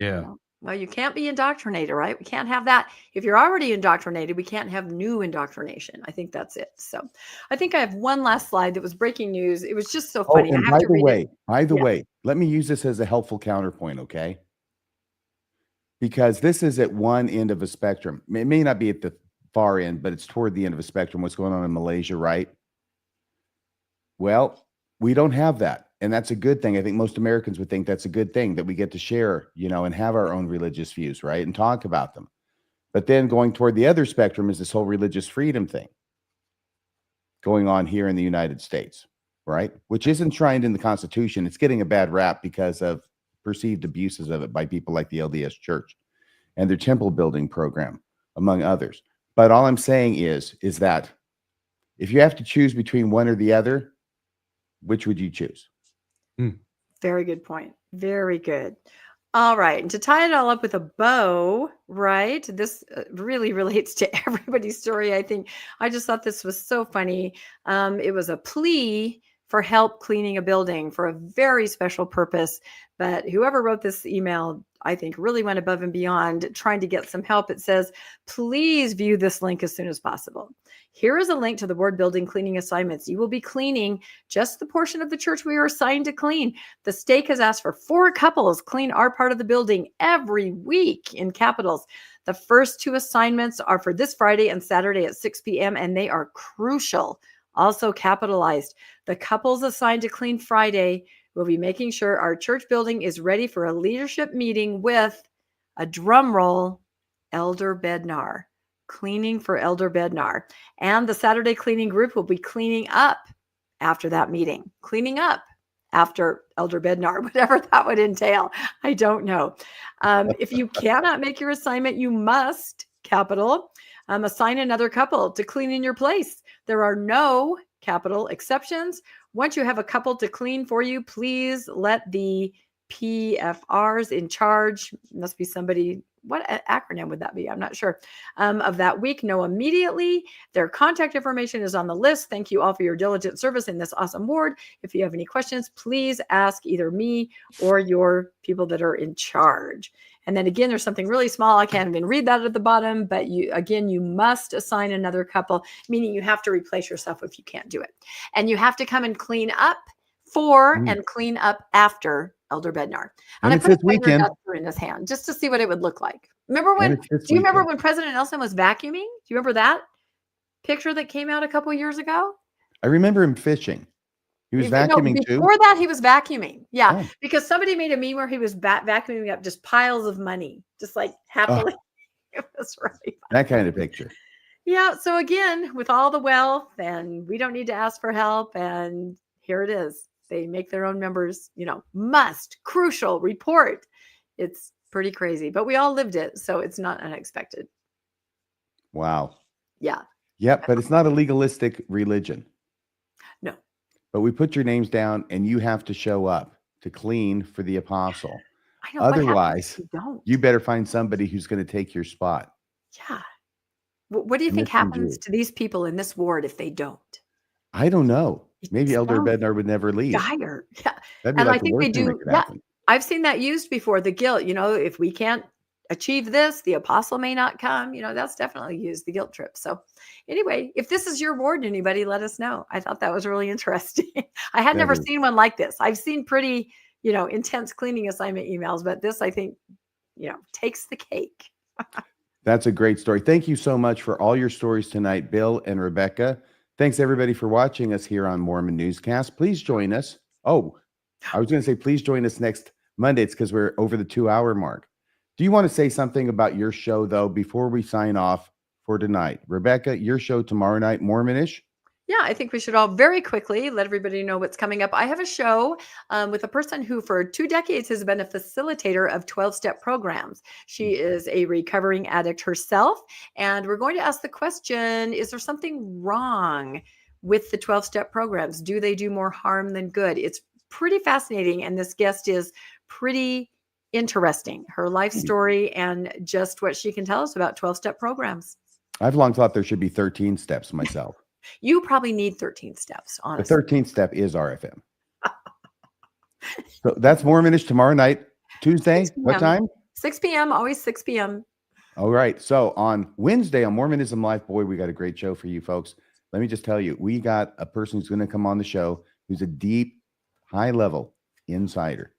Yeah. Well, you can't be indoctrinated, right? We can't have that. If you're already indoctrinated, we can't have new indoctrination. I think that's it. So I think I have one last slide that was breaking news. It was just so funny. And I have to read it. by the Yeah. way, let me use this as a helpful counterpoint, okay? Because this is at one end of a spectrum. It may not be at the far end, but it's toward the end of a spectrum. What's going on in Malaysia, right? Well, we don't have that. And that's a good thing. I think most Americans would think that's a good thing, that we get to share, and have our own religious views, right? And talk about them. But then going toward the other spectrum is this whole religious freedom thing going on here in the United States, right? Which is enshrined in the Constitution. It's getting a bad rap because of perceived abuses of it by people like the LDS Church and their temple building program, among others. But all I'm saying is that if you have to choose between one or the other, which would you choose? Very good point. Very good. All right. And to tie it all up with a bow, right? This really relates to everybody's story. I think I just thought this was so funny. It was a plea for help cleaning a building for a very special purpose. But whoever wrote this email, I think, really went above and beyond trying to get some help. It says, please view this link as soon as possible. Here is a link to the ward building cleaning assignments. You will be cleaning just the portion of the church we are assigned to clean. The stake has asked for 4 couples clean our part of the building every week in capitals. The first 2 assignments are for this Friday and Saturday at 6 p.m. and they are crucial. Also capitalized. The couples assigned to clean Friday will be making sure our church building is ready for a leadership meeting with, a drum roll, Elder Bednar. Cleaning for Elder Bednar. And the Saturday cleaning group will be cleaning up after that meeting. Cleaning up after Elder Bednar, whatever that would entail. I don't know. If you cannot make your assignment, you must, capital, assign another couple to clean in your place. There are no capital exceptions. Once you have a couple to clean for you, please let the PFRs in charge, must be somebody, what acronym would that be? I'm not sure, of that week know immediately. Their contact information is on the list. Thank you all for your diligent service in this awesome ward. If you have any questions, please ask either me or your people that are in charge. And then again, there's something really small. I can't even read that at the bottom, but you must assign another couple, meaning you have to replace yourself if you can't do it. And you have to come and clean up for and clean up after Elder Bednar. And I put a weekend in his hand just to see what it would look like. Remember when, do you remember when President Nelson was vacuuming? Do you remember that picture that came out a couple of years ago? I remember him fishing. He was vacuuming too. Before that, he was vacuuming. Yeah, because somebody made a meme where he was vacuuming up just piles of money, just like happily. It was really funny. That kind of picture. Yeah. So again, with all the wealth, and we don't need to ask for help, and here it is. They make their own members, must, crucial, report. It's pretty crazy, but we all lived it, so it's not unexpected. Wow. Yeah. Yep, but it's not a legalistic religion. No. But we put your names down, and you have to show up to clean for the apostle. I know. Otherwise, you better find somebody who's going to take your spot. Yeah. What do you think happens to these people in this ward if they don't? I don't know. Maybe Elder Bednar would never leave. Dire. Yeah. That'd be and like I think they do. Yeah. I've seen that used before. The guilt, if we can't achieve this, the apostle may not come. That's definitely used, the guilt trip. So anyway, if this is your ward, anybody, let us know. I thought that was really interesting. I had never seen one like this. I've seen pretty, intense cleaning assignment emails, but this, I think, takes the cake. That's a great story. Thank you so much for all your stories tonight, Bill and Rebecca. Thanks, everybody, for watching us here on Mormon Newscast. Please join us. Oh, I was going to say, please join us next Monday. It's because we're over the 2-hour mark. Do you want to say something about your show, though, before we sign off for tonight? Rebecca, your show tomorrow night, Mormonish? Yeah, I think we should all very quickly let everybody know what's coming up. I have a show with a person who for 2 decades has been a facilitator of 12-step programs. She is a recovering addict herself. And we're going to ask the question, is there something wrong with the 12-step programs? Do they do more harm than good? It's pretty fascinating. And this guest is pretty interesting. Her life story and just what she can tell us about 12-step programs. I've long thought there should be 13 steps myself. You probably need 13 steps, honestly. The 13th step is RFM. So that's Mormonish tomorrow night, Tuesday. 6 What p.m. time? 6 p.m. Always 6 p.m. All right. So on Wednesday on Mormonism Live, boy, we got a great show for you folks. Let me just tell you, we got a person who's going to come on the show who's a deep, high-level insider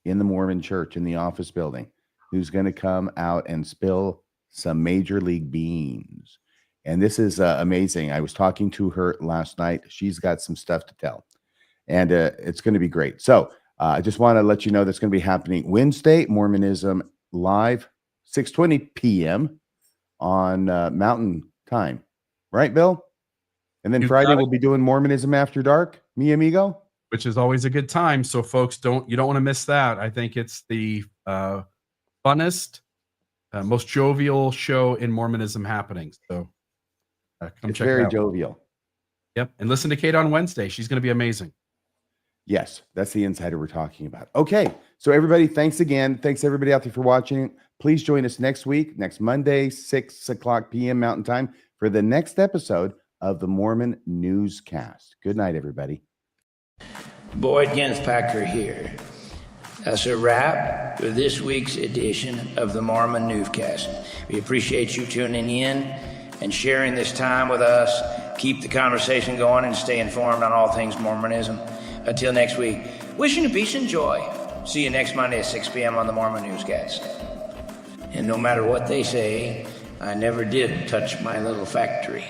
in the Mormon church, in the office building, who's going to come out and spill some major league beans. And this is amazing. I was talking to her last night. She's got some stuff to tell, and it's going to be great. So I just want to let you know that's going to be happening Wednesday, Mormonism Live, 6:20 p.m. on Mountain Time. Right, Bill? And then Friday we'll be doing Mormonism After Dark, mi amigo. Which is always a good time. So folks, you don't want to miss that. I think it's the funnest, most jovial show in Mormonism happening. So come It's check very it out. jovial. Yep. And listen to Kate on Wednesday. She's going to be amazing. Yes, that's the insider we're talking about. Okay, so everybody, thanks again. Thanks everybody out there for watching. Please join us next week, next Monday, 6 o'clock p.m. Mountain Time, for the next episode of the Mormon Newscast. Good night, everybody. Boyd Ginspacker here. That's a wrap for this week's edition of the Mormon Newscast. We appreciate you tuning in and sharing this time with us. Keep the conversation going and stay informed on all things Mormonism. Until next week, wishing you peace and joy. See you next Monday at 6 p.m. on the Mormon Newscast. And no matter what they say, I never did touch my little factory.